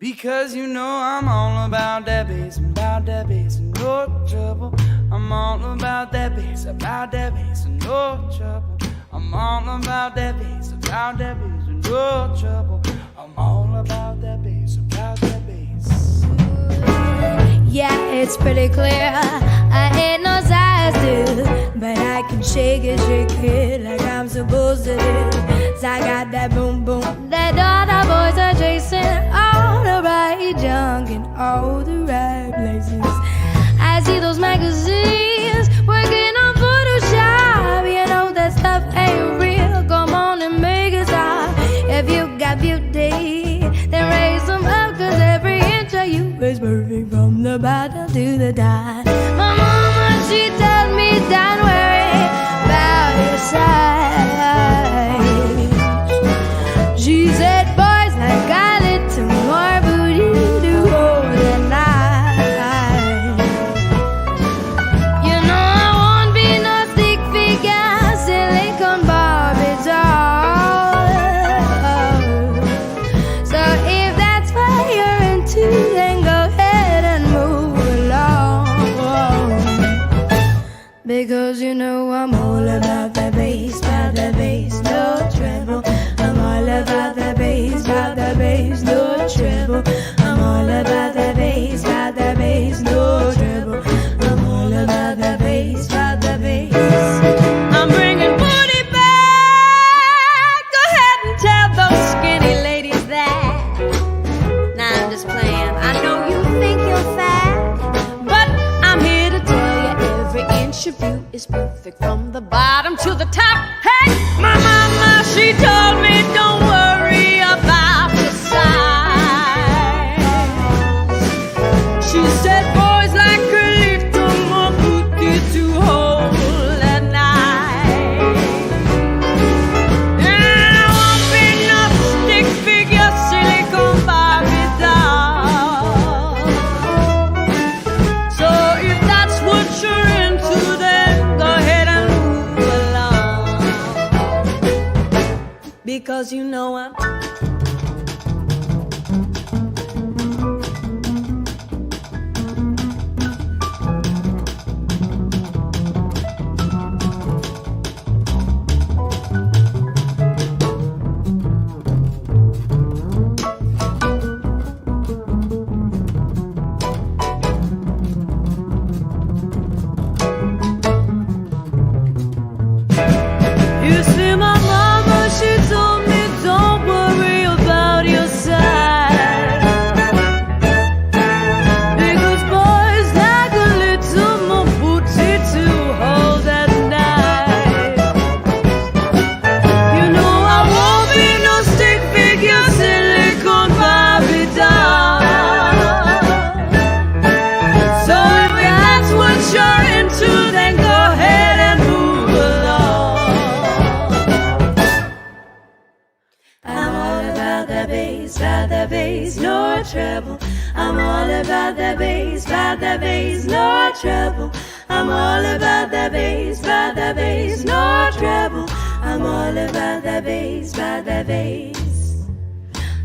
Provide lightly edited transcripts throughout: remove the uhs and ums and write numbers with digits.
Because you know I'm all about that bass, and no trouble. I'm all about that bass, and no trouble. I'm all about that bass, and no trouble. I'm all about that bass, Yeah, it's pretty clear. I ain't no size dude, but I can shake it like I'm supposed to do. So I got that boom boom that all the boys are chasing, all the right junk in all the right places. I see those magazines working on Photoshop. You know that stuff ain't real. Come on and make it stop. If you got beauty, then raise them up, 'cause every inch of you is perfect from the bottom to the top. My mama, she told me don't worry about your size. She said boys like got it to more booty to hold the night. You know I won't be no stick figure, silicone Barbie doll. So if that's what you're into, then go ahead and move along. Because you know I'm all about the bass, no treble. I'm all about the bass, no treble. I'm all about the bass, no treble. I'm all about the bass, I'm bringing booty back. Go ahead and tell those skinny ladies that. Nah, I'm just playing. I know you think you're fat, but I'm here to tell you every inch of you is perfect from the bottom to the top. Hey, my mama, she told me don't worry about the size. She said boys like a little more booty to hold at night. And I won't be no stick figure silicone Barbie doll. So if that's what you're into, then go ahead and move along. Because you know I'm You see, my mama, she told me don't worry about your size. Because boys like a little more booty to hold at night. You know I won't be no stick figure silicone Barbie doll. So if that's what you're into, then go ahead and move along. I'm all about the bass, no treble. I'm all about the bass, no treble. I'm all about the bass, no treble. I'm all about the bass,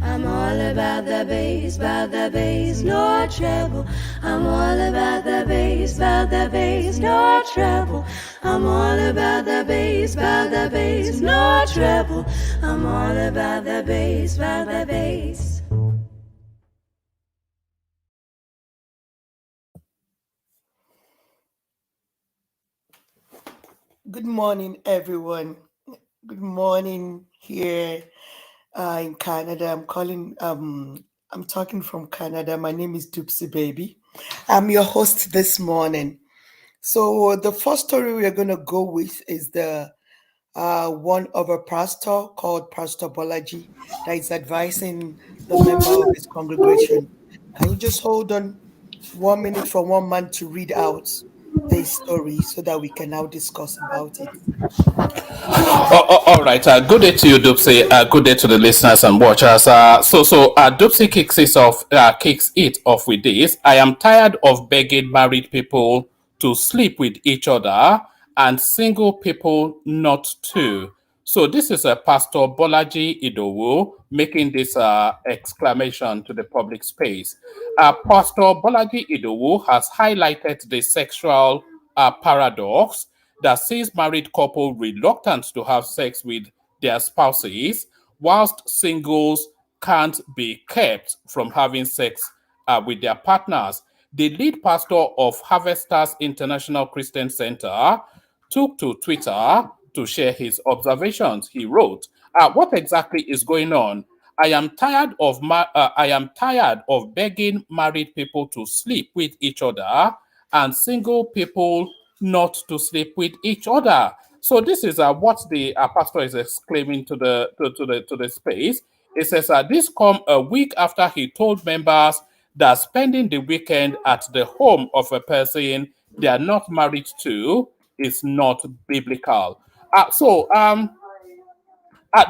I'm all about the bass, no treble. I'm all about the bass, no treble. I'm all about the bass, no treble. I'm all about the bass, Good morning, everyone. Good morning here in Canada. I'm talking from Canada. My name is Dupsy Baby. I'm your host this morning. So the first story we're gonna go with is the one of a pastor called Pastor Bolaji that is advising the member of his congregation. Can you just hold on 1 minute for one man to read out this story so that we can now discuss about it? All right. Good day to you, Dupsy. Good day to the listeners and watchers. Dupsy kicks it off with this. I am tired of begging married people to sleep with each other and single people not to. So this is a Pastor Bolaji Idowu making this exclamation to the public space. Pastor Bolaji Idowu has highlighted the sexual paradox that sees married couple reluctant to have sex with their spouses, whilst singles can't be kept from having sex with their partners. The lead pastor of Harvesters International Christian Center took to Twitter to share his observations. He wrote, "What exactly is going on? I am tired of begging married people to sleep with each other and single people not to sleep with each other." So this is what the pastor is exclaiming to the space. It says this come a week after he told members that spending the weekend at the home of a person they are not married to is not biblical.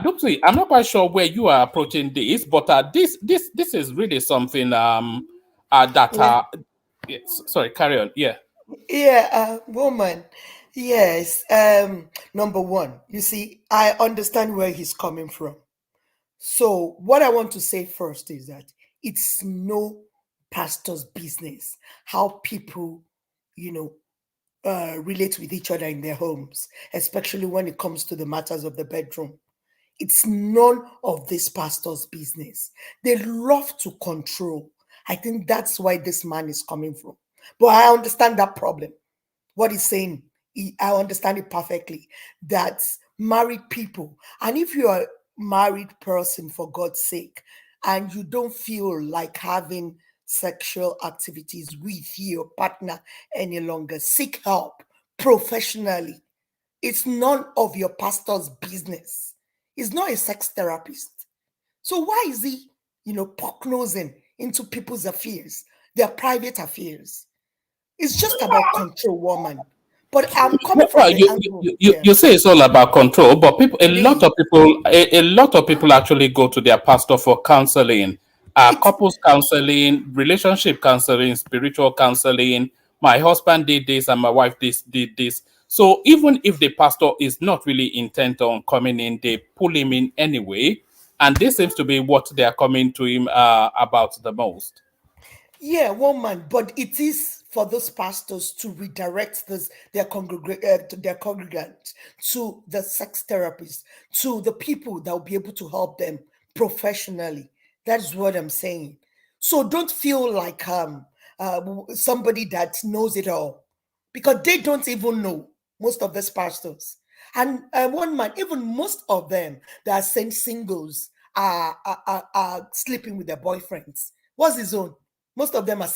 Dupsy, I'm not quite sure where you are approaching this, but this is really something that Yeah. yes, sorry, carry on. Yeah. Yeah, woman. Yes. Number one, you see, I understand where he's coming from. So, what I want to say first is that it's no pastor's business how people, you know, relate with each other in their homes, especially when it comes to the matters of the bedroom. It's none of this pastor's business. They love to control. I think that's why this man is coming from. But I understand that problem. What he's saying, I understand it perfectly. That married people, and if you're a married person, for God's sake, and you don't feel like having sexual activities with your partner any longer, seek help professionally. It's none of your pastor's business. He's not a sex therapist. So why is he, poke nosing into people's affairs, their private affairs? It's just about control, woman. But I'm coming from Well, the angle. Yeah, you say it's all about control, but people, it is. a lot of people actually go to their pastor for counseling, It's couples counseling, relationship counseling, spiritual counseling. My husband did this, and my wife did this. So even if the pastor is not really intent on coming in, they pull him in anyway, and this seems to be what they are coming to him about the most. Yeah, woman, but it is for those pastors to redirect their congregants to the sex therapists, to the people that will be able to help them professionally. That's what I'm saying. So don't feel like somebody that knows it all, because they don't even know, most of these pastors. And one man, even most of them that are saying singles are sleeping with their boyfriends. What's his own? Most of them are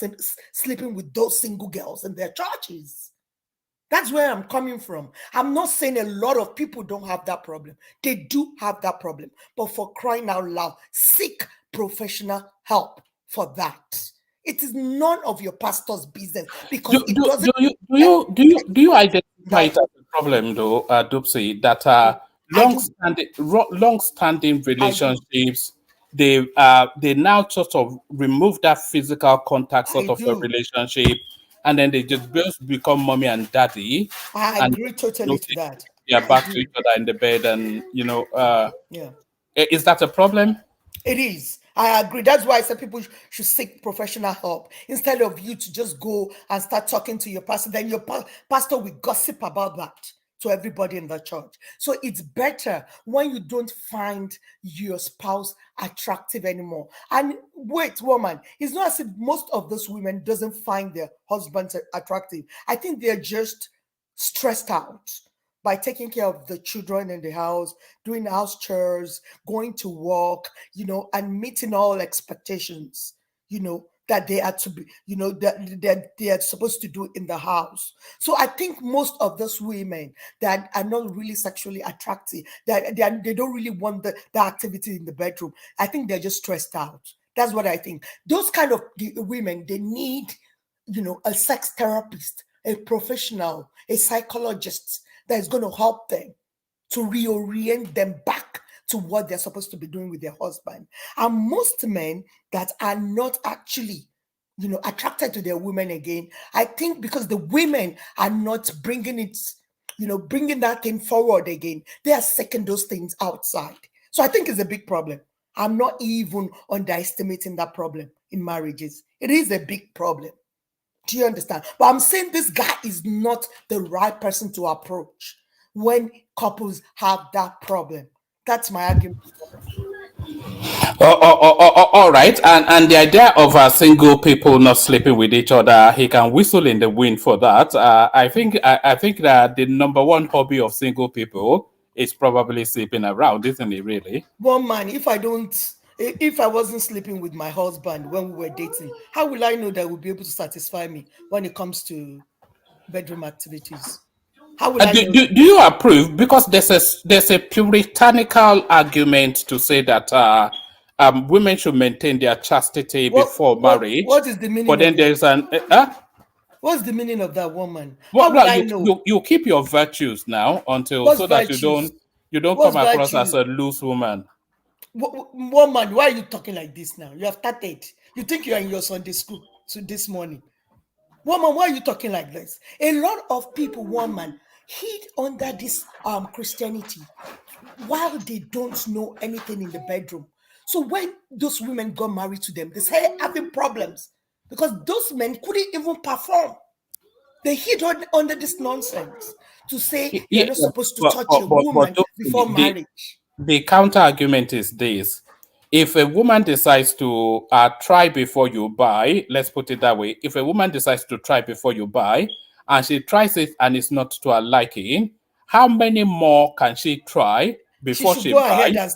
sleeping with those single girls in their churches. That's where I'm coming from. I'm not saying a lot of people don't have that problem. They do have that problem. But for crying out loud, seek professional help for that. It is none of your pastor's business, because it doesn't Do you identify it help. as a problem though, Dupsy, that I do. long standing I do. relationships they now sort of remove that physical contact I sort of a do. relationship, and then they just both become mommy and daddy, I and agree totally to that. they are I back to do. each other in the bed, and Yeah. is that a problem? It is. I agree. That's why I said people should seek professional help instead of you to just go and start talking to your pastor. Then your pastor will gossip about that to everybody in the church. So it's better when you don't find your spouse attractive anymore. And wait, woman, it's not as if most of those women doesn't find their husbands attractive. I think they're just stressed out by taking care of the children in the house, doing house chores, going to work, and meeting all expectations, that they are to be, that they are supposed to do in the house. So I think most of those women that are not really sexually attractive, that they don't really want the activity in the bedroom. I think they're just stressed out. That's what I think. Those kind of women, they need, a sex therapist, a professional, a psychologist that is going to help them to reorient them back to what they're supposed to be doing with their husband. And most men that are not actually, attracted to their women again, I think because the women are not bringing it bringing that thing forward again. They are seeking those things outside. So I think it's a big problem. I'm not even underestimating that problem in marriages. It is a big problem. Do you understand? But I'm saying this guy is not the right person to approach when couples have that problem. That's my argument. All right, and the idea of single people not sleeping with each other, he can whistle in the wind for that. I think that the number one hobby of single people is probably sleeping around, isn't it? Really? One man, if I wasn't sleeping with my husband when we were dating, how will I know that will be able to satisfy me when it comes to bedroom activities? How will I know? Do you approve? Because there's a puritanical argument to say that women should maintain their chastity before marriage. What is the meaning? But then there's an what's the meaning of that, woman? How will I know? You keep your virtues now so that you don't come across as a loose woman. Woman, why are you talking like this now? You have started. You think you are in your Sunday school this morning. Woman, why are you talking like this? A lot of people, woman, hid under this Christianity while they don't know anything in the bedroom. So when those women got married to them, they started having problems because those men couldn't even perform. They hid under this nonsense to say you're not supposed to touch a woman before marriage. The counter argument is this. If a woman decides to try before you buy, let's put it that way. If a woman decides to try before you buy, and she tries it and it's not to her liking, how many more can she try before she buys?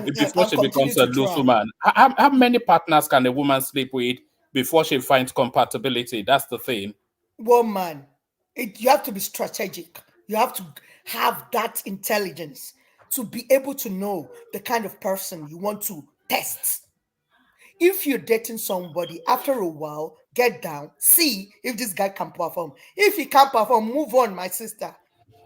Before she becomes a loose woman? How many partners can a woman sleep with before she finds compatibility? That's the thing. Woman, you have to be strategic. You have to have that intelligence to be able to know the kind of person you want to test. If you're dating somebody, after a while, get down, see if this guy can perform. If he can't perform, move on, my sister.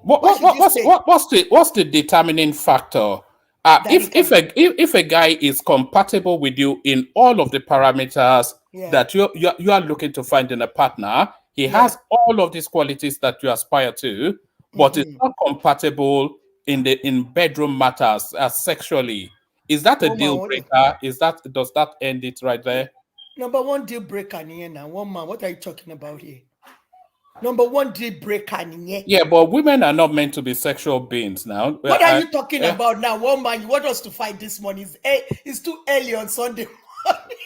What's the determining factor? If a guy is compatible with you in all of the parameters that you are looking to find in a partner, he has all of these qualities that you aspire to, but it's not compatible in bedroom matters sexually. Is that a deal breaker? Does that end it right there? Number one deal breaker here now. Woman, what are you talking about here? Number one deal breaker here. Yeah, but women are not meant to be sexual beings now. What are you talking about now? Woman, you want us to fight this morning? It's too early on Sunday morning.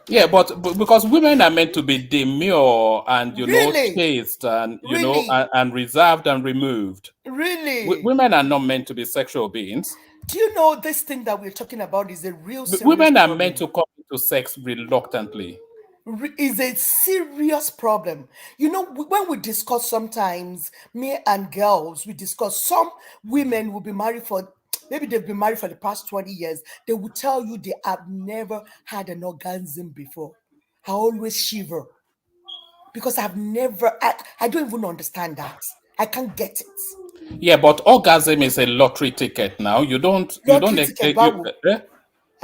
Yeah, but because women are meant to be demure and chaste and and reserved and removed. Really? Women are not meant to be sexual beings. Do you know this thing that we're talking about is a real serious women are problem. meant to come into sex reluctantly. Is a serious problem. When we discuss sometimes, me and girls, we discuss some women will be married maybe they've been married for the past 20 years. They will tell you they have never had an orgasm before. I always shiver because I don't even understand that. I can't get it. Yeah, but orgasm is a lottery ticket now. You don't expect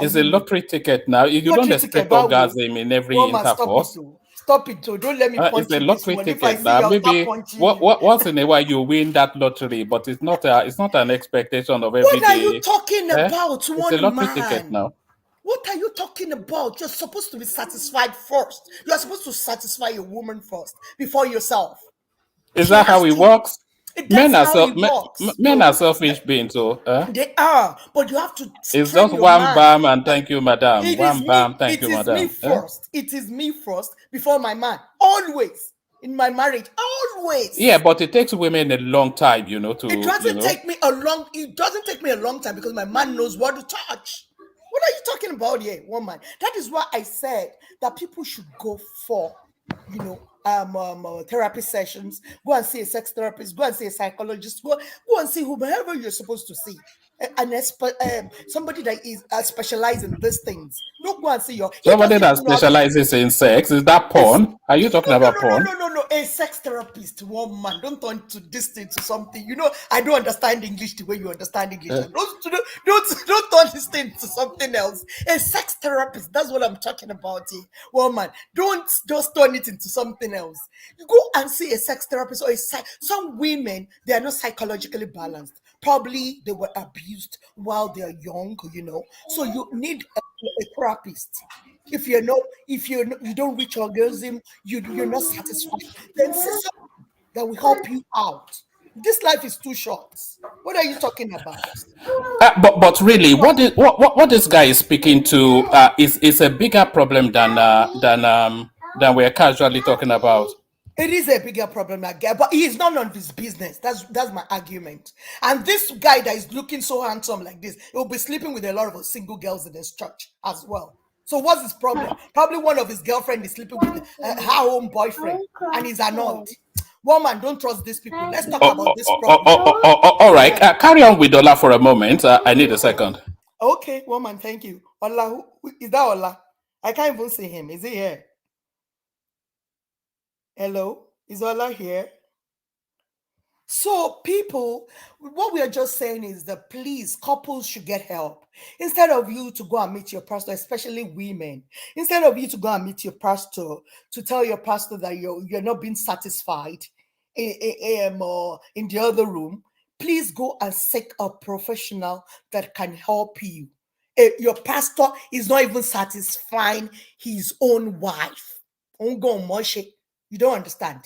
it's a lottery ticket now. You don't expect orgasm in every intercourse. Stop it, Joe. Don't let me punch it's a lottery ticket now. Maybe once in a while you win that lottery, but it's not an expectation of every day. What are you talking about? It's a lottery ticket now. What are you talking about? You're supposed to be satisfied first. You're supposed to satisfy a woman first before yourself. Is that how it works? Men are selfish beings, so they are, but you have to. It's just one bam and thank you, madam. One bam, thank you, madam. It is me first before my man. Always in my marriage, always. Yeah, but it takes women a long time, to. It doesn't take me a long. It doesn't take me a long time because my man knows what to touch. What are you talking about here, woman? That is why I said that people should go for, therapy sessions. Go and see a sex therapist. Go and see a psychologist. Go and see whoever you're supposed to see. Somebody that is specialized in these things. Don't go and see somebody that specializes in sex. Is that porn? Are you talking about porn? No. a sex therapist, woman, don't turn to this thing to something. You know, I don't understand English the way you understand English. Don't turn this thing to something else. A sex therapist, that's what I'm talking about here. Woman, don't just turn it into something else. You go and see a sex therapist or some women, they are not psychologically balanced. Probably they were abused while they are young, you know. So you need a therapist. If you don't reach orgasm, you're not satisfied, then see someone that will help you out. This life is too short. What are you talking about? But really, what this guy is speaking to is a bigger problem than we're casually talking about. It is a bigger problem, that guy, but he is none of his business. That's my argument. And this guy that is looking so handsome like this, he will be sleeping with a lot of single girls in his church as well. So what's his problem? Probably one of his girlfriend is sleeping with her own boyfriend, and he's annoyed. Woman, don't trust these people. Let's talk about this problem. All right, carry on with Ola for a moment. I need a second. Okay, woman, thank you. Ola, is that Ola? I can't even see him. Is he here? Hello, is Ola here? So, people, what we are just saying is that please, couples should get help. Instead of you to go and meet your pastor, especially women, instead of you to go and meet your pastor to tell your pastor that you're not being satisfied or in the other room, please go and seek a professional that can help you. Your pastor is not even satisfying his own wife. You don't understand.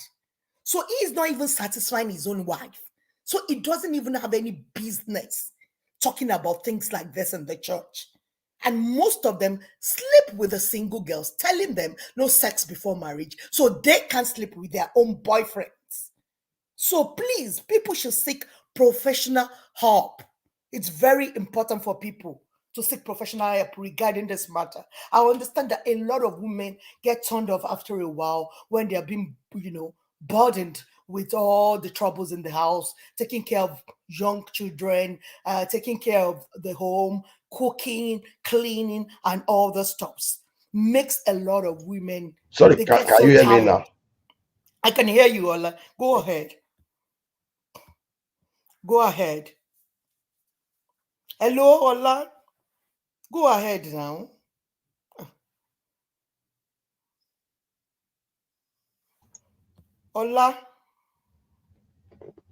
So he is not even satisfying his own wife. So he doesn't even have any business talking about things like this in the church. And most of them sleep with the single girls, telling them no sex before marriage, so they can sleep with their own boyfriends. So please, people should seek professional help. It's very important for people to seek professional help regarding this matter. I understand that a lot of women get turned off after a while when they're being, burdened with all the troubles in the house, taking care of young children, taking care of the home, cooking, cleaning, and all the stuffs. Makes a lot of women. Sorry, can you hear me now? I can hear you, Ola. Go ahead. Go ahead. Hello, Ola. Go ahead now. Ola.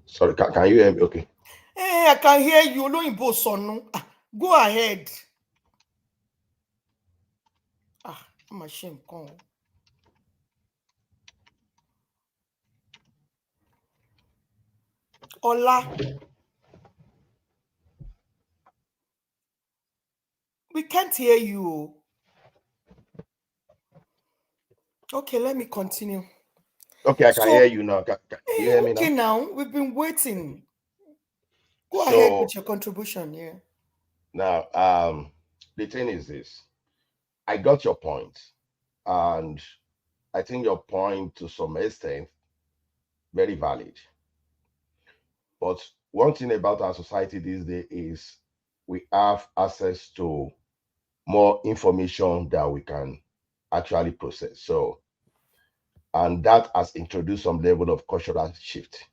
Sorry, can you hear me? Okay. Hey, I can hear you. Go ahead. I'm ashamed. Ola. We can't hear you. Okay, let me continue. Okay, I can hear you now. Can you hear me now? Okay, now we've been waiting. Go ahead with your contribution. Yeah. Now, the thing is this. I got your point, and I think your point to some extent very valid. But one thing about our society these days is we have access to more information that we can actually process. So, and that has introduced some level of cultural shift,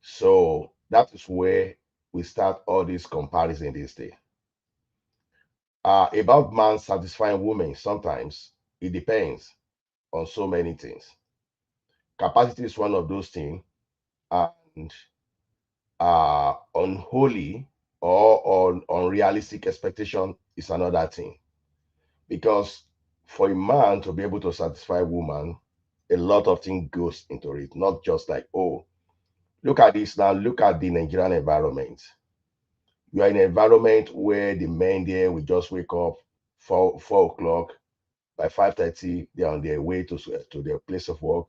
So that is where we start all this comparison this day. About man satisfying women, sometimes it depends on so many things. Capacity is one of those things, and unholy or unrealistic expectation is another thing. Because for a man to be able to satisfy a woman, a lot of things goes into it, not just like, oh, look at this now, look at the Nigerian environment. You are in an environment where the men there will just wake up 4 o'clock. By 5:30, they're on their way to their place of work.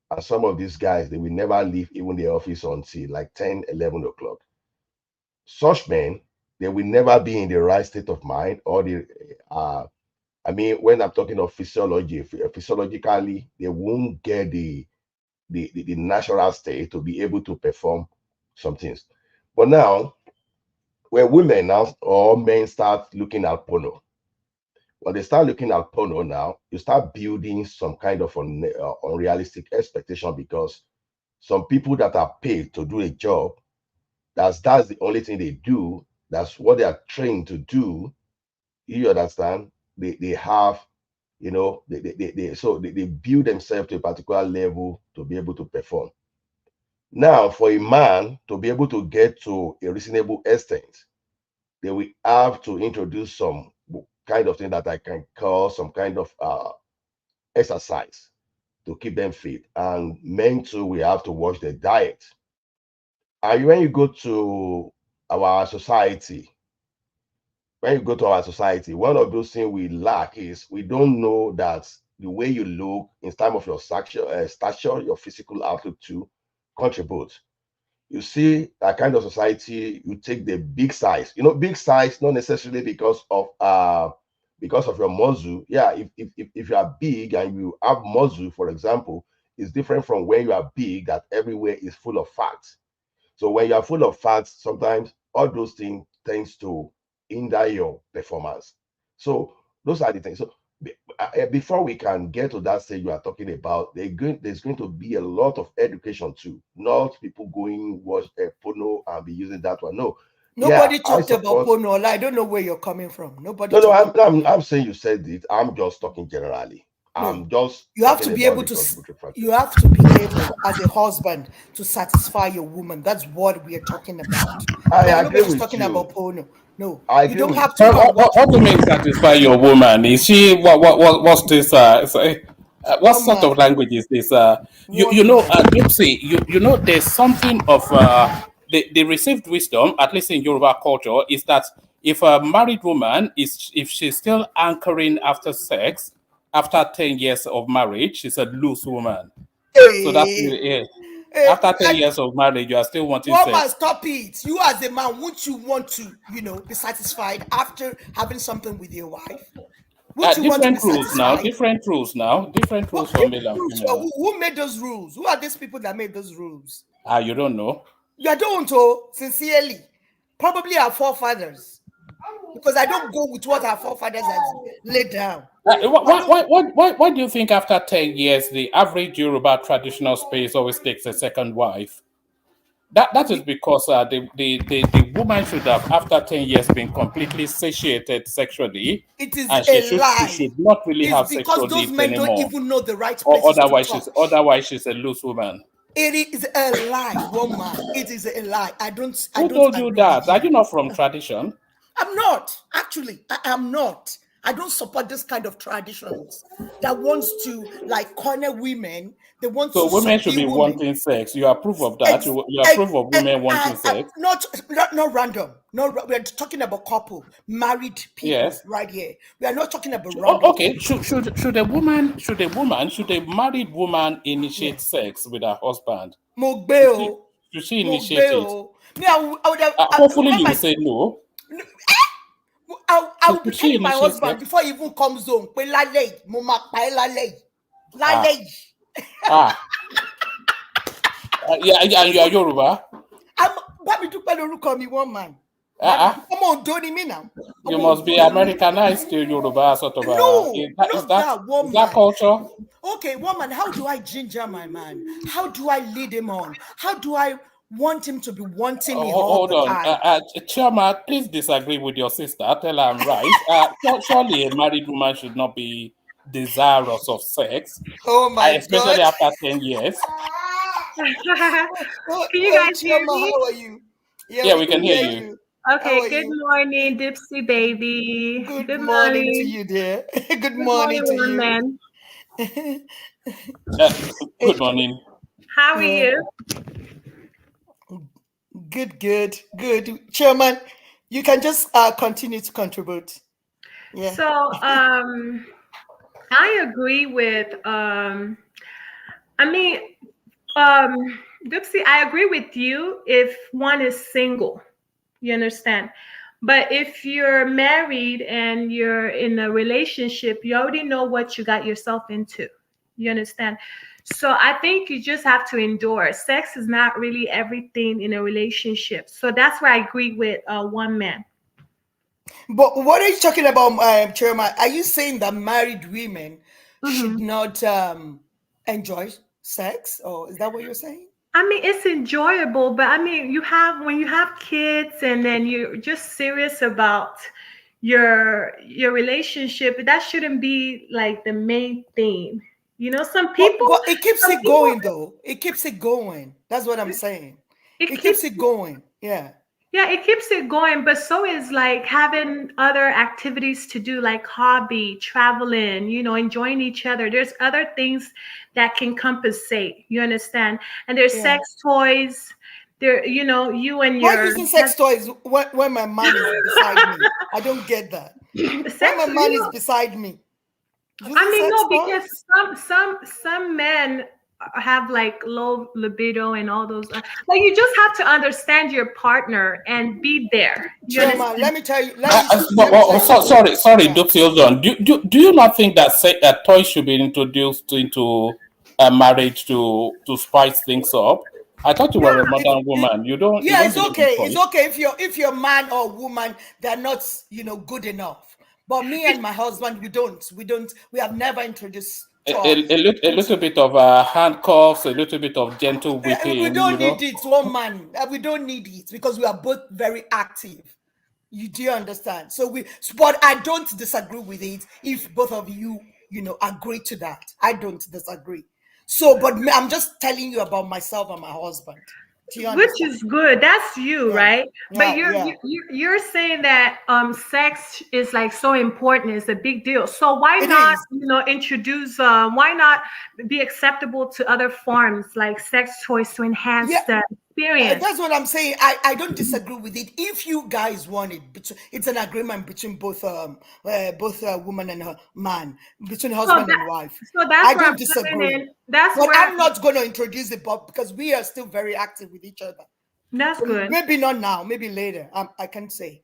And some of these guys, they will never leave even the office until like 10, 11 o'clock. Such men, they will never be in the right state of mind, or when I'm talking of physiology, physiologically, they won't get the natural state to be able to perform some things. But now, when women now or men start looking at porno, When they start looking at porno now, you start building some kind of unrealistic expectation, because some people that are paid to do a job, that's the only thing they do. That's what they are trained to do. You understand? They have, you know, they build themselves to a particular level to be able to perform. Now, for a man to be able to get to a reasonable extent, they will have to introduce some kind of thing that I can call some kind of exercise to keep them fit. And men too, we have to watch their diet. And when you go to our society, one of those things we lack is we don't know that the way you look in terms of your stature, your physical outlook too contributes. You see, that kind of society, you take the big size. You know, big size not necessarily because of your muscle. Yeah, if you are big and you have muscle, for example, it's different from when you are big that everywhere is full of fat. So when you are full of fat, sometimes all those things tends to hinder your performance. So those are the things. So before we can get to that stage you are talking about, there's going to be a lot of education too. Not people going watch a porno and be using that one. No. Nobody talked about porno. I don't know where you're coming from. Nobody. No, I'm saying you said it. I'm just talking generally. You have to be able to. You have to be able, as a husband, to satisfy your woman. That's what we are talking about. Nobody's talking about porno. No, you don't have to. What do you mean satisfy your woman? Is she what's this? What sort of language is this? You know, Gypsy, you know, there's something of the received wisdom, at least in Yoruba culture, is that if a married woman if she's still anchoring after sex, after 10 years of marriage, she's a loose woman. So that's after 10 years of marriage, you are still wanting sex. Stop it. You as a man, wouldn't you want to, be satisfied after having something with your wife? Different rules now. Different rules for male and female. Who made those rules? Who are these people that made those rules? You don't know? You don't, sincerely. Probably our forefathers. Because I don't go with what our forefathers have laid down. Why do you think after 10 years, the average Yoruba traditional space always takes a second wife? That is because the woman should have, after 10 years, been completely satiated sexually. It is a lie. She should not really have sexual needs anymore. Because those men don't even know the right places otherwise she's a loose woman. It is a lie, woman. It is a lie. Who told you that? Are you not from tradition? I'm not. Actually, I am not. I don't support this kind of traditions that wants to corner women. They want so women should be wanting sex. You approve of that? You approve of women wanting sex? Not random. No, we're talking about couple, married people right here. We are not talking about random. Okay. Should a married woman initiate sex with her husband? Mogbeo. Should she initiate it? Hopefully you will say no. I will be telling my husband before he even comes home. Yeah, and you are Yoruba. One man. You must be Americanized to Yoruba, sort of. Is that culture? Okay, woman, how do I ginger my man? How do I lead him on? How do I want him to be wanting me all the time? Chioma, please disagree with your sister. Tell her I'm right. Surely a married woman should not be desirous of sex. Oh my especially God. After 10 years. Can you guys hear me? How are you? Yeah, we can hear you. Okay, good morning, Dipsy baby. Good morning to you, dear. Good morning to you. Man. Good morning. How are you? Good. Chairman, you can just continue to contribute. Yeah. So I agree with Dipsy, I agree with you if one is single, you understand. But if you're married and you're in a relationship, you already know what you got yourself into. You understand? So I think you just have to endure. Sex is not really everything in a relationship. So that's where I agree with one man. But what are you talking about, Chairman? Are you saying that married women should Mhm. not enjoy sex, or is that what you're saying? I mean, it's enjoyable, but I mean, when you have kids and then you're just serious about your relationship, that shouldn't be like the main theme. You know, But it keeps some it people, going, though. It keeps it going. That's what I'm saying. it It keeps keeps it going. Yeah. Yeah, it keeps it going, but so is like having other activities to do, like hobby, traveling, enjoying each other. There's other things that can compensate, you understand? And there's Yeah. sex toys. There, you and Why your using sex toys when my man is beside me? I don't get that. When sex, my man is beside me, I using mean, sex no, because toys? some men have like low libido and all those. Like you just have to understand your partner and be there. You Chairman, understand? let me tell you. Sorry, Yeah. Dupsy, hold on. Do you not think that toys should be introduced into marriage to spice things up? I thought you Yeah, were a It, modern it, woman. You yeah, don't it's believe in okay. It's toys. okay if you're man or woman, they're not, good enough. But me and my husband, we have never introduced toys. A little bit of handcuffs, a little bit of gentle We whipping, you don't need know. it, one man. We don't need it because we are both very active. You do understand? But I don't disagree with it if both of you, agree to that. I don't disagree. So, but I'm just telling you about myself and my husband. Do you which understand? is good. That's you, Yeah, right? But yeah, you're yeah. you're saying that sex is like so important, it's a big deal. So why It not, is. introduce why not be acceptable to other forms like sex toys to enhance Yeah, the experience? that's what I'm saying. I don't disagree with it. If you guys want it, it's an agreement between both woman and her man, between So husband and that wife. so that's I where don't I'm coming disagree. in. That's But where I'm not going to introduce it, but because we are still very active with each other. that's So good. maybe not now, maybe later. I can't say.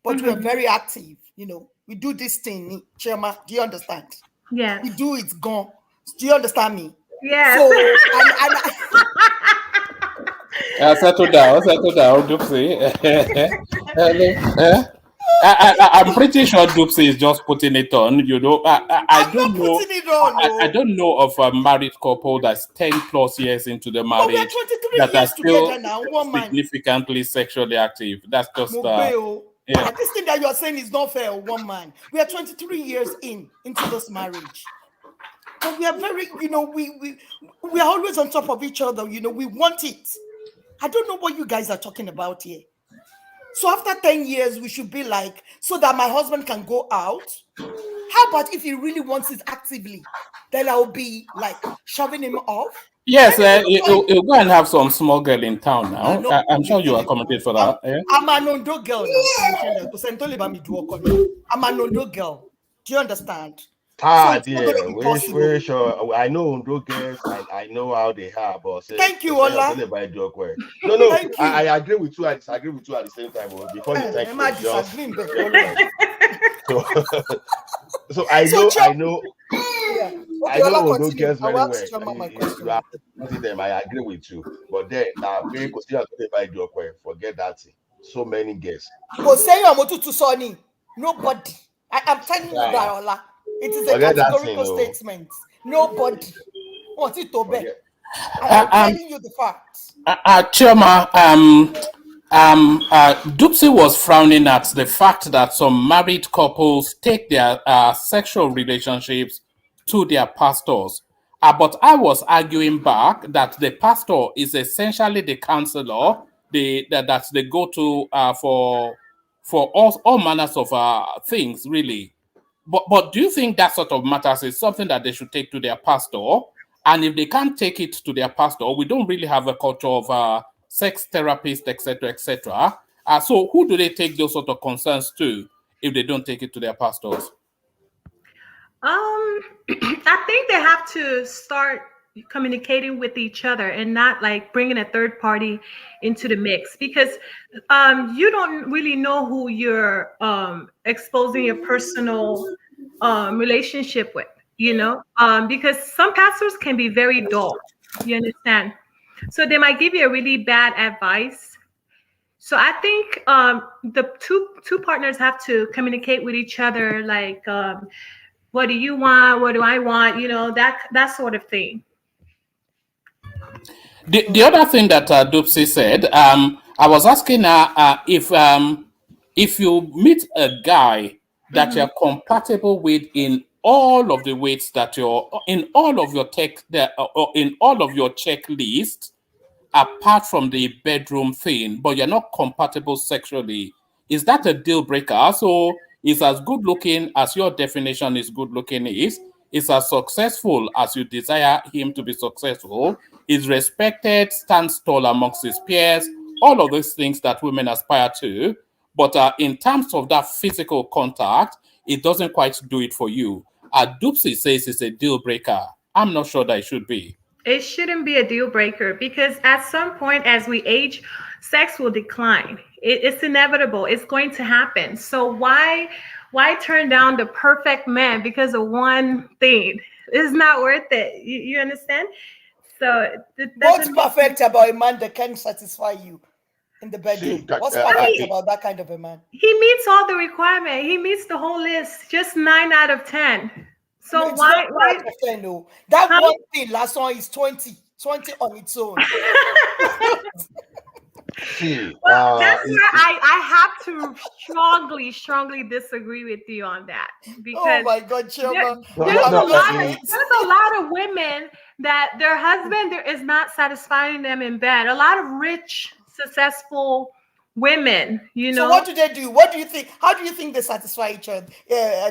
But we are Hmm. very active. We do this thing, Chairman. Do you understand? Yes. We do it gone. Do you understand me? Yes. So and Settle down, Dupsy. Hello, I'm pretty sure Dupsy is just putting it on. I I'm don't not know. putting it on, I no. don't know of a married couple that's 10 plus years into the But we are marriage 23 that are years still together now, one man. significantly sexually active. That's just, Mogbeo. yeah. This thing that you are saying is not fair, one man. We are 23 years into this marriage. But we are very, we are always on top of each other, we want it. I don't know what you guys are talking about here. So after 10 years, we should be like, so that my husband can go out. How about if he really wants it actively? Then I'll be like shoving him off. Yes, Let him enjoy. you go and have some small girl in town I now. know I'm the sure you girl in accommodate town. for I'm that. Yeah? I'm an Ondo girl now. I'm an Ondo girl. Do you understand? So Ah, it's not going to dear. be possible. Where sure. I know Undo girls. I know how they are, but say, Thank you, say you Ola. don't buy joke where. No, no. Thank you. I agree with you. I disagree with you at the same time. But before you thank Am me, I just disagreeing? But get Ola. quiet. So, so I So know, Chop. Yeah. Okay, I know Ola, Undo continue. girls I will very ask well. Choma my You question. are using them. I agree with you. But then now, very consider don't buy joke where. Forget that thing. So many girls. Go say your motu to Sonny. Nobody. I am telling you that, Ah, Ola. It is a forget that thing. categorical No, statement. Nobody. Want it to be. forget. I Uh, am um, telling you the facts. Chioma, Dupsy was frowning at the fact that some married couples take their sexual relationships to their pastors. But I was arguing back that the pastor is essentially the counselor, that's the go-to for all manners of things, really. But do you think that sort of matters is something that they should take to their pastor? And if they can't take it to their pastor, we don't really have a culture of sex therapists, etc., etc. So who do they take those sort of concerns to if they don't take it to their pastors? I think they have to start communicating with each other and not like bringing a third party into the mix, because you don't really know who you're exposing your personal relationship with, because some pastors can be very dull. You understand? So they might give you a really bad advice. So I think the two partners have to communicate with each other, like, what do you want? What do I want? You know, that sort of thing. The other thing that Dupsy said, I was asking her if you meet a guy that Hmm. you're compatible with in all of the ways that you're in all of your in all of your checklist, apart from the bedroom thing, but you're not compatible sexually, is that a deal breaker? So is as good looking as your definition is good looking is as successful as you desire him to be successful, is respected, stands tall amongst his peers, all of those things that women aspire to. But in terms of that physical contact, it doesn't quite do it for you. Dupsy says it's a deal breaker. I'm not sure that it should be. It shouldn't be a deal breaker because at some point, as we age, sex will decline. It's inevitable. It's going to happen. So why turn down the perfect man because of one thing? It's not worth it. You understand? So it What's doesn't. perfect about a man that can satisfy you in the bedroom? What's perfect about that kind of a man? He meets all the requirements. He meets the whole list. Just 9 out of 10. So No, it's why? not perfect, no. That Huh? one thing last one is 20 on its own. Well, that's where I have to strongly disagree with you on that Oh because my God, Chioma. there's a lot of women that their husband is not satisfying them in bed. A lot of rich, successful women, you know. So what do they do? What do you think? How do you think they satisfy each other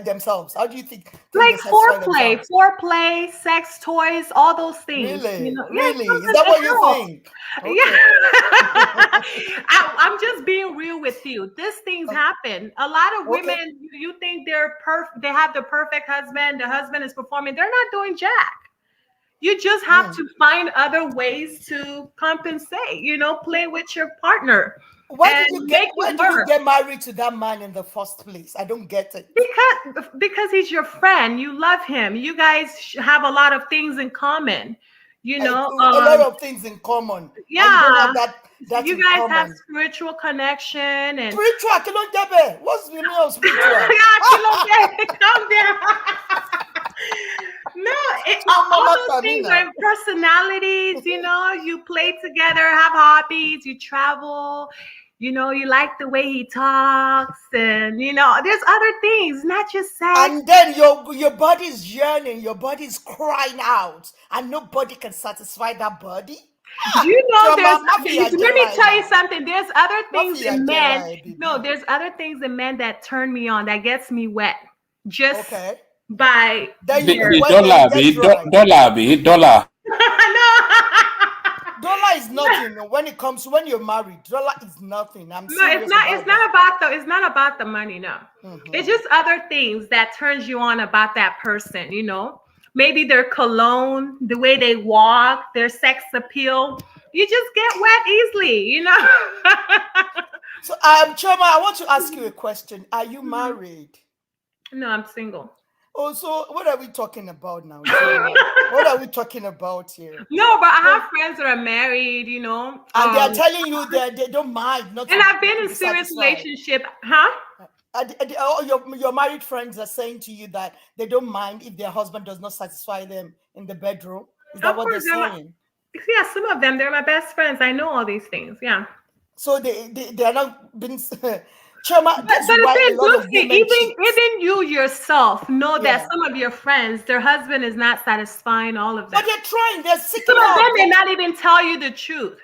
themselves? How do you think Like they satisfy themselves? foreplay, sex toys, all those things. Really? You know? Really? Yeah, Is that what you helps. think? Okay. Yeah. I'm just being real with you. These things happen. A lot of Okay. women, you think they're perfect, they have the perfect husband, the husband is performing. They're not doing jack. You just have to find other ways to compensate, you know, play with your partner. Why and did make it you work. get married to that man in the first place? I don't get it. Because he's your friend. You love him. You guys have a lot of things in common. You know, A lot of things in common. Yeah. And you don't have that you in guys common. have spiritual connection and Spiritual, Kilondebe. What's the meaning of spiritual? Calm down. No, all those things are personalities, you know, you play together, have hobbies, you travel, you know, you like the way he talks, and you know, there's other things, not just sex. And then your body's yearning, your body's crying out, and nobody can satisfy that body. You know, Let me tell you something. There's other things in men. No, there's other things in men that turn me on, that gets me wet. Just by dollar. Dollar is nothing. When you're married, dollar is nothing. It's not about the money. No, it's just other things that turns you on about that person. You know, maybe their cologne, the way they walk, their sex appeal. You just get wet easily. You know. So, Chioma, I want to ask you a question. Are you married? No, I'm single. Oh, so what are we talking about now? What are we talking about here? No, but I have friends that are married, you know. And they're telling you that they don't mind. And I've been in a serious relationship. Huh? Your married friends are saying to you that they don't mind if their husband does not satisfy them in the bedroom. Is that what they're saying? Yeah, some of them. They're my best friends. I know all these things. Yeah. So they are not being... Chioma, but the thing, even you yourself know that some of your friends, their husband is not satisfying all of them. But they're trying. They're seeking help. Some of them may help. not even tell you the truth.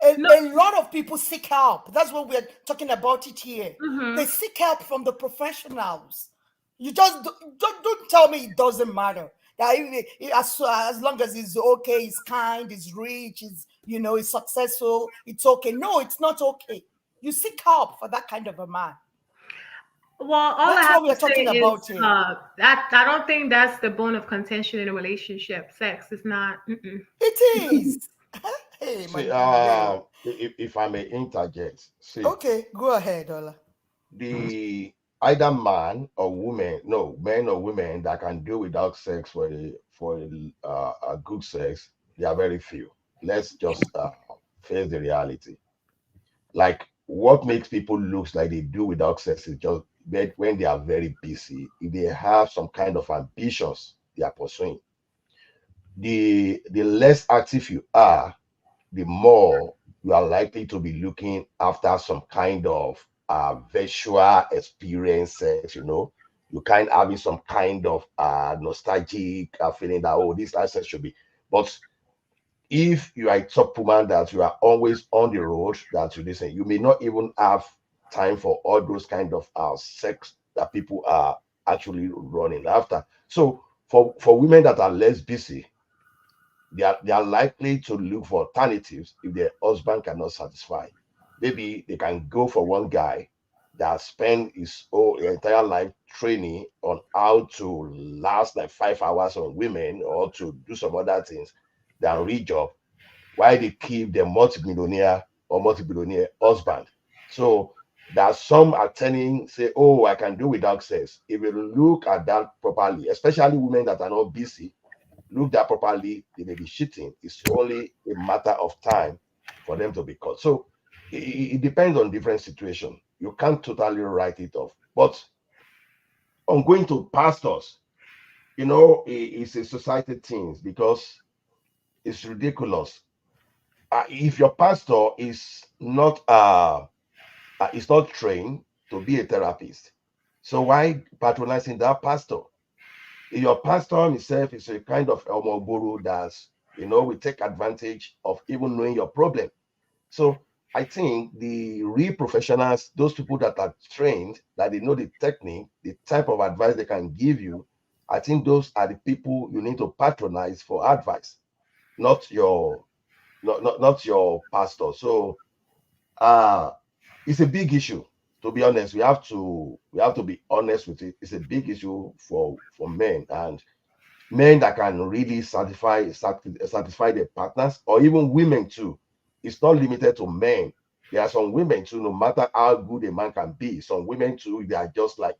A lot of people seek help. That's what we're talking about it here. They seek help from the professionals. You just don't tell me it doesn't matter. That as long as he's okay, he's kind, he's rich, he's successful, it's okay. No, it's not okay. You seek help for that kind of a man. Well, all that's I have what we're talking about here. That I don't think that's the bone of contention in a relationship. Sex is not. It is. Hey, if I may interject. Okay, go ahead, Ola. Either man or woman, men or women that can do without sex for a good sex, they are very few. Let's just face the reality. Like what makes people look like they do without sex is just when they are very busy. If they have some kind of ambitions they are pursuing, the less active you are, the more you are likely to be looking after some kind of visual experiences. You kind of having some kind of nostalgic feeling that, oh, this license should be. But if you are a top woman that you are always on the road, that you listen, you may not even have time for all those kind of sex that people are actually running after. So for women that are less busy, they are likely to look for alternatives if their husband cannot satisfy. Maybe they can go for one guy that spent his whole entire life training on how to last like 5 hours on women or to do some other things than real job, while they keep their multimillionaire or multi-billionaire husband. So that some are turning, say, oh, I can do without sex. If you look at that properly, especially women that are not busy, look that properly, they may be cheating. It's only a matter of time for them to be caught. So it depends on different situation. You can't totally write it off. But on going to pastors, it's a society thing because it's ridiculous. If your pastor is not trained to be a therapist, so why patronizing that pastor? Your pastor himself is a kind of guru that's will take advantage of even knowing your problem. So I think the real professionals, those people that are trained, that they know the technique, the type of advice they can give you, I think those are the people you need to patronize for advice, not your not your pastor. So it's a big issue. To be honest, we have to be honest with it. It's a big issue for men, and men that can really satisfy their partners, or even women too. It's not limited to men. There are some women too, no matter how good a man can be, some women too, they are just like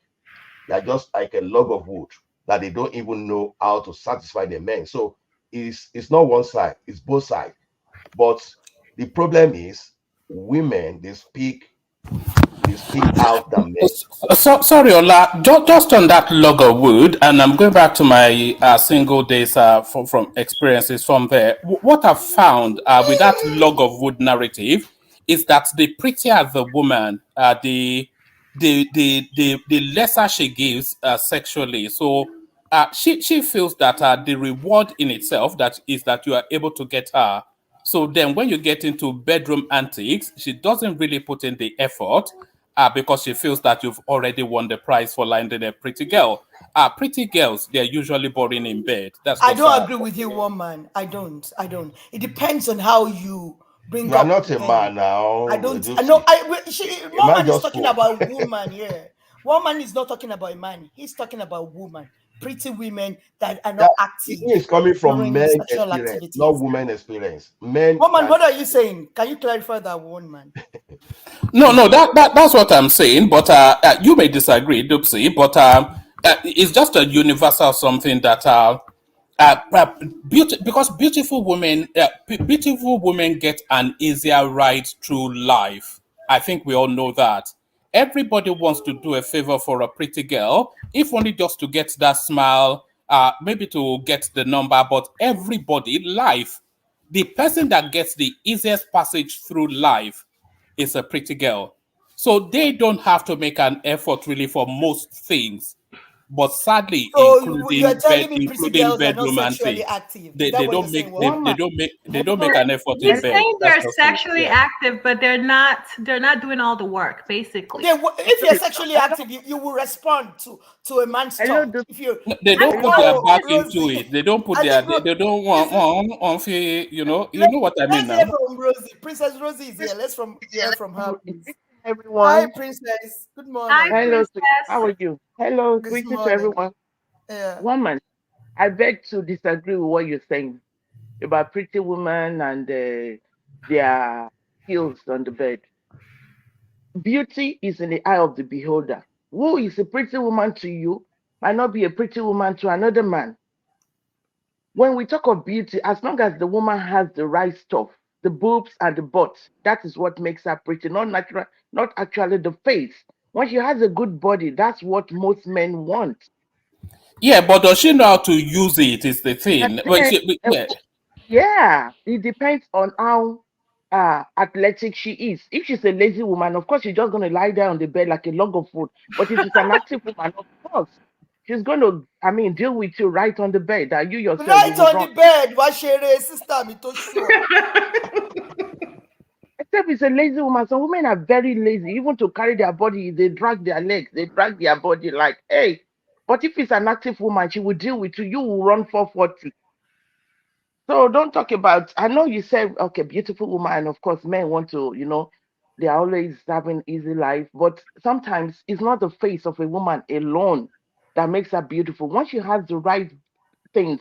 a log of wood that they don't even know how to satisfy their men. So it's not one side, it's both sides. But the problem is women, they speak out than men. Sorry, Ola. Just on that log of wood, and I'm going back to my single days from experiences from there. What I've found with that log of wood narrative is that the prettier the woman, the lesser she gives sexually. So she feels that the reward in itself that is that you are able to get her. So then when you get into bedroom antics, she doesn't really put in the effort because she feels that you've already won the prize for landing a pretty girl. Pretty girls, they're usually boring in bed. That's I just don't agree with you, woman. I don't. It depends on how you bring You are up not a men. man now, I don't. I know. Dupsy. A man Woman is just talking spoke. about woman here. Woman is not talking about a man. He's talking about woman. Pretty women that are not That active it is coming from during men sexual experience, not activities. women experience. Men Woman, that what are you saying? Can you clarify that, woman? no, that's what I'm saying. But you may disagree, Dupsy. But it's just a universal something that because beautiful women get an easier ride through life. I think we all know that. Everybody wants to do a favor for a pretty girl, if only just to get that smile, maybe to get the number. But everybody, life, the person that gets the easiest passage through life is a pretty girl. So they don't have to make an effort really for most things. But sadly, So you are telling me pretty including girls are bed not sexually romantics, active? Is that what you're saying, woman? they Woman, don't make woman, an effort in He's bed. saying That's they're just it. sexually Yeah. active, but they're not doing all the work, basically. If you're sexually active, you will respond to a man's hello, talk. If you, No, they I don't think, put their hello, oh, back into it. Rosie, They don't put I their think they don't is it, you let, know what I mean let's hear now. from Rosie. Princess Rosie is here. Let's hear from her, please. Hi, everyone. Princess. Good Hi, morning. Hello, how princess. are you? Hello, This greeting to morning. everyone. Yeah. Woman, I beg to disagree with what you're saying about pretty women and their skills on the bed. Beauty is in the eye of the beholder. Who is a pretty woman to you might not be a pretty woman to another man. When we talk of beauty, as long as the woman has the right stuff, the boobs and the butt. That is what makes her pretty, not natural, not actually the face. When she has a good body, that's what most men want. Yeah, but does she know how to use it? Is the thing. Well, yeah. Yeah, it depends on how athletic she is. If she's a lazy woman, of course, she's just going to lie there on the bed like a log of wood. But if she's an active woman, of course, she's going to, deal with you right on the bed. That you yourself Right will on run. the bed. What sister me to show. Except it's a lazy woman. Some women are very lazy. Even to carry their body, they drag their legs, they drag their body like, hey. But if it's an active woman, she will deal with you. You will run 440. So don't talk about, I know you said, okay, beautiful woman. And of course, men want to, they're always having easy life. But sometimes it's not the face of a woman alone that makes her beautiful. Once she has the right things,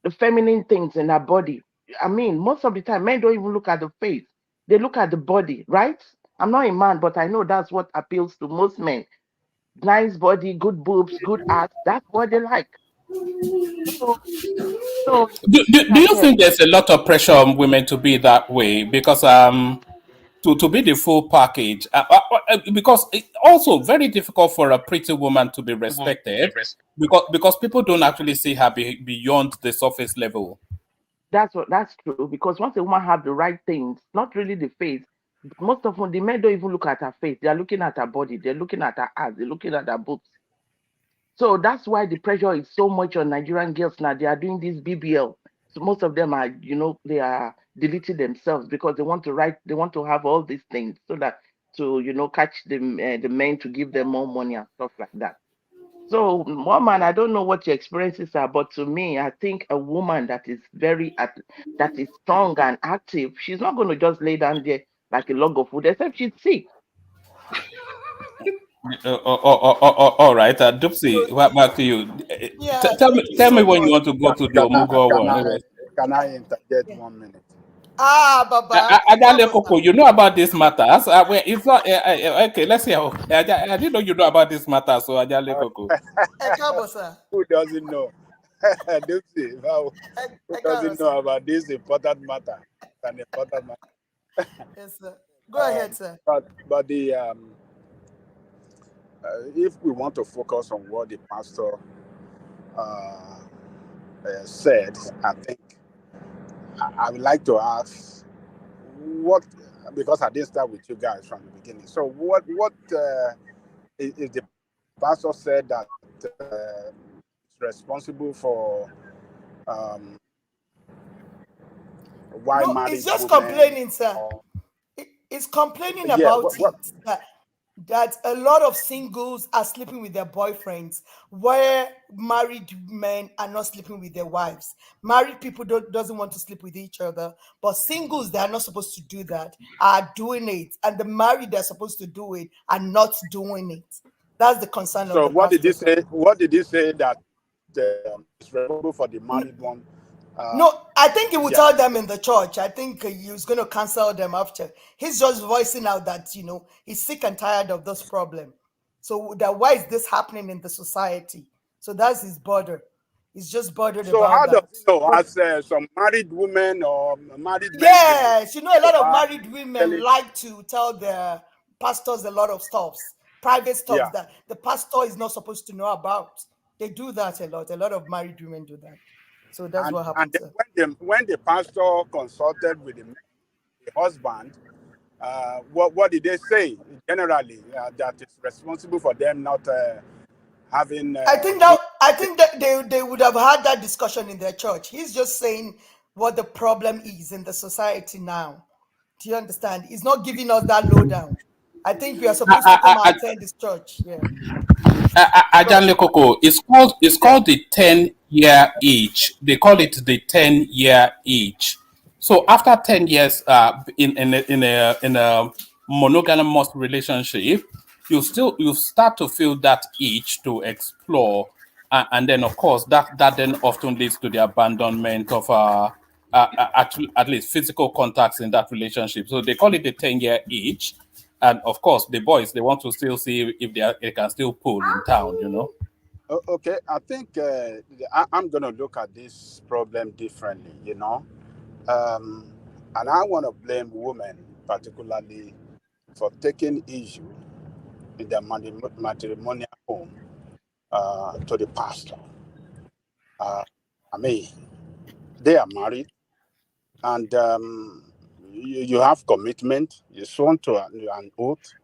the feminine things in her body, most of the time, men don't even look at the face. They look at the body, right? I'm not a man, but I know that's what appeals to most men. Nice body, good boobs, good ass. That's what they like. So Do you think there's a lot of pressure on women to be that way? Because to be the full package, because it's also very difficult for a pretty woman to be respected, because people don't actually see her beyond the surface level. That's true. Because once a woman have the right things, not really the face, most often the men don't even look at her face. They are looking at her body. They're looking at her ass. They're looking at her boobs. So that's why the pressure is so much on Nigerian girls now. They are doing this BBL. So most of them are, they are deleting themselves because they want to have all these things so that to, catch the men to give them more money and stuff like that. So, woman, I don't know what your experiences are, but to me, I think a woman that is that is strong and active, she's not going to just lay down there like a log of wood, except she's sick. All right, Dupsy, back to you. Yeah, tell me when you want to go to the Omugo one. Can I interject 1 minute? Baba. Adale Koko, you know about this matter. So, it's not okay. Let's see how. I didn't know you know about this matter. So Adale Koko. Who doesn't know? Dupsy, who doesn't know about this important matter? An important matter. Yes, sir. Go ahead, sir. But the if we want to focus on what the pastor said, I think I would like to ask what, because I didn't start with you guys from the beginning. So what is the pastor said that is responsible for why marriage? It's just complaining, sir. It's complaining about it. That a lot of singles are sleeping with their boyfriends, where married men are not sleeping with their wives. Married people doesn't want to sleep with each other, but singles that are not supposed to do that are doing it, and the married that are supposed to do it are not doing it. That's the concern. So what did he say? What did he say that is responsible for the married one? No, I think he would tell them in the church. I think he was going to cancel them after. He's just voicing out that, he's sick and tired of this problem. So that why is this happening in the society? So that's his border. He's just bothered about that. So how does he know, as some married women or married men? Yes, a lot of married women like to tell their pastors a lot of stuff, private stuff that the pastor is not supposed to know about. They do that a lot. A lot of married women do that. So that's what happened. And when the pastor consulted with the husband, what did they say generally that it's responsible for them not having? I think that they would have had that discussion in their church. He's just saying what the problem is in the society now. Do you understand? He's not giving us that lowdown. I think we are supposed to come and attend this church. Yeah. Ajanle Koko, it's called the 10-year itch. They call it the 10-year itch. So after 10 years, in a monogamous relationship, you start to feel that itch to explore, and then of course that then often leads to the abandonment of at least physical contacts in that relationship. So they call it the 10-year itch. And of course, the boys, they want to still see if they can still pull in town, Okay, I think I'm going to look at this problem differently, And I want to blame women particularly for taking issue in their matrimonial home to the pastor. I mean, they are married, and you have commitment. You sworn to an oath.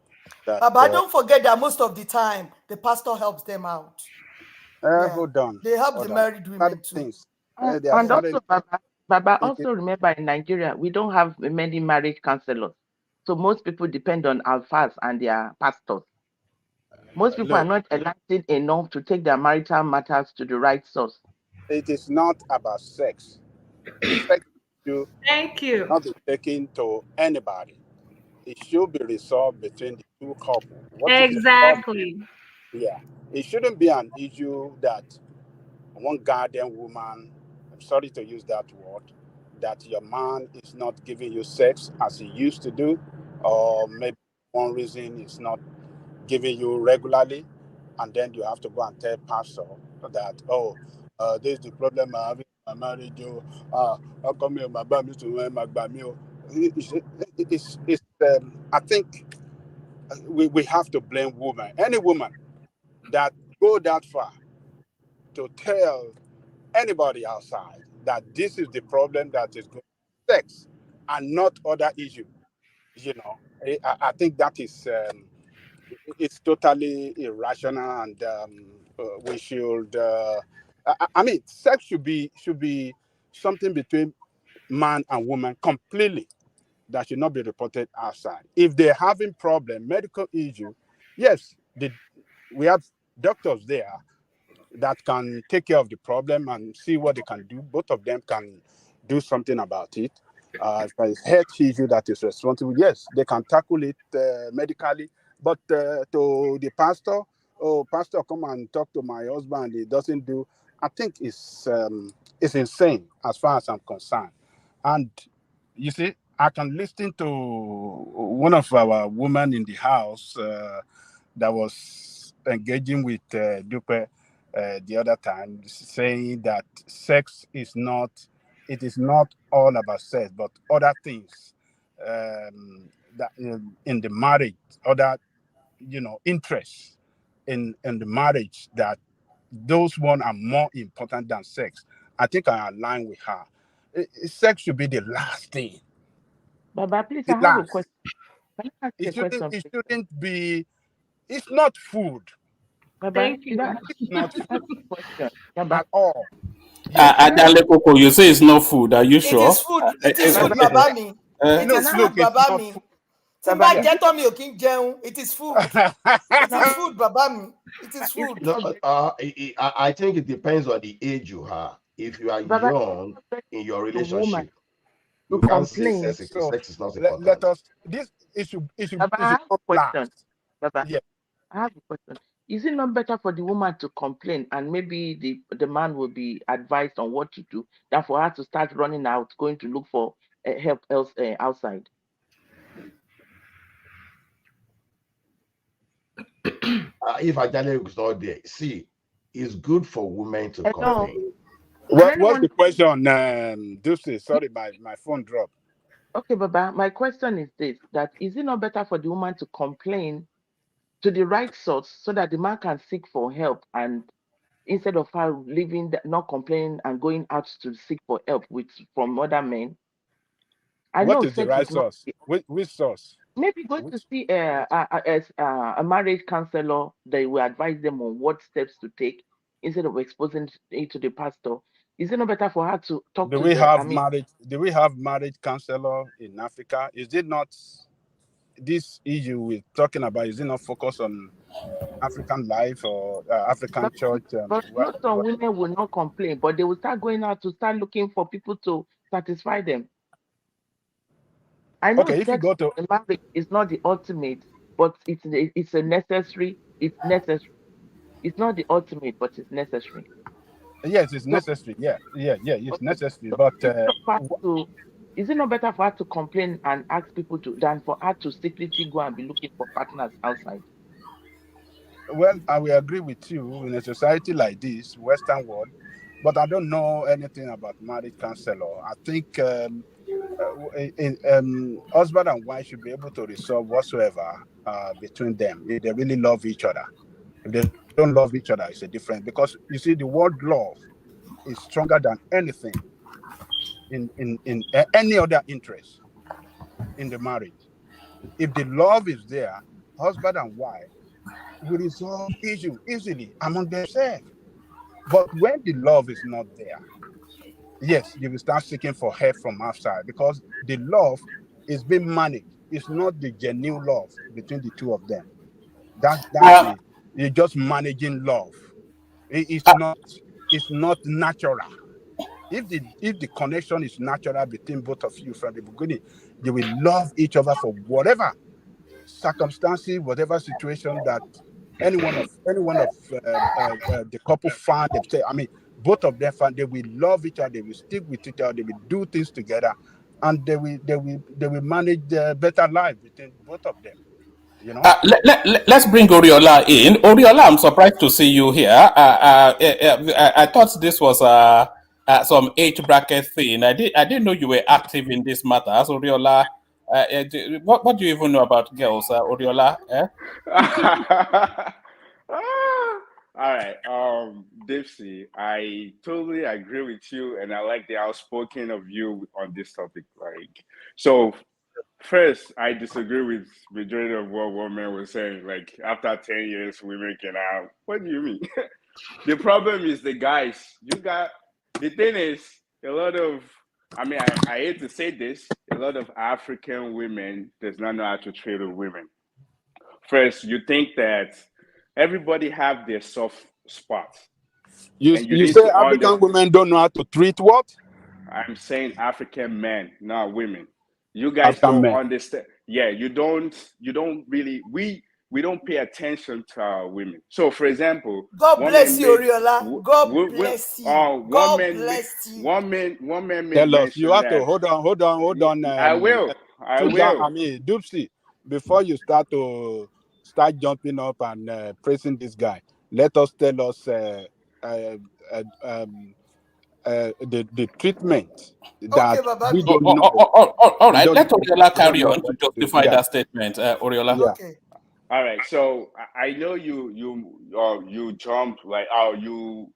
That, But don't forget that most of the time the pastor helps them out. Hold on. They help Hold the on. married women too. Things. And They are also, Baba, Okay. also remember in Nigeria, we don't have many marriage counselors. So most people depend on alphas and their pastors. Most people are not enlightened enough to take their marital matters to the right source. It is not about sex. Sex should Thank you. not be taken to anybody. It should be resolved between the two couples. What is the problem? Exactly. Yeah. It shouldn't be an issue that one guardian woman, I'm sorry to use that word, that your man is not giving you sex as he used to do, or maybe one reason is not giving you regularly, and then you have to go and tell pastor that, this is the problem I have in my marriage. How come my bam used to wear my bam? I think we have to blame women. Any woman that go that far to tell anybody outside that this is the problem that is going sex and not other issue. I think that is it's totally irrational, and we should. I mean, sex should be something between man and woman completely. That should not be reported outside. If they're having problem, medical issue, yes, we have doctors there that can take care of the problem and see what they can do. Both of them can do something about it. If it's health issue that is responsible, yes, they can tackle it medically. But to the pastor, pastor, come and talk to my husband. He doesn't do. I think it's insane as far as I'm concerned. And you see, I can listen to one of our women in the house that was engaging with Dupe the other time, saying that sex is not, it is not all about sex, but other things that in the marriage, other interests in the marriage, that those one are more important than sex. I think I align with her. Sex should be the last thing. Baba, please, The I have a last. question. Can I ask you a question? It shouldn't be. It's not food. Baba, Thank you. It's not ask food a question. Baba, at all. Ajale Koko, you say it's not food. Are you It sure? is food. It is food, Baba mi. It No, is look, food, it's Baba not mi. food. Timba Baba, jeto mi o kin jẹun. It is food. It is food, Baba mi. It is food. No, I think it depends on the age you are. If you are Baba, young in your the woman relationship, to you can't say complain. sex is not let important. us. It should Baba, I have a not question. last. Baba, Yeah. I have a question. Is it not better for the woman to complain and maybe the man will be advised on what to do than for her to start running out, going to look for help outside? If Ajale is not there, see, it's good for women to Hello. complain. What's the question, Deuce? Sorry, my phone dropped. Okay, Baba, my question is this, that is it not better for the woman to complain to the right source so that the man can seek for help, and instead of her leaving, not complaining and going out to seek for help from other men? I What know is the sex right is not source? Which source? maybe going to see a marriage counselor. They will advise them on what steps to take instead of exposing it to the pastor. Is it not better for her to talk Do to we have the marriage? Do we have marriage counselor in Africa? Is it not this issue we're talking about? Is it not focused on African life or African church? But not some women will not complain, but they will start going out to start looking for people to satisfy them. I know Okay, if you sex go to in marriage is not the ultimate, but it's a necessary. It's necessary. It's not the ultimate, but it's necessary. yes, it's So, necessary. Yeah, it's okay, necessary. so But is it not better for her to complain and ask people to than for her to secretly go and be looking for partners outside? well, I will agree with you in a society like this, Western world. But I don't know anything about marriage counselor. I think husband and wife should be able to resolve whatsoever between them if they really love each other. If they don't love each other, it's a difference. Because you see, the word love is stronger than anything in any other interest in the marriage. If the love is there, husband and wife will resolve issue easily among themselves. But when the love is not there, yes, you will start seeking for help from outside because the love is being managed. It's not the genuine love between the two of them. That's Uh, it. You're just managing love. It's not natural. If the connection is natural between both of you from the beginning, you will love each other for whatever circumstances, whatever situation that any one of the couple find themselves. I mean, both of them find they will love each other, they will stick with each other, they will do things together, and they will manage a better life between both of them. You know. let's bring Oriola in. Oriola, I'm surprised to see you here. I thought this was some age bracket thing. I didn't know you were active in this matter. So Oriola, what do you even know about girls, Oriola? Eh? All right, Dipsy, I totally agree with you, and I like the outspoken of you on this topic. Like, so first, I disagree with majority of what women were saying. Like, after 10 years, women can have. What do you mean? The problem is the guys. The thing is, a lot of, I mean, I hate to say this, a lot of African women does not know how to treat with women. First, you think that everybody have their soft spots. You And you you need say to African women don't know how to treat what? I'm saying African men, not women. You guys African don't men. understand. Yeah, you don't really we don't pay attention to our women. So for example, God one bless man you, made Oriola. God bless you. one God man bless you. one man made Tell us. You mention have to that hold on. I Susan, will. Dupsy, before you start jumping up and praising this guy, let us tell us uh, uh, um, the treatment Okay, that Baba we mi. don't know. All We right, don't let Oriola we don't carry know on to what to do. justify Yeah, that statement, Oriola. yeah. Okay. All right, so I know you jumped like you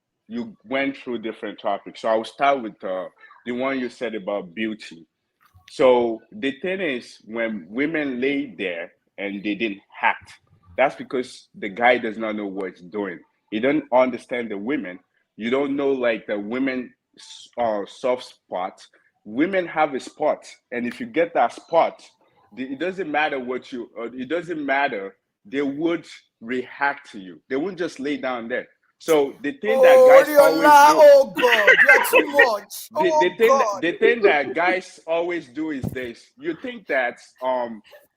went through different topics. So I'll start with the one you said about beauty. So the thing is, when women lay there and they didn't act, that's because the guy does not know what he's doing. He don't understand the women. You don't know like the women soft spot. Women have a spot, and if you get that spot, it doesn't matter what you. It doesn't matter. They would react to you. They wouldn't just lay down there. So the thing that Oh, guys always Oriola. do, Oh, God. You are too much. the Oh, thing God. the thing that guys always do is this. You think that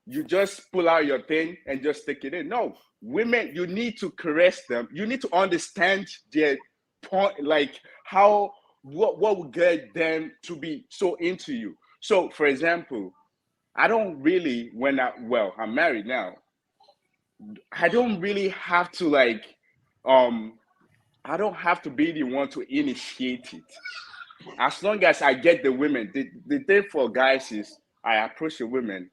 you just pull out your thing and just stick it in. No, women, you need to caress them. You need to understand their point, like how what would get them to be so into you. So for example, I don't really I'm married now. I don't really have to like I don't have to be the one to initiate it. As long as I get the women, the thing for guys is I approach the women.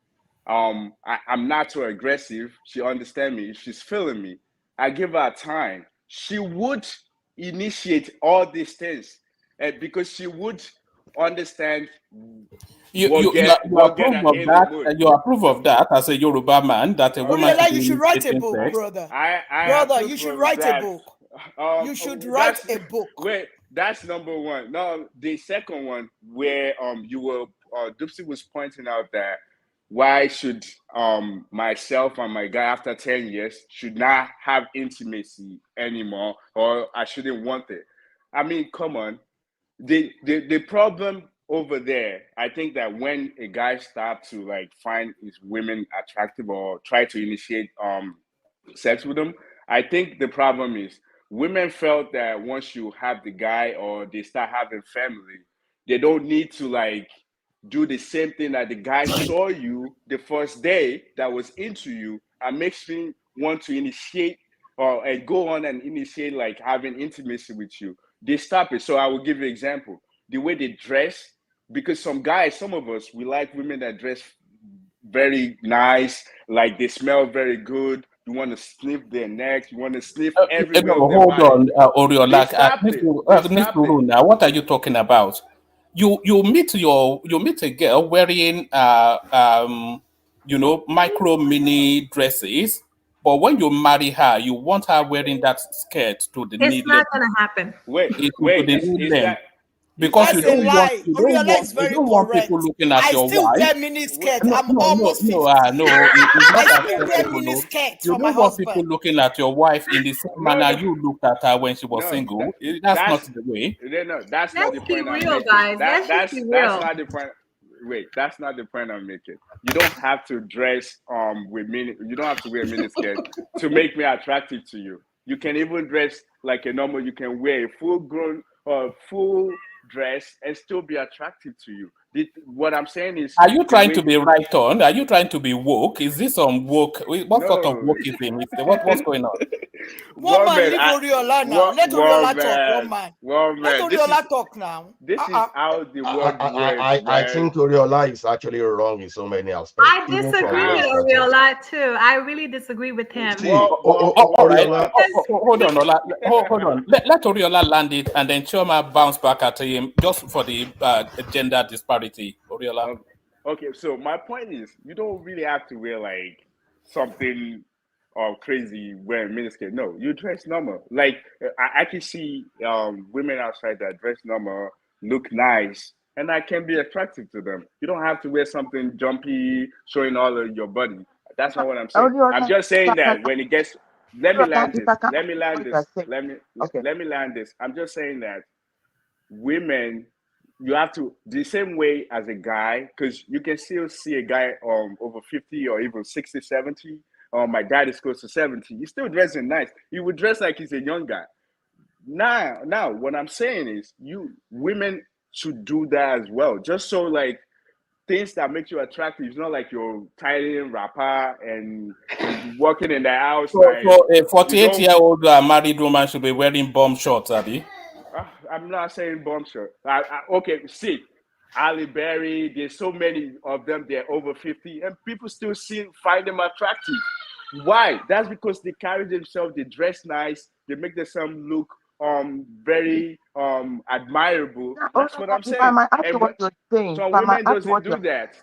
I'm not too aggressive. She understand me. If she's feeling me, I give her time. She would initiate all these things, because she would understand You what get approve her of in the that? mood. You approve of that as a Yoruba man that a woman should Oriola, be you should write a initiating book, sex? brother. I Brother, you approve should of write a that. book. You should write That's a book. wait. That's number one. No, the second one where you were Dupsy was pointing out that why should myself and my guy after 10 years should not have intimacy anymore, or I shouldn't want it. I mean, come on. The problem over there, I think that when a guy starts to like find his women attractive or try to initiate sex with them, I think the problem is women felt that once you have the guy or they start having family, they don't need to like do the same thing that the guy saw you the first day that was into you and makes me want to initiate or and go on and initiate like having intimacy with you. They stop it. So I will give you an example. The way they dress, because some guys, some of us, we like women that dress very nice, like they smell very good. You want to sniff their necks, you want to sniff everywhere No, of their hold body. on, They Oriola. stop it. They Mr. stop it. Runa, what are you talking about? You meet a girl wearing micro mini dresses, but when you marry her, you want her wearing that skirt to the knee It's not length. gonna happen. Wait, To wait, the is, knee is length. that Because That's a lie. Oriola is you very don't want people correct. looking at I your still wife. wear mini skirt. No, I'm no, no, almost 50. no, it's not I still wear acceptable. mini No. skirts You for my don't want people husband. looking at your wife in the same no, manner no, you looked at her when she was no, single. That's not that's the way. no, that's not Let's the be point I'm real, making. guys. Let's just be That's real. not the point. Wait, that's not the point I'm making. You don't have to dress with mini. You don't have to wear a mini skirt to make me attractive to you. You can even dress like a normal. You can wear a full dress and still be attractive to you. What I'm saying is, Are you the trying way to be right on? Are you trying to be woke? Is this some woke? What sort of no. wokeism is there? What's going on? One man Woman, leave Oriola now. Let Oriola talk. One man. Let woman. Oriola talk now. This is how the world works, I man. think Oriola is actually wrong in so many aspects. I Even from disagree my with perspective. Oriola too. I really disagree with him. See, All right. Oriola, Hold on, Ola. Hold on. Let Oriola land it, and then Chioma bounce back at him just for the gender disparity. Oriola. Okay, so my point is, you don't really have to wear like something crazy wearing miniskirt. No, you dress normal. Like I can see women outside that dress normal, look nice, and I can be attractive to them. You don't have to wear something jumpy, showing all of your body. That's not what I'm saying. I'm Oriola, just if saying I that can, when it gets, let me land if this. I can Let me add land what you this. are saying. Okay. Let me land this. I'm just saying that women, you have to the same way as a guy, because you can still see a guy over 50 or even 60, 70. My dad is close to 70. He's still dressing nice. He would dress like he's a young guy. Now, what I'm saying is, you women should do that as well. Just so like things that make you attractive. It's not like you're tidying rapper and working in the house So like a you 48-year-old married woman should be wearing bomb shorts, Abby. I'm not saying bomb shot. Okay, see, Ali Berry, there's so many of them, they're over 50, and people still find them attractive. Why? That's because they carry themselves, they dress nice, they make themselves look very admirable. That's what I'm If I saying. might add to And what you're saying, some if I might women add to doesn't what do you're that.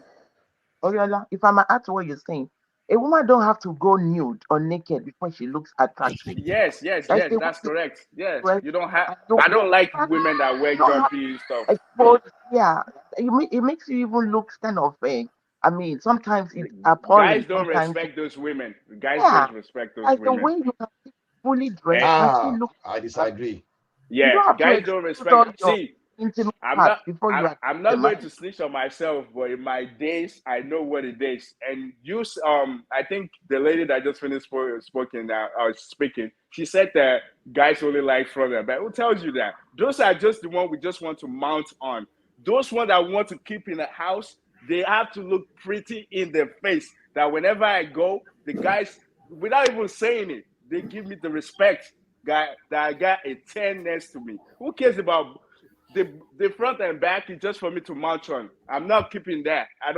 Oriola, if I might add to what you're saying, a woman don't have to go nude or naked before she looks attractive. Yes, that's correct. Yes, Well, you don't have. you I don't like have women that wear don't have jumpy stuff. exposed. Yeah, it makes you even look kind of. I mean, sometimes it's Guys appalling. don't Sometimes, respect those women. Guys yeah, don't respect those like the women. way you can be fully dressed And and still look. I disagree. You yeah, don't have to guys don't expose all respect. your See, intimate I'm parts not. before you are I'm the not going man. to snitch on myself, but in my days, I know what it is. And I think the lady that just finished speaking, she said that guys only like front and back. Who tells you that? Those are just the one we just want to mount on. Those ones that we want to keep in the house, they have to look pretty in their face. That whenever I go, the guys, without even saying it, they give me the respect. Guy, that I got a 10 next to me. Who cares about the front and back is just for me to mount on. I'm not keeping that. I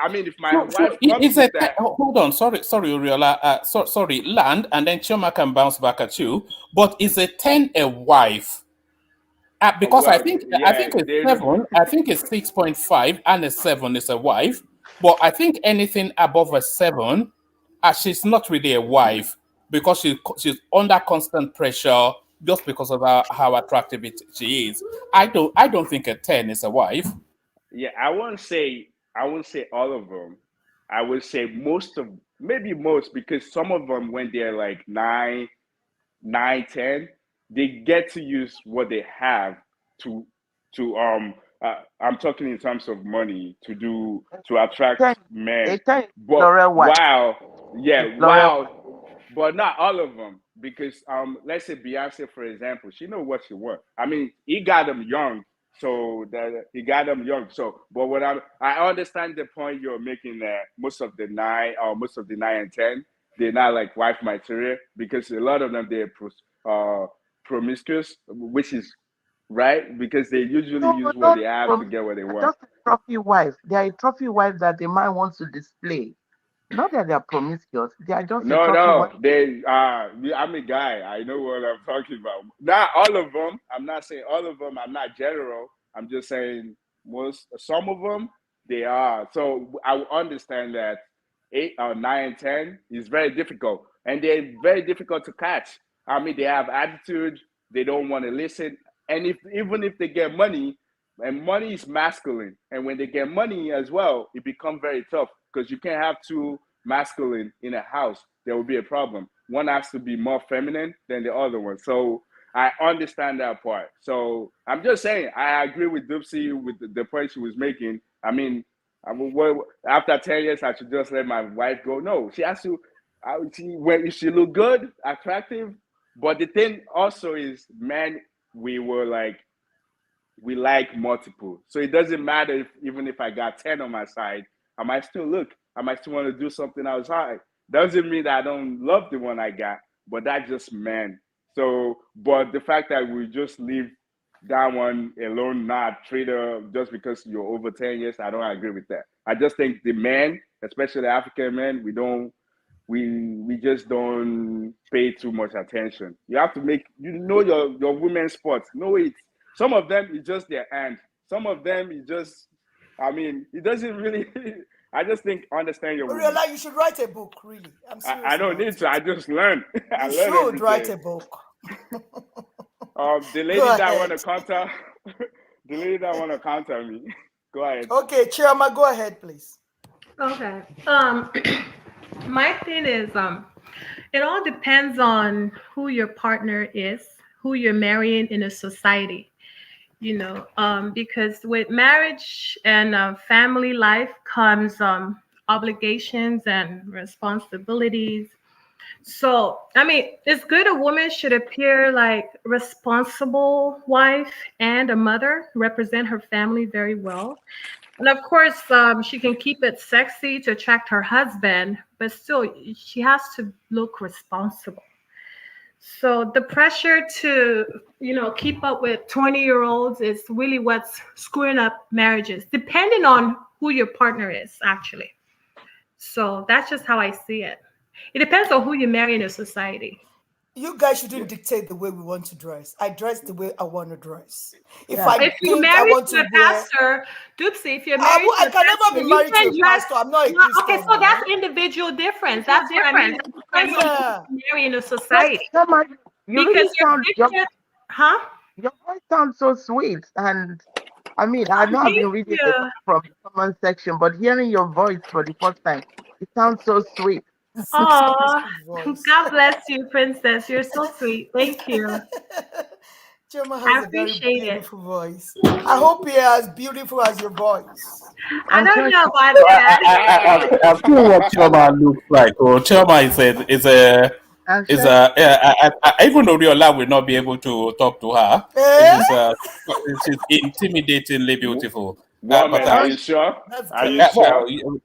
mean, if my wife comes with that. Hold on. Sorry, Oriola. Sorry, land, and then Chioma can bounce back at you. But is a 10 a wife? Because Well, I think yeah, it's 7. I think it's 6.5, and a 7 is a wife. But I think anything above a 7, she's not really a wife because she's under constant pressure just because of how attractive she is. I don't think a 10 is a wife. Yeah, I won't say all of them. I would say maybe most, because some of them, when they're like 9, 10, they get to use what they have to I'm talking in terms of money to attract men. A 10 is But Laurel White. but not all of them, because let's say Beyonce, for example, she know what she wants. I mean, he got them young, so that he got them young. So, but I understand the point you're making, that most of the 9 and 10, they're not like wife material, because a lot of them, they're promiscuous, which is right? Because they usually No, use what not they have to get what they they're want. just a trophy wife. They are a trophy wife that the man wants to display. Not that they are promiscuous. They are just a No, trophy wife. no, I'm a guy. I know what I'm talking about. Not all of them. I'm not saying all of them. I'm not general. I'm just saying some of them, they are. So I understand that 8 or 9, 10 is very difficult. And they're very difficult to catch. I mean, they have attitude. They don't want to listen. And even if they get money, and money is masculine. And when they get money as well, it becomes very tough because you can't have two masculine in a house. There will be a problem. One has to be more feminine than the other one. So I understand that part. So I'm just saying, I agree with Dupsy with the point she was making. I mean, after 10 years, I should just let my wife go. No, she has to. If she look good, attractive. But the thing also is, man, we like multiple. So it doesn't matter even if I got 10 on my side, I might still look. I might still want to do something outside. Doesn't mean that I don't love the one I got, but that's just man. So, but the fact that we just leave that one alone, not treat her just because you're over 10 years, I don't agree with that. I just think the men, especially the African men, we just don't pay too much attention. You have to your women's sports. Know it. Some of them is just their hand. Some of them is just, I mean, it doesn't really. I just think understand your women. Oriola, you should write a book, really. I'm serious. I don't need to. I just learn. You should write a book. The lady that want to counter, the lady that want to counter me. Go ahead. Okay, Chioma, go ahead, please. Okay. My thing is, it all depends on who your partner is, who you're marrying in a society. Because with marriage and family life comes obligations and responsibilities. So, I mean, it's good a woman should appear like a responsible wife and a mother, represent her family very well. And of course, she can keep it sexy to attract her husband, but still, she has to look responsible. So the pressure to, keep up with 20-year-olds is really what's screwing up marriages, depending on who your partner is, actually. So that's just how I see it. It depends on who you marry in a society. You guys shouldn't dictate the way we want to dress. I dress the way I want to dress. If you're married to a pastor, Dupsy, if you're married to a pastor, I can never be married to a pastor. I'm not a Christian. Okay, so that's individual difference. That's what I mean. Depends on who you marry in a society. Your voice sounds so sweet, and I mean, I know I've been reading it from the comment section, but hearing your voice for the first time, it sounds so sweet. Oh, God bless you, Princess. You're so sweet. Thank you. Chioma has a very beautiful voice. I hope you're as beautiful as your voice. I don't know about that. I've seen what Chioma looks like. Oh, Chioma even though Oriola will not be able to talk to her, she's intimidatingly beautiful. Woman, are you sure?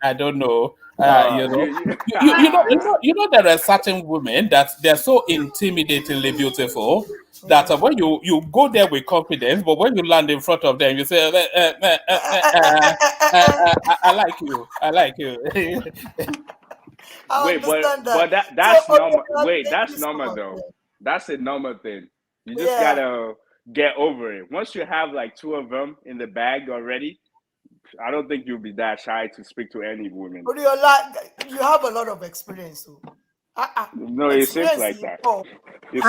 I don't know. You know, there are certain women that they're so intimidatingly beautiful that when you go there with confidence, but when you land in front of them, you say, I like you. I like you. But that's normal. Wait, that's normal though. That's a normal thing. You just gotta get over it. Once you have like 2 of them in the bag already, I don't think you'll be that shy to speak to any woman. Oriola, you have a lot of experience. No, it seems like that. You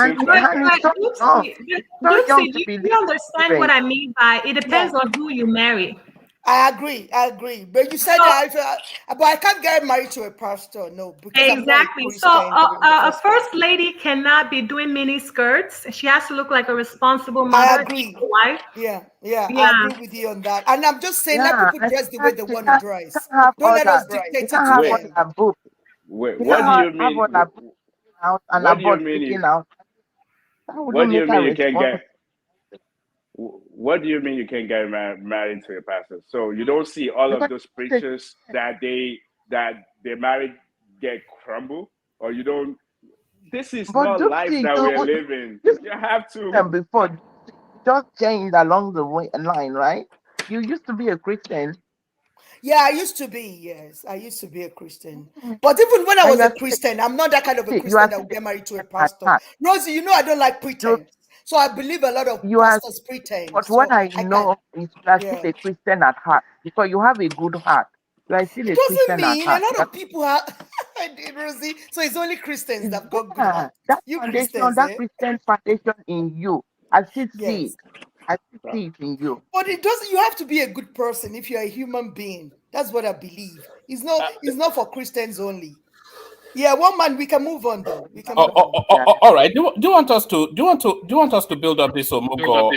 understand what I mean by it depends on who you marry. I agree. But you said that, but I can't get married to a pastor. No, exactly. So a first lady cannot be doing mini skirts. She has to look like a responsible mother. I agree. Wife. Yeah. I agree with you on that. And I'm just saying, let people dress the way they want to dress. Don't let us dictate it to them. Wait, what do you mean? What do you mean? What do you mean you can't get? What do you mean you can't get married to a pastor? So you don't see all of those preachers that their marriage get crumble, or you don't? This is not life that we're living. You have to. just changed along the way line, right? You used to be a Christian. Yeah, I used to be. Yes, I used to be a Christian. But even when I And was you a are still Christian, I'm not that kind of a you are Christian that still will get married to a a Christian at pastor. heart. Rosie, you know I don't like You pretense. So I believe a lot of you are, pastors pretend. but So what I I can, know is you are still yeah. a Christian at heart because you have a good heart. You are still It a doesn't Christian at mean a heart. lot of people have, Rosie. So it's only Christians that have got good Yeah, heart. that You foundation, Christians, that eh? Christian foundation in you, I still see Yes. it. I still see it in you. But it doesn't. You have to be a good person if you're a human being. That's what I believe. It's not. It's not for Christians only. Yeah, one man. We can move on though. We can move on. Yeah. All right. Do you want us to build up this Omugo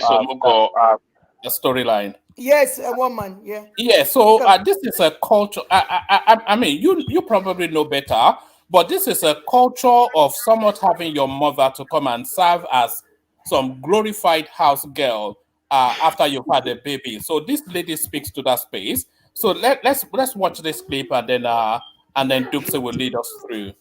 storyline? Yes, one man. Yeah. Yeah. We So can. this is a culture. I mean, you probably know better, but this is a culture of somewhat having your mother to come and serve as some glorified house girl after you've had a baby. So this lady speaks to that space. So let's watch this clip and then Duxie will lead us through.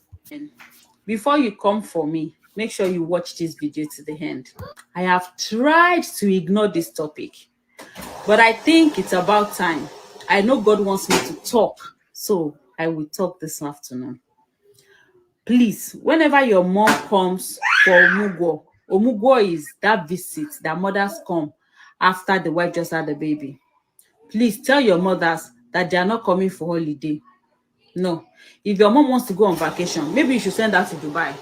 Before you come for me, make sure you watch this video to the end. I have tried to ignore this topic, but I think it's about time. I know God wants me to talk, so I will talk this afternoon. Please, whenever your mom comes for Omugo is that visit that mothers come after the wife just had a baby. Please tell your mothers that they are not coming for holiday. No. If your mom wants to go on vacation, maybe you should send her to Dubai.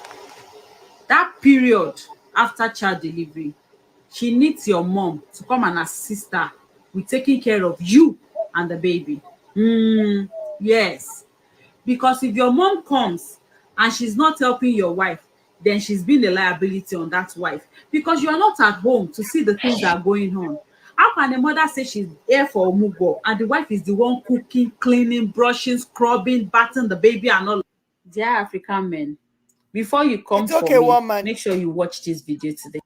That period after child delivery, she needs your mom to come and assist her with taking care of you and the baby. Yes. Because if your mom comes and she's not helping your wife, then she's been a liability on that wife because you are not at home to see the things that are going on. How can a mother say she's here for Omugo and the wife is the one cooking, cleaning, brushing, scrubbing, bathing the baby and all? Dear African men, before you come It's for okay, me, one man. make sure you watch this video today.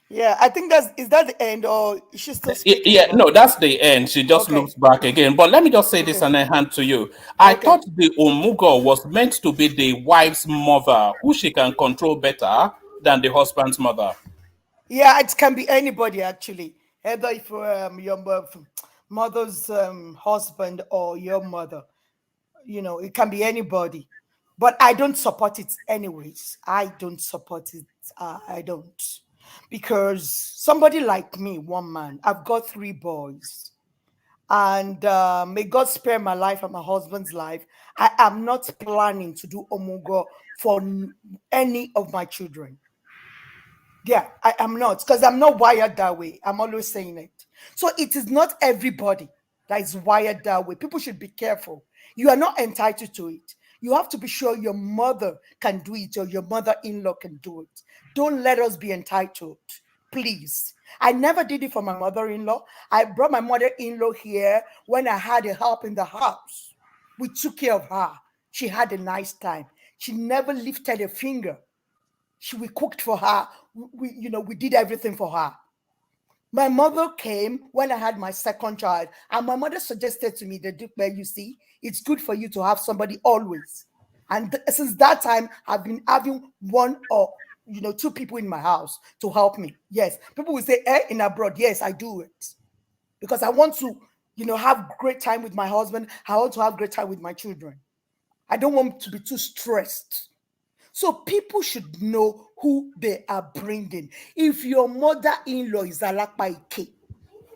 Yeah, I think is that the end, or is she still speaking? Yeah, About? no, that's the end. She just Okay. looks back again. But let me just say this Okay. and then hand to you. I Okay. thought the Omugo was meant to be the wife's mother, who she can control better than the husband's mother. Yeah, it can be anybody actually, either if your mother's husband or your mother. You know, it can be anybody. But I don't support it anyways. I don't support it. I don't. Because somebody like me, one man, I've got 3 boys. And may God spare my life and my husband's life. I am not planning to do Omugo for any of my children. Yeah, I am not, because I'm not wired that way. I'm always saying it. So it is not everybody that is wired that way. People should be careful. You are not entitled to it. You have to be sure your mother can do it or your mother-in-law can do it. Don't let us be entitled, please. I never did it for my mother-in-law. I brought my mother-in-law here when I had a help in the house. We took care of her. She had a nice time. She never lifted a finger. We cooked for her. We did everything for her. My mother came when I had my second child, and my mother suggested to me that, you see, it's good for you to have somebody always. And since that time, I've been having 1 or 2 people in my house to help me. Yes, people will say, in abroad. Yes, I do it because I want to, have great time with my husband. I want to have great time with my children. I don't want to be too stressed. So people should know who they are bringing. If your mother-in-law is Alakpa Ike,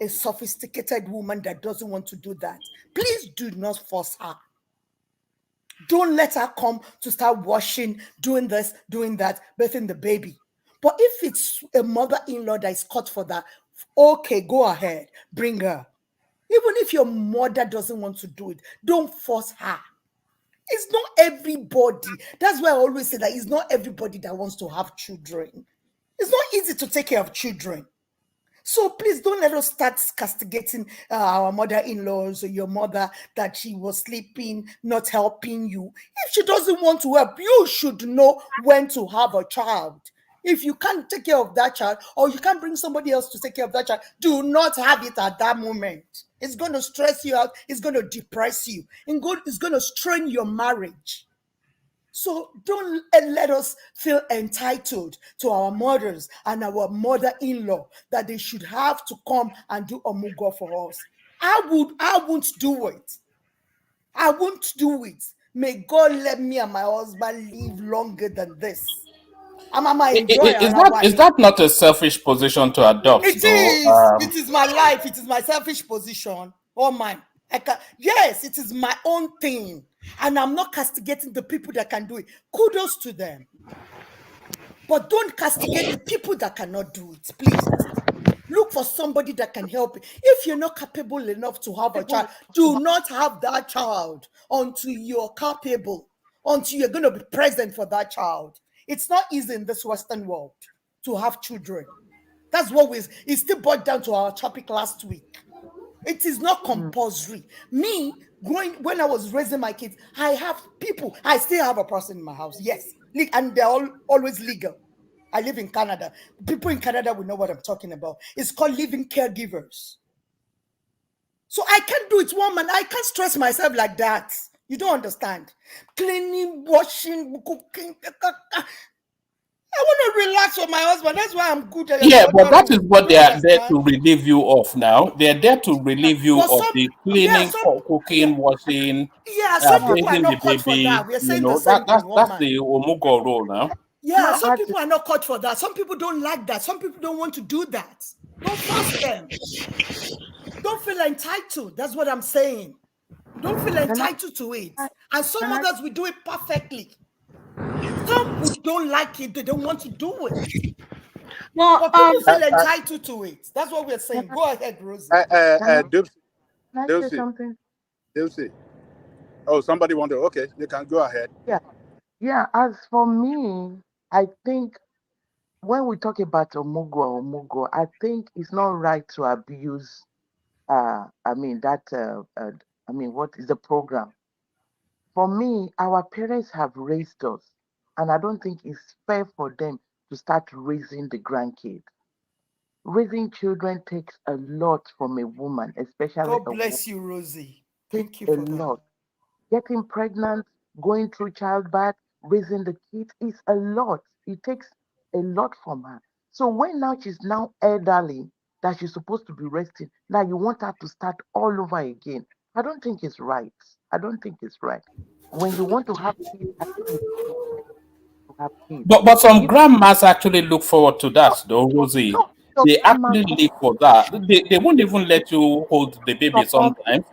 a sophisticated woman that doesn't want to do that, please do not force her. Don't let her come to start washing, doing this, doing that, birthing the baby. But if it's a mother-in-law that is caught for that, okay, go ahead, bring her. Even if your mother doesn't want to do it, don't force her. It's not everybody. That's why I always say that it's not everybody that wants to have children. It's not easy to take care of children. So please don't let us start castigating our mother-in-laws or your mother that she was sleeping, not helping you. If she doesn't want to help, you should know when to have a child. If you can't take care of that child, or you can't bring somebody else to take care of that child, do not have it at that moment. It's going to stress you out. It's going to depress you. And it's going to strain your marriage. So don't let us feel entitled to our mothers and our mother-in-law that they should have to come and do omugo for us. I won't do it. I won't do it. May God let me and my husband live longer than this. I'm enjoy Is that not a selfish position to adopt? It though? is. It is my life. It is my selfish position. Oh man. Yes, it is my own thing. And I'm not castigating the people that can do it. Kudos to them. But don't castigate the people that cannot do it, please. Look for somebody that can help you. If you're not capable enough to have a child, do not have that child until you're capable, until you're going to be present for that child. It's not easy in this Western world to have children. That's what it still boiled down to our topic last week. It is not compulsory. Me, when I was raising my kids, I still have a person in my house, yes, and they're always legal. I live in Canada. People in Canada will know what I'm talking about. It's called living caregivers. So I can't do it one man. I can't stress myself like that. You don't understand. Cleaning, washing, cooking. I want to relax with my husband. That's why I'm good at it. Yeah, but that is what they are there to relieve you of now. They are there to relieve you of the cleaning, cooking, washing, some people are raising not the cut for baby. that. We're saying the That's same thing. the omugo role now. Yeah, some people are not cut for that. Some people don't like that. Some people don't want to do that. Don't force them. Don't feel entitled. That's what I'm saying. Don't feel entitled to it. And some others will do it perfectly. Some who don't like it, they don't want to do it. Well, but people feel entitled to it. That's what we're saying. Go ahead, Rosie. Dulcie. Oh, somebody wanted. Okay, you can go ahead. Yeah. As for me, I think when we talk about omugo, I think it's not right to abuse. What is the program? For me, our parents have raised us, and I don't think it's fair for them to start raising the grandkids. Raising children takes a lot from a woman, especially. God bless you, Rosie. Thank you for that. Lot. Getting pregnant, going through childbirth, raising the kids is a lot. It takes a lot from her. So when now she's now elderly, that she's supposed to be resting, now you want her to start all over again. I don't think it's right. When you want to have kids, But some grandmas actually look forward to that, though, Rosie. They actually live for that. They won't even let you hold the baby sometimes.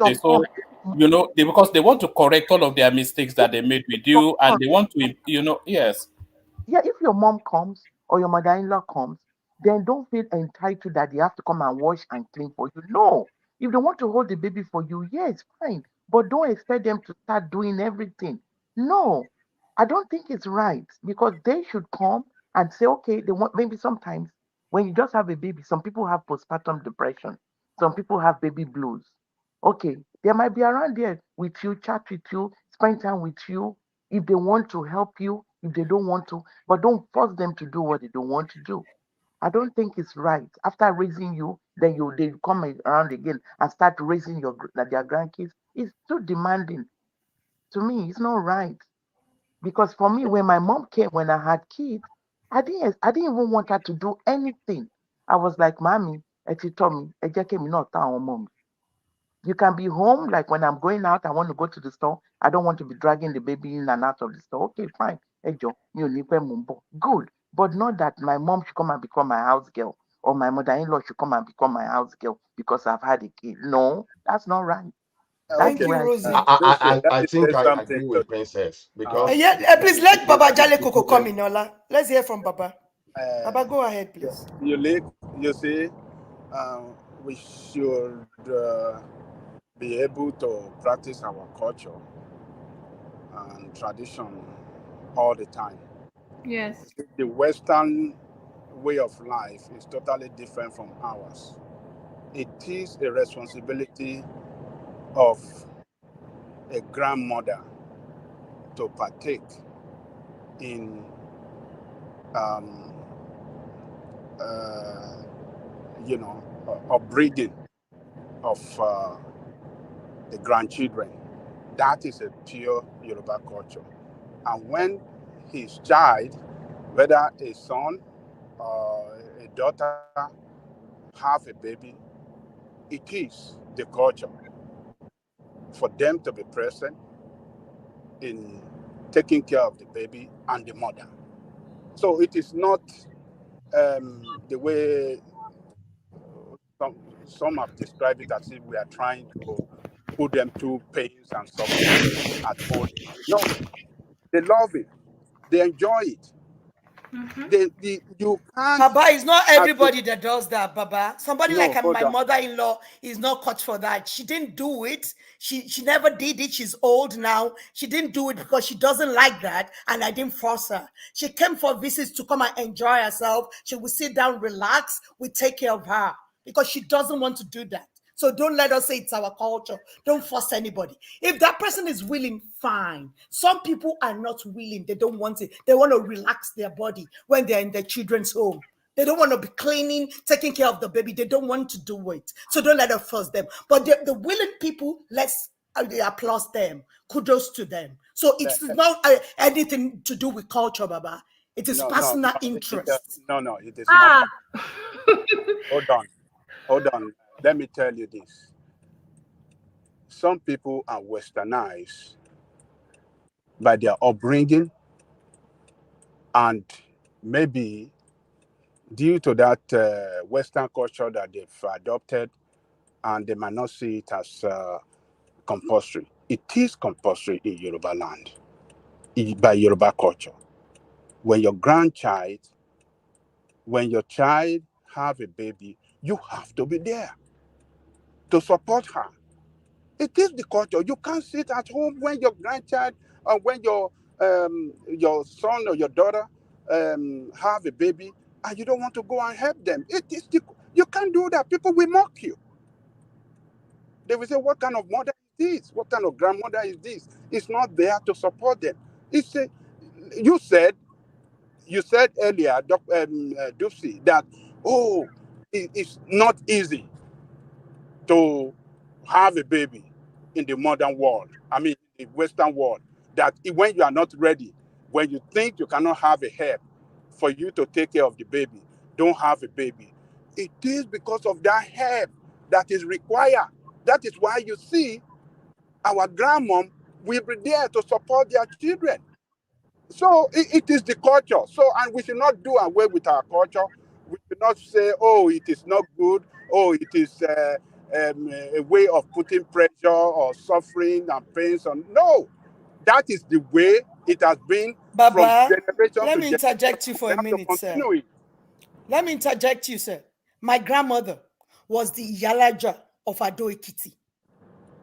Because they want to correct all of their mistakes that they made with you, and they want to, yes. Yeah, if your mom comes or your mother-in-law comes, then don't feel entitled that they have to come and wash and clean for you. No. If they want to hold the baby for you, yes, fine. But don't expect them to start doing everything. No. I don't think it's right, because they should come and say, okay, they want, maybe sometimes when you just have a baby, some people have postpartum depression. Some people have baby blues. Okay, they might be around there with you, chat with you, spend time with you. If they want to help you, if they don't want to, but don't force them to do what they don't want to do. I don't think it's right. After raising you, then they come around again and start raising their grandkids. It's too demanding. To me, it's not right. Because for me, when my mom came, when I had kids, I didn't even want her to do anything. I was like, Mommy, she told me, mom. You can be home, like when I'm going out, I want to go to the store. I don't want to be dragging the baby in and out of the store. Okay, fine. Good. But not that my mom should come and become my house girl, or my mother-in-law should come and become my house girl because I've had a kid. No, that's not right. Thank you, Rosie. I think I agree with Princess, because please let Baba Jale Koko come in, Ola. Let's hear from Baba. Baba, go ahead, please. You see, we should be able to practice our culture and tradition all the time. Yes. The Western way of life is totally different from ours. It is a responsibility of a grandmother to partake in upbringing of the grandchildren. That is a pure Yoruba culture. And when his child, whether a son or a daughter, have a baby, it is the culture for them to be present in taking care of the baby and the mother. So it is not the way some have described it, as if we are trying to put them through pains and suffering at all. No, they love it. They enjoy it. You can't. Baba, it's not everybody that does that, Baba. Somebody No, like hold my on. mother-in-law is not cut for that. She didn't do it. She never did it. She's old now. She didn't do it because she doesn't like that, and I didn't force her. She came for visits to come and enjoy herself. She would sit down, relax. We take care of her because she doesn't want to do that. So don't let us say it's our culture. Don't force anybody. If that person is willing, fine. Some people are not willing. They don't want it. They want to relax their body when they're in their children's home. They don't want to be cleaning, taking care of the baby. They don't want to do it. So don't let us force them. But the willing people, let's applaud them. Kudos to them. So it's not anything to do with culture, Baba. It is personal interest. No, it is not. Hold on. Let me tell you this. Some people are westernized by their upbringing, and maybe due to that Western culture that they've adopted, and they might not see it as compulsory. It is compulsory in Yoruba land, by Yoruba culture. When your child have a baby, you have to be there to support her. It is the culture. You can't sit at home when your grandchild or when your son or your daughter have a baby and you don't want to go and help them. You can't do that. People will mock you. They will say, "What kind of mother is this? What kind of grandmother is this?" It's not there to support them. You said earlier, Dupsy, that it's not easy to have a baby in the modern world. I mean, the Western world. That when you are not ready, when you think you cannot have a help for you to take care of the baby, don't have a baby. It is because of that help that is required. That is why you see our grandmom will be there to support their children. So it is the culture. So, and we should not do away with our culture. We should not say, "Oh, it is not good. Oh, it is a way of putting pressure or suffering and pains on." No, that is the way it has been. Baba, from generation let to me interject you for a minute, sir. Let me interject you, sir. My grandmother was the Yalaja of Ado Ekiti.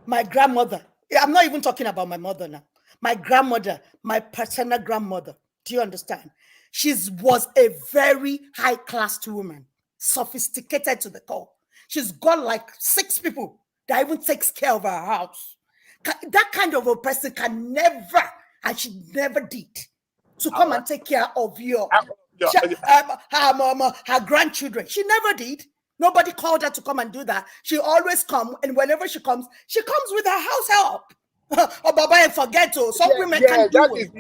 My grandmother, I'm not even talking about my mother now. My grandmother, my paternal grandmother, do you understand? She was a very high-class woman, sophisticated to the core. She's got like 6 people that even takes care of her house. That kind of a person can never, and she never did, to come and take care of her grandchildren. She never did. Nobody called her to come and do that. She always comes, and whenever she comes with her house help. Oh, Baba, and forget to. Some women can do it.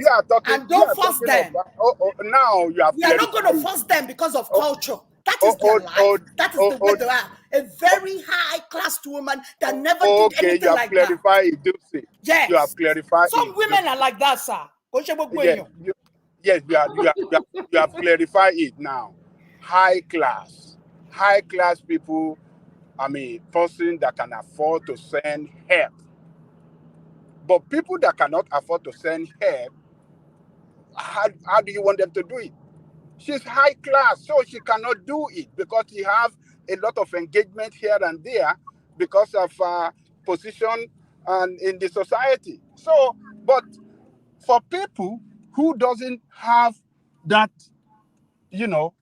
And don't force them. Now you have. We are not going to force them because of culture. That is their life. That is the way they are. A very high-class woman that never did anything like that. Yes. You have clarified. Some women are like that, sir. Yes, you have clarified it now. High class people. I mean, person that can afford to send help. But people that cannot afford to send help, how do you want them to do it? She's high class, so she cannot do it because she have a lot of engagement here and there because of position and in the society. So, but for people who doesn't have that, who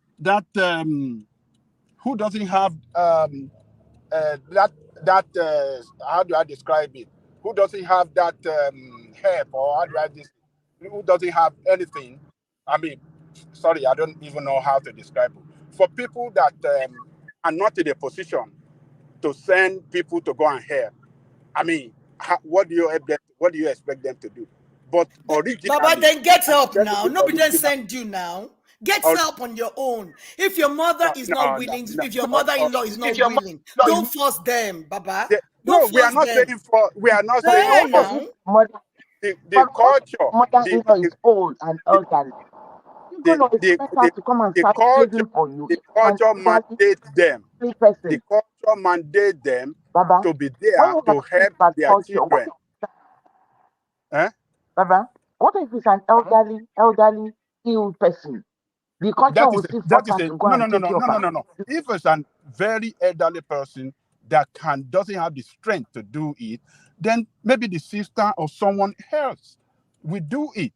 doesn't have how do I describe it? Who doesn't have that help, or who doesn't have anything? I mean, sorry, I don't even know how to describe it. For people that are not in a position to send people to go and help, I mean, what do you expect them to do? but originally, Baba, then get help let me now. be Nobody then original. send you now. Get Or- help on your own. If your mother is not willing, if your mother-in-law is not willing, don't force them, Baba. No, Don't we are force not them. saying for. We are not Hey, saying for now. the culture. Mother-in-law is old and elderly. You're going to expect her to come and start begging for you. The culture mandate them. The culture mandate them Baba, to be there to help their children. Baba, what if it's an elderly ill person? The culture will still force her to go and take care of her. No. If it's a very elderly person that doesn't have the strength to do it, then maybe the sister or someone else will do it.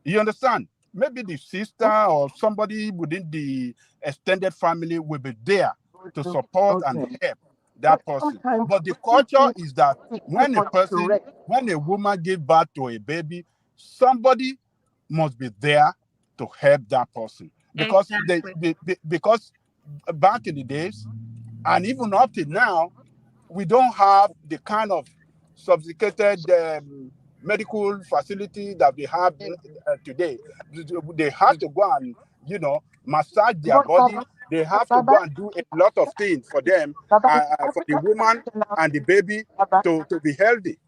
You understand? Maybe the sister or somebody within the extended family will be there to support and help that person. But the culture is that when a woman gives birth to a baby, somebody must be there to help that person. Because because back in the days, and even up to now, we don't have the kind of sophisticated medical facility that we have today. They have to go and, massage their body. They have to go and do a lot of things for them, for the woman and the baby to be healthy,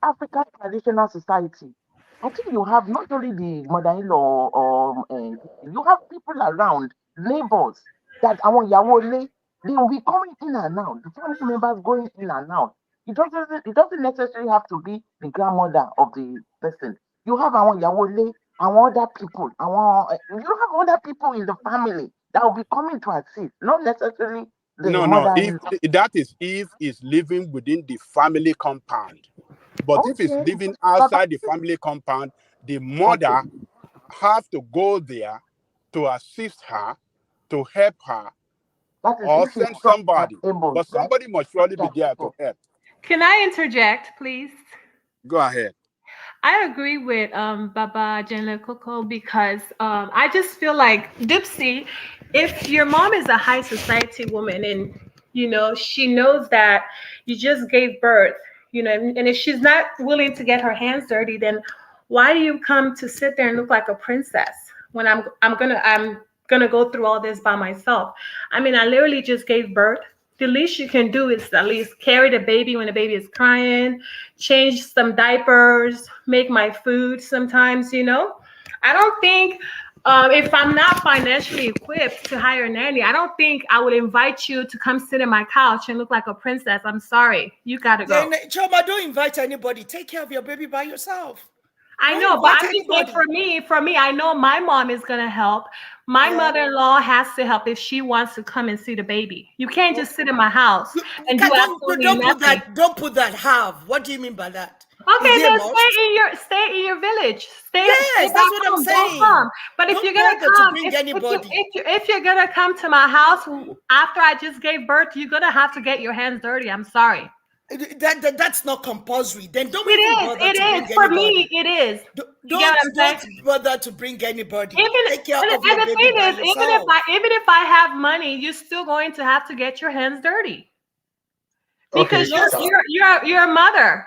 African traditional society. I think you have not only the mother-in-law or you have people around, neighbors, that they will be coming in and out. The family members going in and out. It doesn't necessarily have to be the grandmother of the person. You have our Yawole, our other people, you have other people in the family that will be coming to assist, not necessarily the mother. If it's living within the family compound. But if it's living outside the family compound, the mother have to go there to assist her, to help her, or send somebody. But somebody must surely be there to help. Can I interject, please? Go ahead. I agree with Baba Jenle Koko because I just feel like, Dipsy, if your mom is a high society woman and, she knows that you just gave birth, and if she's not willing to get her hands dirty, then why do you come to sit there and look like a princess when I'm gonna go through all this by myself? I mean, I literally just gave birth. The least you can do is at least carry the baby when the baby is crying, change some diapers, make my food sometimes, I don't think, if I'm not financially equipped to hire a nanny, I don't think I would invite you to come sit in my couch and look like a princess. I'm sorry. You got to go. Choma, don't invite anybody. Take care of your baby by yourself. I know, but I'm just saying for me, I know my mom is going to help. My mother-in-law has to help if she wants to come and see the baby. You can't just sit in my house and do absolutely nothing. Don't put that have. What do you mean by that? Okay, then stay in your village. Stay that's what I'm saying. Don't come. But if you're gonna come, if you're gonna come to my house after I just gave birth, you're gonna have to get your hands dirty. I'm sorry. That's not compulsory. Then don't. It is for me. It is. Don't bother to bring anybody. Take care of your baby by yourself. Even if I have money, you're still going to have to get your hands dirty because you're a mother.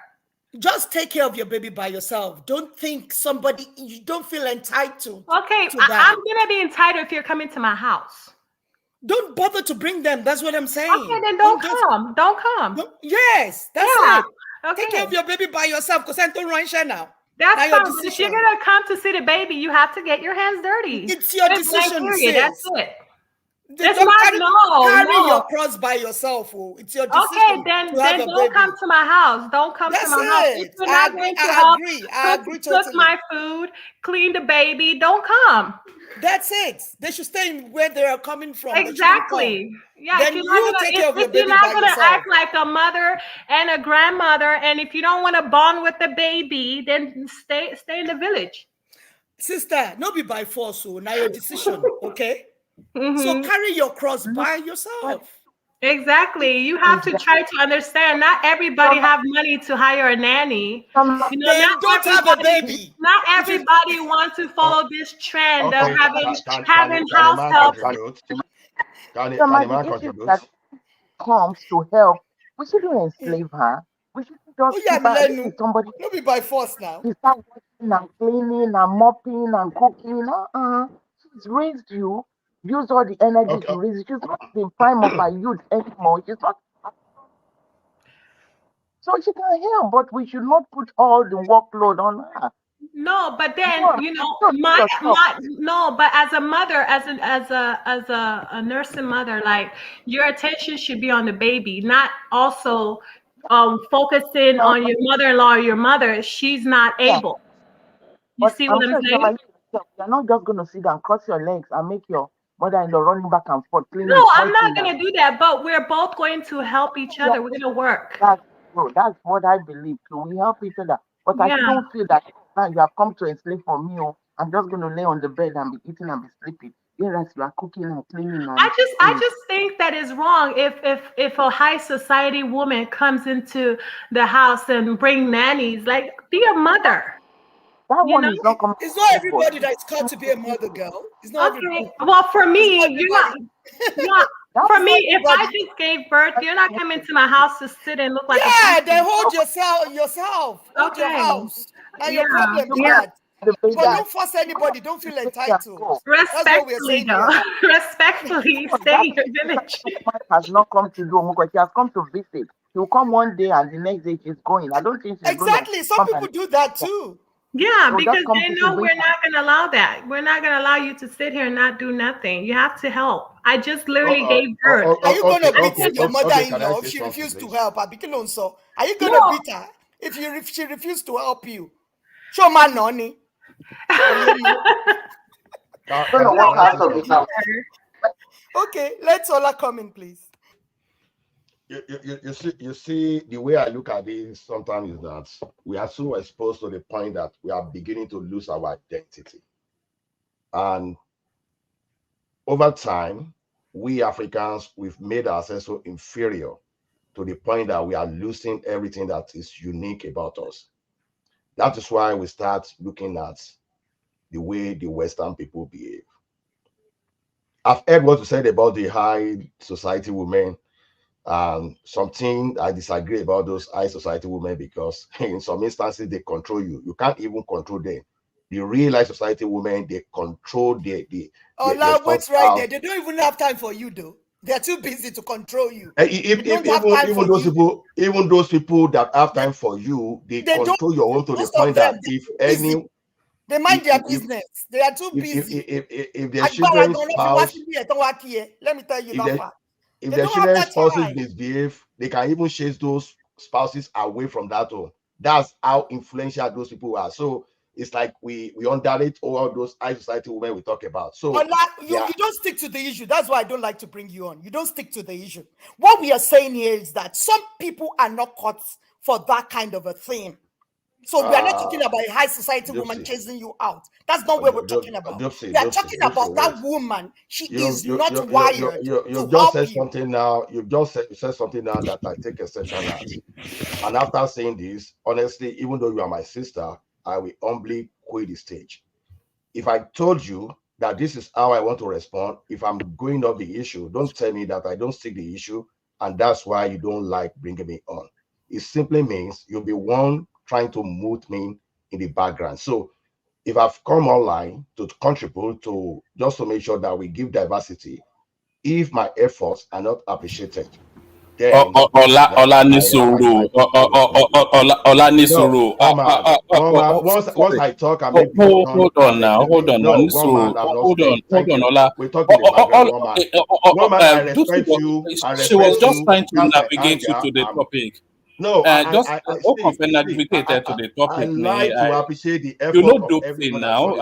Just take care of your baby by yourself. Don't think you don't feel entitled. Okay, I'm gonna be entitled if you're coming to my house. Don't bother to bring them. That's what I'm saying. Okay, then don't come. Don't come. Yes, that's it. Okay. Take care of your baby by yourself because I don't run share now. That's fine. But if you're gonna come to see the baby, you have to get your hands dirty. It's your decision. That's it. Carry your cross by yourself. It's your decision. Okay, then don't come to my house. Don't come to my house. If you're not going to help, I agree cook my food, clean the baby, don't come. That's it. They should stay where they are coming from. Exactly. Yeah. Then you take care of your baby by yourself. If you're not going to act like a mother and a grandmother, and if you don't want to bond with the baby, then stay in the village. Sister, not be by force. So now your decision, okay? So carry your cross by yourself. Exactly. You have to try to understand. Not everybody have money to hire a nanny. Don't have a baby. Not everybody wants to follow this trend of having house help. That comes to help. We shouldn't enslave her. We shouldn't just keep her with somebody. Don't be by force now. and cleaning and mopping and cooking. She's raised you, use all the energy Okay. to raise you. She's not in the prime of her youth anymore. She's not. So she can help, but we should not put all the workload on her. No, but then No, you know, don't do yourself. no, but as a mother, as a nursing mother, like your attention should be on the baby, not also focusing No, on your mother-in-law or your mother. She's not yeah, able. You but see I'm what I'm sure you're saying? not just going to sit down, cross your legs, and make your mother-in-law running back and forth, No, cleaning, I'm not sweating. gonna do that, but we're both going to help each Yeah, other. We're gonna work. that's what I believe too. We help each other. But I Yeah. don't feel that now you have come to enslave for me. Oh, I'm just going to lay on the bed and be eating and be sleeping. Whereas you are cooking and cleaning and I just think that is wrong if a high society woman comes into the house and bring nannies, like be a mother. that You one know? is not coming. It's not everybody that's called to be a mother, girl. It's not Okay. everybody. Well, for It's me, not you're not. everybody. For It's me, not if I everybody. just gave birth, you're not coming to my house to sit and look like a Yeah, princess. then hold yourself. Hold your Okay. house. And your Yeah. problem be Yeah. that. But don't force anybody. Don't feel entitled. That's what we're Respectfully, saying though. here. Respectfully, stay in your village. Woman has not come to do homework. She has come to visit. She will come one day and the next day she's going. I don't think she's going to Exactly. Some come people and do that too. Yeah, so because just come they to know bring we're not going to allow that. We're not going to allow you to sit here and not do nothing. You have to help. I just literally gave birth. Are you going to beat okay, your can I mother-in-law if say she something, refused to please? help her? So, are you going No. to beat her if she refused to help you? Show my nonny. Okay, let's all come in, please. You see, the way I look at this sometimes is that we are so exposed to the point that we are beginning to lose our identity. And over time, we Africans, we've made ourselves so inferior to the point that we are losing everything that is unique about us. That is why we start looking at the way the Western people behave. I've heard what you said about the high society women. Something I disagree about those high society women because in some instances they control you. You can't even control them. The real high society women, they control their what's right there? They don't even have time for you, though. They're too busy to control you. Even those people that have time for you, they control your home to the point that if any, they mind their business. They are too busy. If their children's spouse, let me tell you that part. If their children's spouses misbehave, they can even chase those spouses away from that home. That's how influential those people are. So it's like we underrate all those high society women we talk about. So you don't stick to the issue. That's why I don't like to bring you on. You don't stick to the issue. What we are saying here is that some people are not cut for that kind of a thing. So we are not talking about a high society woman chasing you out. That's not what we're talking about. We are talking about that woman. She is not wired. You've just said something now. You've just said something now that I take exception at. And after saying this, honestly, even though you are my sister, I will humbly quit the stage. If I told you that this is how I want to respond, if I'm going off the issue, don't tell me that I don't stick the issue, and that's why you don't like bringing me on. It simply means you'll be one trying to mute me in the background. So if I've come online to contribute to just to make sure that we give diversity, if my efforts are not appreciated, then Ola Nisuru. Once I talk, I may be hold on now. Hold on. No, one man, I'm not speaking. Thank you. Ola. We're talking about one man. One man, I respect you. She was just trying to navigate you to the topic. No, I navigated to the topic. I like to appreciate the effort. You know Dopsy now.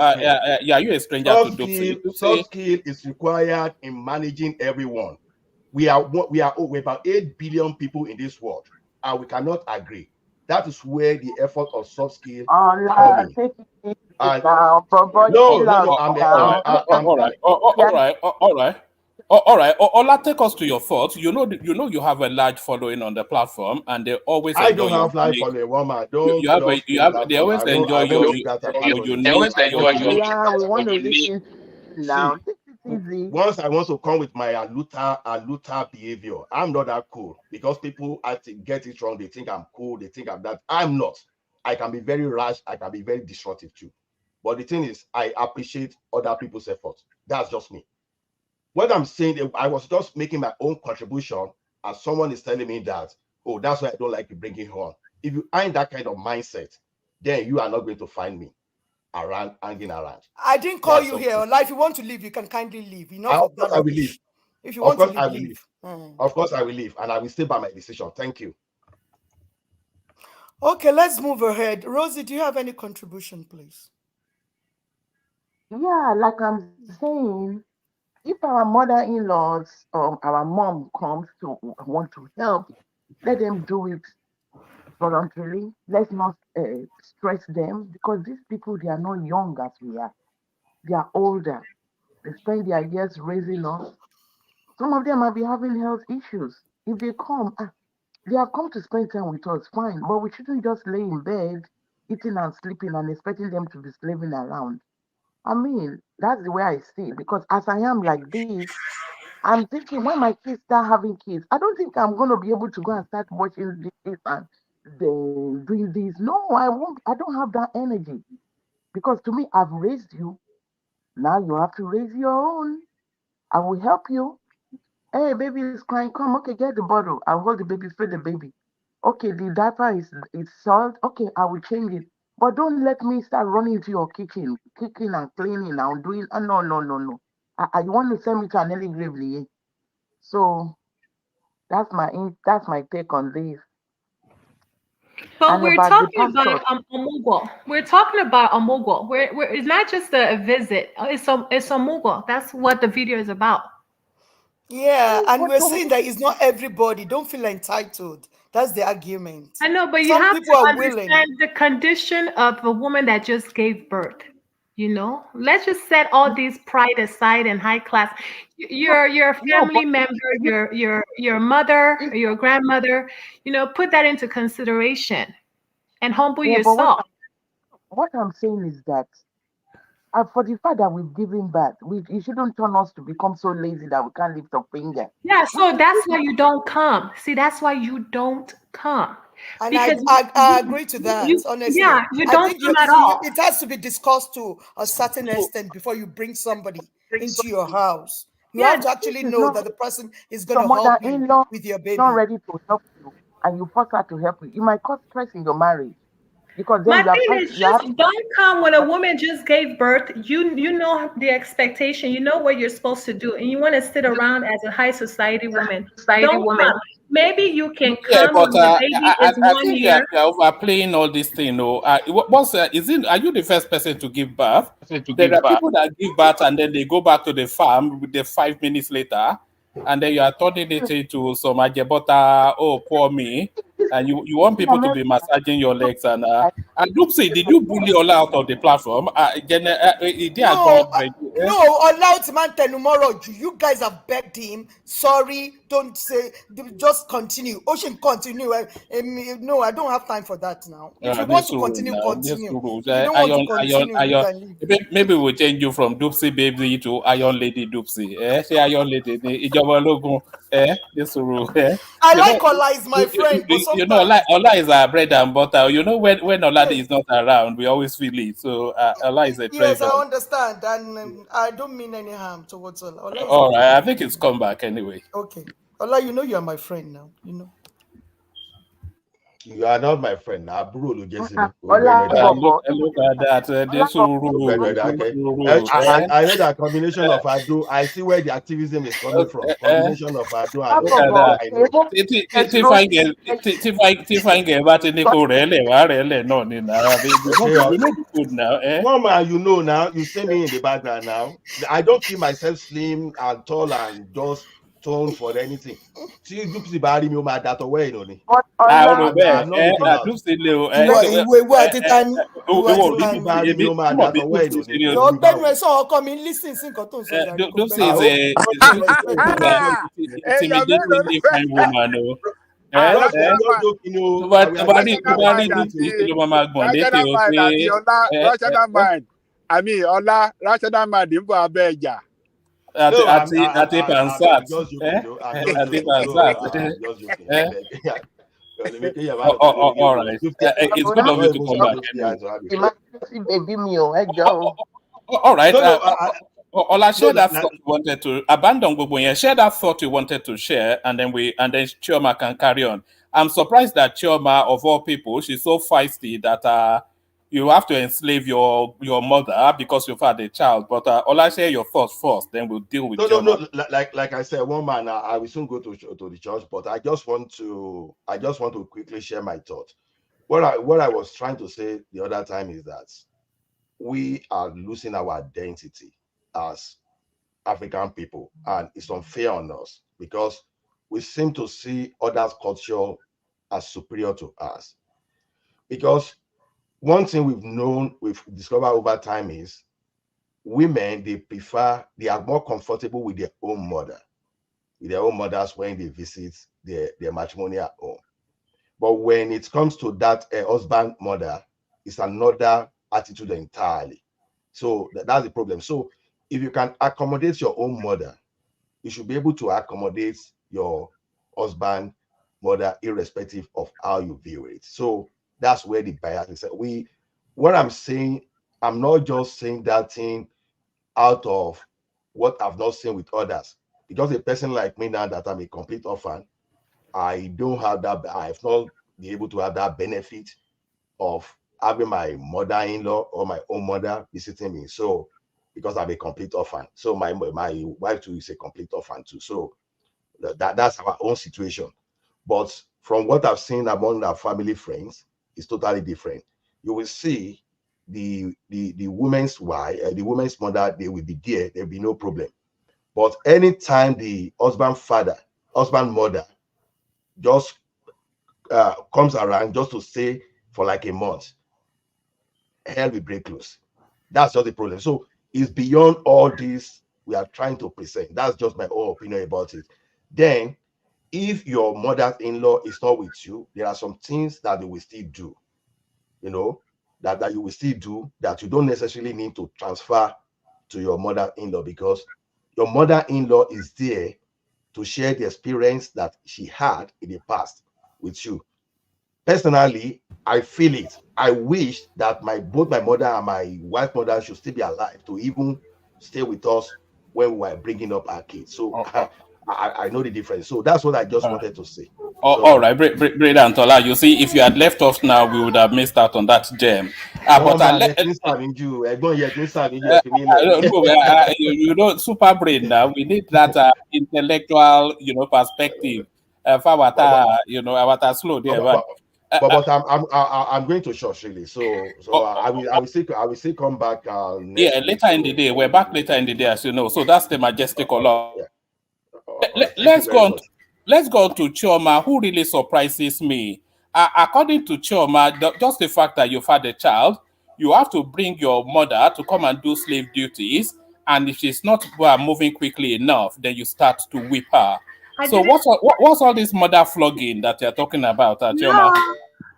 Yeah, you a stranger to Dopsy. Soft skill is required in managing everyone. We're about 8 billion people in this world, and we cannot agree. That is where the effort of soft skill comes in. All right. Ola, take us to your thoughts. You know you have a large following on the platform, and they always. I don't have large following, woman. They always enjoy your unique. Now, once I want to come with my aluta behavior, I'm not that cool because people get it wrong. They think I'm cool. They think I'm that. I'm not. I can be very rash, I can be very destructive too. But the thing is, I appreciate other people's efforts. That's just me. What I'm saying, I was just making my own contribution, as someone is telling me that, oh, that's why I don't like you bringing her on. If you are in that kind of mindset, then you are not going to find me around, hanging around. I didn't call you here. If you want to leave, you can kindly leave. Of course, I will leave. If you want to leave, I will leave. Of course, I will leave, and I will stay by my decision. Thank you. Okay, let's move ahead. Rosie, do you have any contribution, please? Yeah, like I'm saying, if our mother-in-laws, our mom comes to want to help, let them do it voluntarily. Let's not stress them, because these people, they are not young as we are. They are older. They spend their years raising us. Some of them might be having health issues. If they come, they have come to spend time with us, fine. But we shouldn't just lay in bed, eating and sleeping and expecting them to be slaving around. I mean, that's the way I see it, because as I am like this, I'm thinking when my kids start having kids, I don't think I'm going to be able to go and start watching this and doing this. No, I won't. I don't have that energy, because to me, I've raised you. Now you have to raise your own. I will help you. Hey, baby is crying. Come, okay, get the bottle. I'll hold the baby, feed the baby. Okay, the diaper is salt. Okay, I will change it. But don't let me start running into your kitchen, cooking and cleaning and doing. No. You want to send me to an early grave, Lee? So that's my take on this. But And we're about the talking about pastor. Omugo. We're talking about Omugo. It's not just a visit. It's Omugo. That's what the video is about. Yeah, and we're saying that it's not everybody. Don't feel entitled. That's the argument. I know, but you Some have people to are understand willing. the condition of a woman that just gave birth. You know, let's just set all these pride aside and high class. Your family member, your mother, your grandmother. You know, put that into consideration and humble Yeah, but yourself. what I'm saying is that for the fact that we've given birth, you shouldn't turn us to become so lazy that we can't lift a finger. Yeah, so that's why you don't come. See, that's why you don't come. And Because I agree to that, honestly. yeah, you I don't think come at all. it has to be discussed to a certain extent before you bring somebody into your house. You Yeah, have to actually This is know not that the person is going your to help you mother-in-law with your is baby. not ready to help you, and you force her to help you. It might cause stress in your marriage, because then My you are thing fighting. is just don't come when a woman just gave birth. You know the expectation. You know what you're supposed to do, and you want to sit around as a high society woman. Don't come. Maybe you can Yeah, come but when the baby is I 1 think year. you're overplaying all this thing. No, are you the first person to give birth? There are people that give birth and then they go back to the farm with the 5 minutes later, and then you are turning it into some ajebota. Oh, poor me! And you want people to be massaging your legs and Dupsy, did you bully Ola out of the platform? No, Olauti Tenumoro, you guys have begged him. Sorry, don't say, just continue. Ocean, continue. No, I don't have time for that now. If you want to continue, continue. If you don't want to continue, you can leave. Maybe we'll change you from Dupsy Baby to Iron Lady Dupsy. Say Iron Lady. Ijoba Logun. This rule. I like Ola is my friend, but sometimes... You know, Ola is our bread and butter. You know, when Ola is not around, we always feel it. So Ola is a treasure. Yes, I understand, and I don't mean any harm towards Ola. All right, I think it's come back anyway. Okay, Ola, you know you are my friend now. You know. You are not my friend. Look at that. I know that combination of Adu. I see where the activism is coming from. Combination of Adu and Mama, you know now. You see me in the background now. I don't keep myself slim and tall and just tone for anything. See, Dupsy Barry, you mad that away, you know. I mean, Ola, Rashada Madimbo Abeja. I'm All right. It's good of you to come back. Baby me, oh, All right. No, Ola, share no, that like- thought you wanted to abandon Gbogbo. Share that thought you wanted to share, and then Chioma can carry on. I'm surprised that Chioma, of all people, she's so feisty that you have to enslave your mother because you've had a child. But Ola, share your thoughts first, then we'll deal with Chioma. No. Like I said, one man, I will soon go to the church, but I just want to quickly share my thought. What I was trying to say the other time is that we are losing our identity as African people, and it's unfair on us because we seem to see others' culture as superior to us. Because one thing we've discovered over time is women, they are more comfortable with their own mothers when they visit their matrimonial home. But when it comes to that husband mother, it's another attitude entirely. So that's the problem. So if you can accommodate your own mother, you should be able to accommodate your husband mother, irrespective of how you view it. So that's where the bias is. What I'm saying, I'm not just saying that thing out of what I've not seen with others. Because a person like me now that I'm a complete orphan, I don't have that. I've not been able to have that benefit of having my mother-in-law or my own mother visiting me. So because I'm a complete orphan, so my wife too is a complete orphan too. So that's our own situation. But from what I've seen among our family friends, it's totally different. You will see the woman's wife, the woman's mother, they will be there. There'll be no problem. But anytime the husband mother just comes around just to stay for like a month, hell will break loose. That's just the problem. So it's beyond all this we are trying to present. That's just my own opinion about it. Then, if your mother-in-law is not with you, there are some things that they will still do, that you will still do that you don't necessarily need to transfer to your mother-in-law, because your mother-in-law is there to share the experience that she had in the past with you. Personally, I feel it. I wish that both my mother and my wife's mother should still be alive to even stay with us when we were bringing up our kids. So I know the difference. So that's what I just wanted to say. All right, Breda and Tola, you see, if you had left us now, we would have missed out on that gem. Super brain now. We need that intellectual, perspective. Our slow there. But I'm going to church really. So I will still come back. Later in the day. We're back later in the day, as you know. So that's the majestic law. Yeah. Let's go to Chioma, who really surprises me. According to Chioma, just the fact that you've had a child, you have to bring your mother to come and do slave duties, and if she's not moving quickly enough, then you start to whip her. So what's all this mother flogging that you're talking about, Chioma?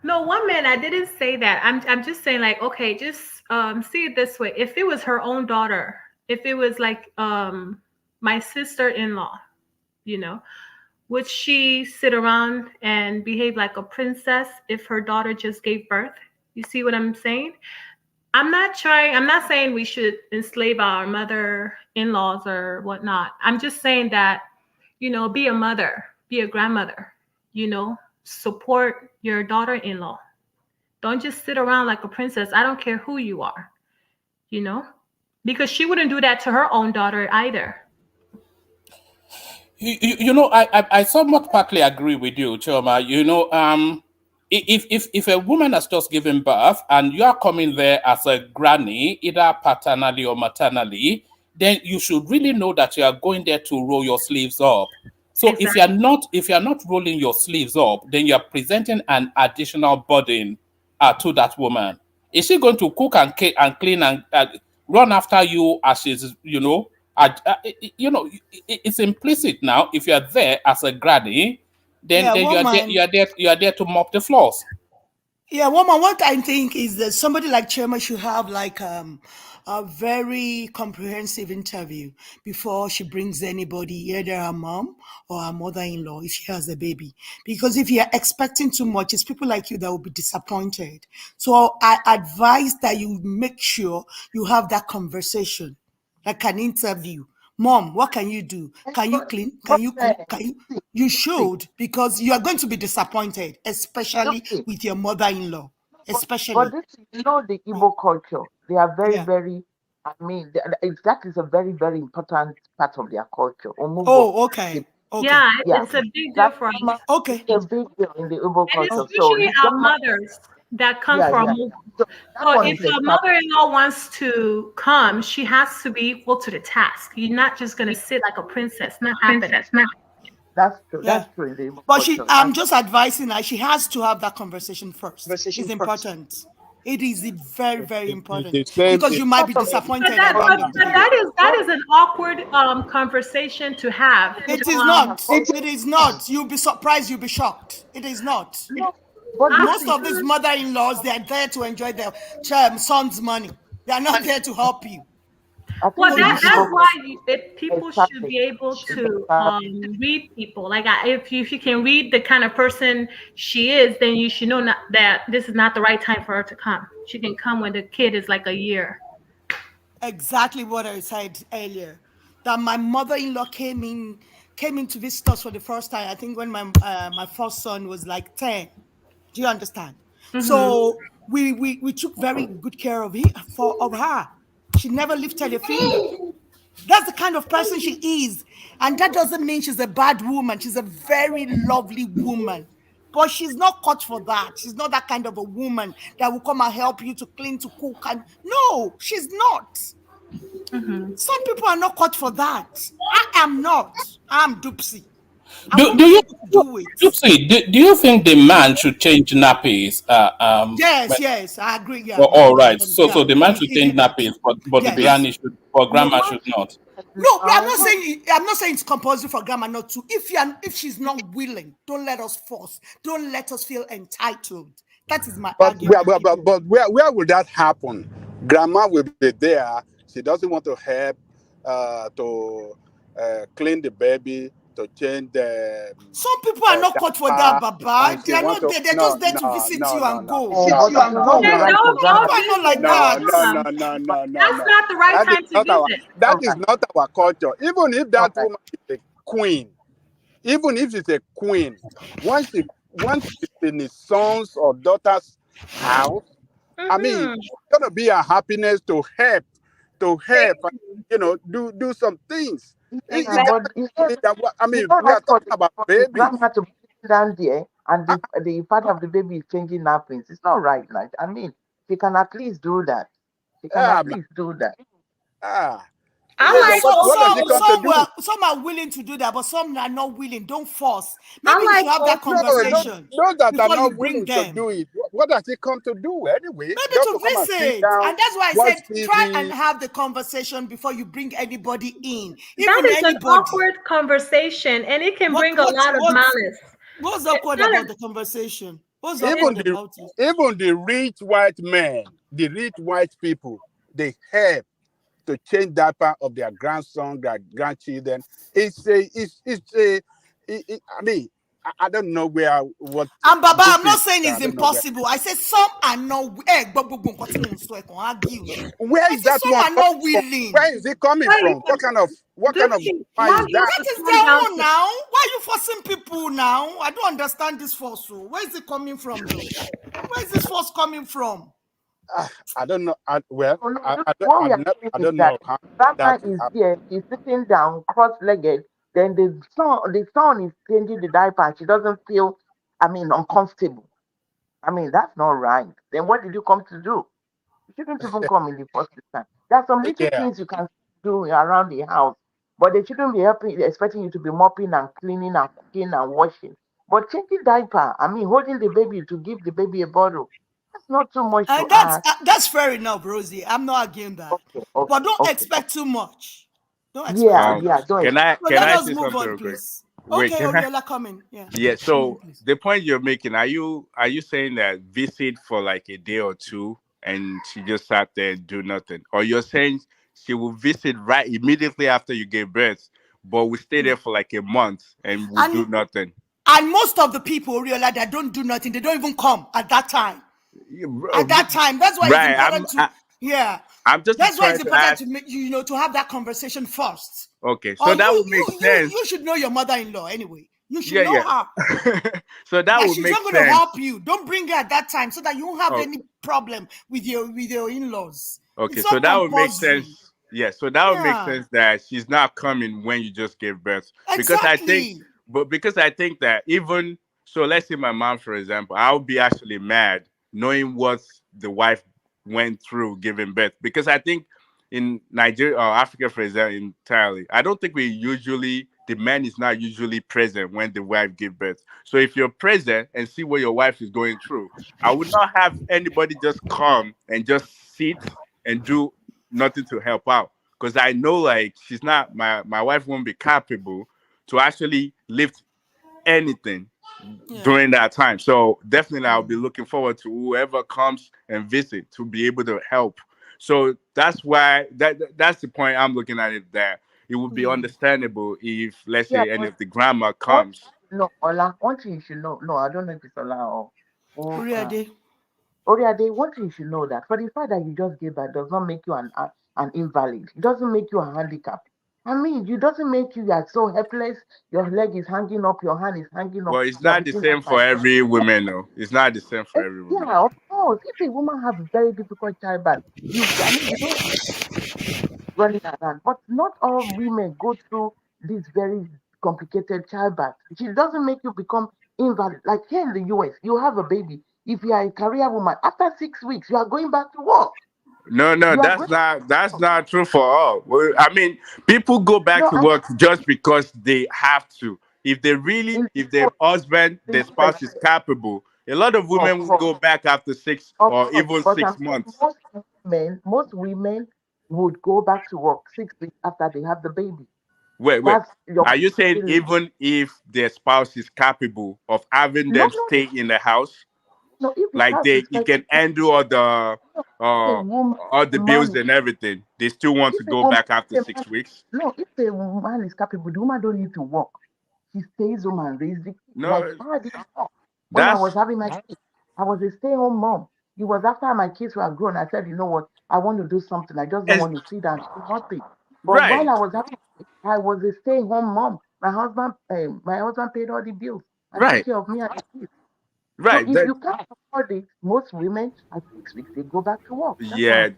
No, one man, I didn't say that. I'm just saying, like, okay, just see it this way. If it was her own daughter, if it was like my sister-in-law, would she sit around and behave like a princess if her daughter just gave birth? You see what I'm saying? I'm not saying we should enslave our mother-in-laws or whatnot. I'm just saying that, be a mother, be a grandmother, support your daughter-in-law. Don't just sit around like a princess. I don't care who you are, because she wouldn't do that to her own daughter either. I somewhat partly agree with you, Chioma. If a woman has just given birth and you are coming there as a granny, either paternally or maternally, then you should really know that you are going there to roll your sleeves up. So exactly. if you're not rolling your sleeves up, then you are presenting an additional burden to that woman. Is she going to cook and clean and run after you as she's, it's implicit now. If you are there as a granny, then you are there to mop the floors. Yeah, woman, what I think is that somebody like Chema should have like a very comprehensive interview before she brings anybody, either her mom or her mother-in-law, if she has a baby. Because if you're expecting too much, it's people like you that will be disappointed. So I advise that you make sure you have that conversation, like an interview. Mom, what can you do? Can you clean? Can you cook? Can you? You should, because you are going to be disappointed, especially Okay. with your mother-in-law. But Especially, this, the Igbo culture, they are very, yeah. very, I mean, that is a very, very important part of their culture. Omugo. Oh, okay, okay, Yeah, Yeah. it's a big That's difference. okay, a big deal in the Igbo And culture. So especially the our grandma, mothers that come yeah, from. yeah. So that So one if is your established. mother-in-law wants to come, she has to be equal to the task. You're not just gonna sit like a princess. Not happening. That's true. yeah. That's true in the Igbo But culture. I'm just advising her. She has to have that conversation first. Conversation It's first. important. It is very, very The important same because you might be Part of it. disappointed But along the way. that is an awkward conversation to have. It is not. It is not. You'll be surprised. You'll be shocked. It is not. No, but this Most is of these mother-in-laws, they are there to enjoy their son's money. They are not there to help you. I think Well, in the that's Igbo why culture, people should be able to read people. Like, if you can read the kind of person she is, then you should know that this is not the right time for her to come. She can come when the kid is like a year. Exactly what I said earlier. That my mother-in-law came in to visit us for the first time. I think when my first son was like 10. Do you understand? So we took very good care of her. She never lifted a finger. That's the kind of person she is. And that doesn't mean she's a bad woman. She's a very lovely woman. But she's not cut for that. She's not that kind of a woman that will come and help you to clean, to cook. And no, she's not. Some people are not cut for that. I am not. I'm Dupsy. Do you think the man should change nappies? Yes, I agree. Yeah. All right. So Yeah. the man should change nappies, but Yes. the Biryani should, but grandma should not. No, but I'm not saying it's compulsory for grandma not to. If she's not willing, don't let us force. Don't let us feel entitled. That is my But argument. where will that happen? Grandma will be there. She doesn't want to help to clean the baby, to change the. Some people are not cut for that, Baba. and They she are want not to- there. They're no, just there to no, visit no, you no, and no. go. but No, it's not no, the right no, for grandma. People are not like No, that. That's not the right time to visit. That is not our culture. Even if that woman is a queen, even if she's a queen, once she's in his son's or daughter's house, I mean, it's gonna be a happiness to help, and, do some things. But I mean, it's not we are right for talking about the babies. grandma to be down there and the father of the baby is changing napkins. It's not right. Like, I mean, she can at least do that. She can Ah, at least do that. I like what does it come to do? Some are willing to do that, but some are not willing. Don't force. I Maybe you should have that No, conversation those that are before you not bring willing to them. do it, what does it come to do anyway? Maybe Just to come and sit visit. down, And that's why I watch said try TV. and have the conversation before you bring anybody in. that Even is an anybody. awkward conversation, and it can bring a lot of malice. What's awkward not a- about the conversation? What's Even awkward the about it? even the rich white men, the rich white people, they help to change diaper of their grandson, their grandchildren. I mean, I don't know what. And Baba, this I'm not is, saying I it's don't know where- impossible. I said some are not. Argue. Where I is said that some one are not coming from? willing. Where is it coming Why from? you- What kind of Dupsy, why why is you- that? That is their own now. Why are you forcing people now? I don't understand this force. So where is it coming from, though? Where is this force coming from? I don't know. I Oh, no, don't what we are saying I is don't know that how grandma that is happened. there, she's sitting down, cross-legged, then the son is changing the diaper, and she doesn't feel, uncomfortable. That's not right. Then what did you come to do? You shouldn't even come in the first time. There are some little Yeah. things you can do around the house, but they shouldn't be expecting you to be mopping and cleaning and cooking and washing. But changing diaper, holding the baby to give the baby a bottle, that's not too much to And ask. that's fair enough, Rosie. I'm not arguing that. Okay, But don't okay. expect too much. Don't expect too much. Yeah, don't Can I So can let I us say move something on, real quick? please. Wait, Okay, can I? Oriola, coming. Yeah. Yeah. Come in, So please. the point you're making, are you saying that visit for like a day or two and she just sat there and do nothing, or you're saying she will visit right immediately after you gave birth, but we stay there for like a month and we do And nothing? and most of the people, Oriola, that don't do nothing, they don't even come at that time. At that time, that's why it's Right. important to I'm just That's why trying it's to important ask. to make to have that conversation first. Okay, Or so that would make sense. you should know your mother-in-law anyway. You should Yeah, know yeah. her. So that That would she's make not going to sense. help you. Don't bring her at that time so that you won't have Oh, any problem with your in-laws. okay, It's so not that would make compulsory. sense. Yeah, so that would make Yeah, sense that she's not coming when you just gave birth. Because exactly. I think that even so, let's say my mom, for example, I would be actually mad knowing what the wife went through giving birth. Because I think in Nigeria or Africa, for example, entirely, I don't think the man is not usually present when the wife gives birth. So if you're present and see what your wife is going through, I would not have anybody just come and just sit and do nothing to help out. Because I know like she's not my wife won't be capable to actually lift anything Yeah. during that time. So definitely I'll be looking forward to whoever comes and visit to be able to help. So that's why that's the point I'm looking at it, that it would be understandable if, let's Yeah, say, any but of the grandma one comes. no, Ola, one thing you should know. No, I don't know if it's Ola or Oriade. Oriade, one thing you should know that for the fact that you just gave birth does not make you an invalid. It doesn't make you a handicap. I mean, it doesn't make you are so helpless. Your leg is hanging up, your hand is hanging up. Well, it's You are not the picking up same my for every woman, though. It's not the same for every woman. yeah, of course. If a woman have a very difficult childbirth, I mean, you don't running around. But not all women go through this very complicated childbirth. It doesn't make you become invalid. Like here in the US, you have a baby. If you are a career woman, after 6 weeks, you are going back to work. No, You are that's not true for all. Well, I mean, people go back to work just because they have to. If their husband, their spouse is capable, a lot of women will go back after 6 or even 6 months. Most women would go back to work 6 weeks after they have the baby. Wait. Are you saying even if their spouse is capable of having them stay in the house? No, if like he can handle all the bills and everything, they still want to go back after 6 weeks? No, if a woman is capable, the woman don't need to work. She stays home and raises the kids. When I was having my kids, I was a stay-home mom. It was after my kids were grown, I said, you know what, I want to do something. I just don't want to sit down and do nothing. But while I was having kids, I was a stay-home mom. My husband paid all the bills and took care of me and the kids. Right. So if you can't afford it, most women at 6 weeks they go back to work. Let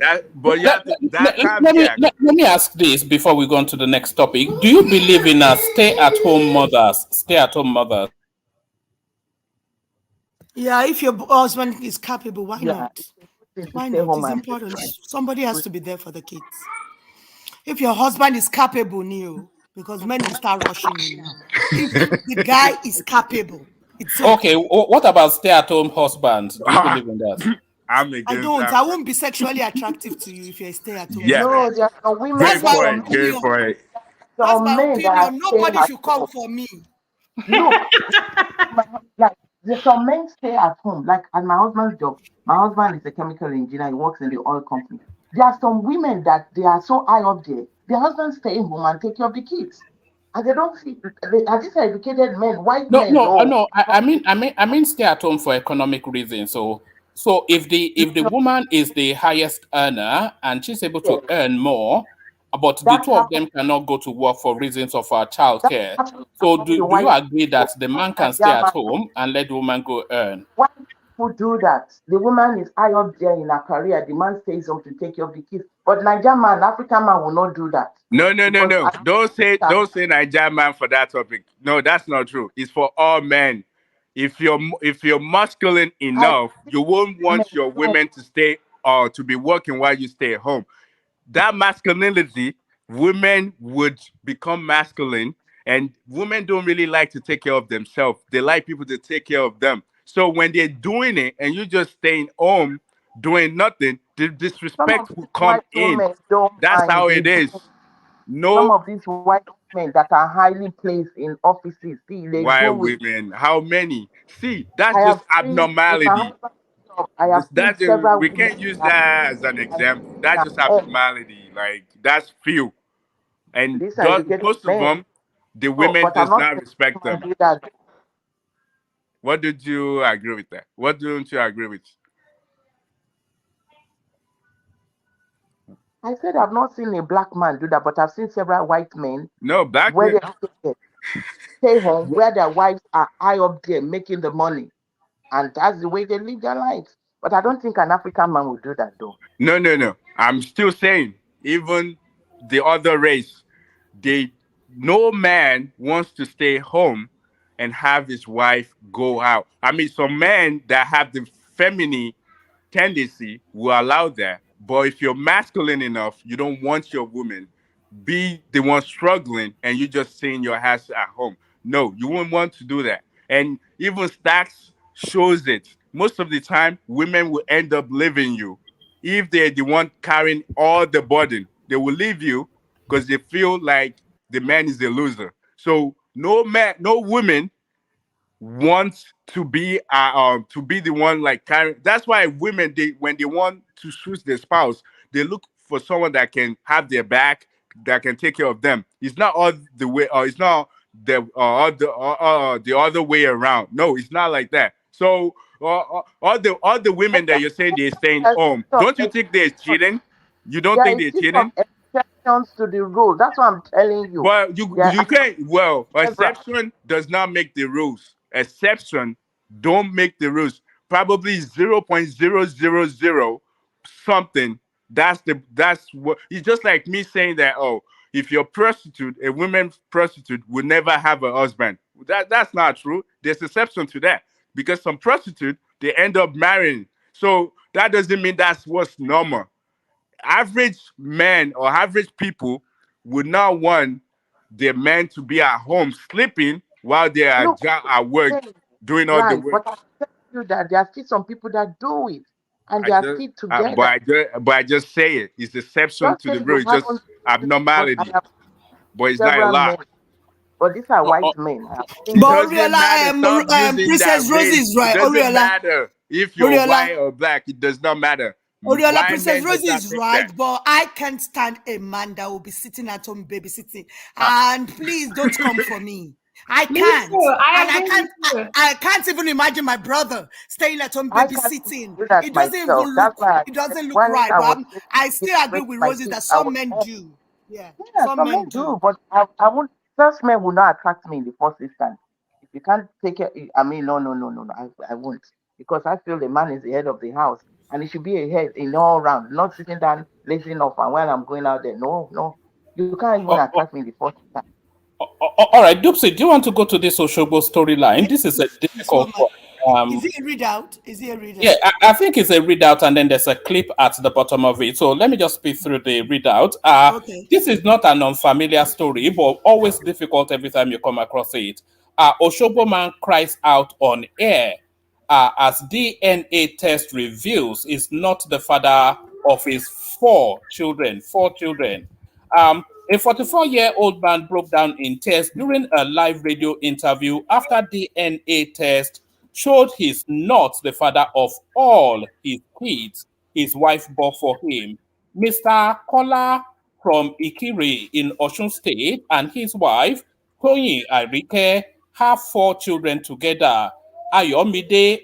me ask this before we go on to the next topic. Do you believe in stay-at-home mothers? Yeah, if your husband is capable, why not? Why not? It's important. Somebody has to be there for the kids. If your husband is capable, Neil, because men will start rushing in now. If the guy is capable, it's okay. What about stay-at-home husbands? Do you believe in that? I don't. I won't be sexually attractive to you if you're a stay-at-home. Yeah. No, there are women. That's my opinion. That's my opinion. Nobody should come for me. Look, some men stay at home. Like at my husband's job, my husband is a chemical engineer. He works in the oil company. There are some women that they are so high up there. Their husbands stay home and take care of the kids. And they don't see. Are these educated men, white men? No. I mean, stay at home for economic reasons. So if the woman is the highest earner and she's able to earn more, but the two of them cannot go to work for reasons of childcare. So do you agree that the man can stay at home and let the woman go earn? Why people do that? The woman is high up there in her career. The man stays home to take care of the kids. But Nigerian man, African man will not do that. No. Don't say Nigerian man for that topic. No, that's not true. It's for all men. If you're masculine enough, you won't want your women to stay or to be working while you stay at home. That masculinity, women would become masculine, and women don't really like to take care of themselves. They like people to take care of them. So when they're doing it and you just staying home doing nothing, the disrespect will come in. That's how it is. No of these white men that are highly placed in offices, see, they white do it. women. How many? See, I that's have just seen in my abnormality. husband's job, I have seen several We women can't use that that as an are example. That's just ahead. abnormality. Like that's few, and These are educated most of men. them, the So, women but I'm does not not saying respect man them. do that. What did you agree with that? What don't you agree with? I said I've not seen a black man do that, but I've seen several white men No, black where men. they stay home, where their wives are high up there making the money, and that's the way they live their lives. But I don't think an African man would do that, though. No, no, no. I'm still saying, even the other race, they no man wants to stay home and have his wife go out. I mean, some men that have the feminine tendency will allow that. But if you're masculine enough, you don't want your woman be the one struggling and you just stay in your house at home. No, you wouldn't want to do that. And even stats shows it. Most of the time, women will end up leaving you. If they're the one carrying all the burden, they will leave you because they feel like the man is the loser. So no man, no woman wants to be the one like carrying. That's why women, they when they want to choose their spouse, they look for someone that can have their back, that can take care of them. It's not all the way, or it's not the other way around. No, it's not like that. So all the women that you're saying they're staying There's home, some don't you think they're cheating? You don't There think is they're still some cheating? exceptions to the rule. That's what I'm telling you. But There you are can't. Well, several. exception does not make the rules. Exception don't make the rules. Probably 0.000 something. That's what. It's just like me saying that. Oh, if you're prostitute, a woman prostitute will never have a husband. That's not true. There's exception to that because some prostitute they end up marrying. So that doesn't mean that's what's normal. Average men or average people would not want their men to be at home sleeping while they are Look, at work hey, doing all the right, work. but I tell you that there are still some people that do it, and I they are just, still together. but I just say it. It's exception Just to say the you rule. It's just haven't, but I abnormality, have but it's not a several lot. men. But these are Oh, white oh, men. I have It seen But them. doesn't matter. Oriola, Stop using that Princess Rosie race. is It right. doesn't Oriola, matter if you're Oriola, white or black. It does not matter. Oriola, White Princess men does Rosie not is think right, that. but I can't stand a man that will be sitting at home babysitting. Ah, And please don't come for me. I Me can't. too. I And agree with you. I can't even imagine my brother staying at home I can't babysitting. do that myself. That's why I It said doesn't look when right. I But was I still agree raising with my Rosie kids, that I some was men home. do. Yeah, Yeah, some some men men do. do, but I won't. Such men will not attract me in the first instance. If you can't take it, I mean, no, no, no, no, no. I won't, because I feel the man is the head of the house, and he should be a head in all round, not sitting down lazing off. And while I'm going out there, no, no, you can't even oh, attract me in the first instance. all right, Dupsy, do you want to go to this Oshobo storyline? Yes, This is a please, one difficult man. one. Is it a readout? Is it a Yeah, readout? I think it's a readout, and then there's a clip at the bottom of it. So let me just speed through the readout. Okay. This is not an unfamiliar story, but always difficult every time you come across it. Oshobo man cries out on air as DNA test reveals is not the father of his four children. Four children. A 44-year-old man broke down in tears during a live radio interview after DNA test showed he's not the father of all his kids his wife bore for him. Mr. Kola from Ikiri in Osun State and his wife, Toyin Arike, have four children together. Ayomide,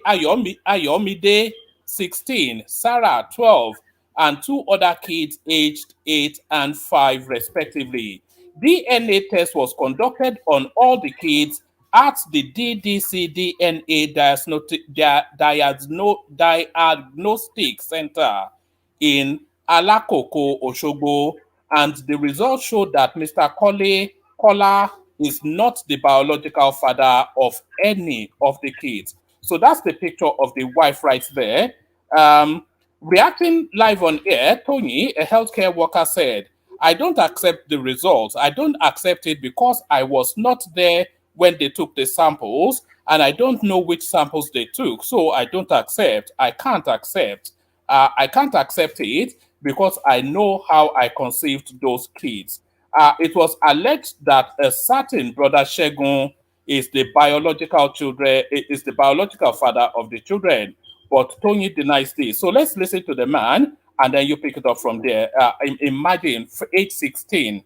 16, Sarah, 12, and two other kids aged 8 and 5, respectively. DNA test was conducted on all the kids at the DDC DNA Diagnostic Center in Alakoko, Oshogbo, and the results showed that Mr. Kola is not the biological father of any of the kids. So that's the picture of the wife right there. Reacting live on air, Tony, a healthcare worker, said, I don't accept the results. I don't accept it because I was not there when they took the samples and I don't know which samples they took. So I don't accept. I can't accept. I can't accept it because I know how I conceived those kids. It was alleged that a certain brother Shegun is the biological father of the children, but Tony denies this. So let's listen to the man, and then you pick it up from there. Imagine 8:16.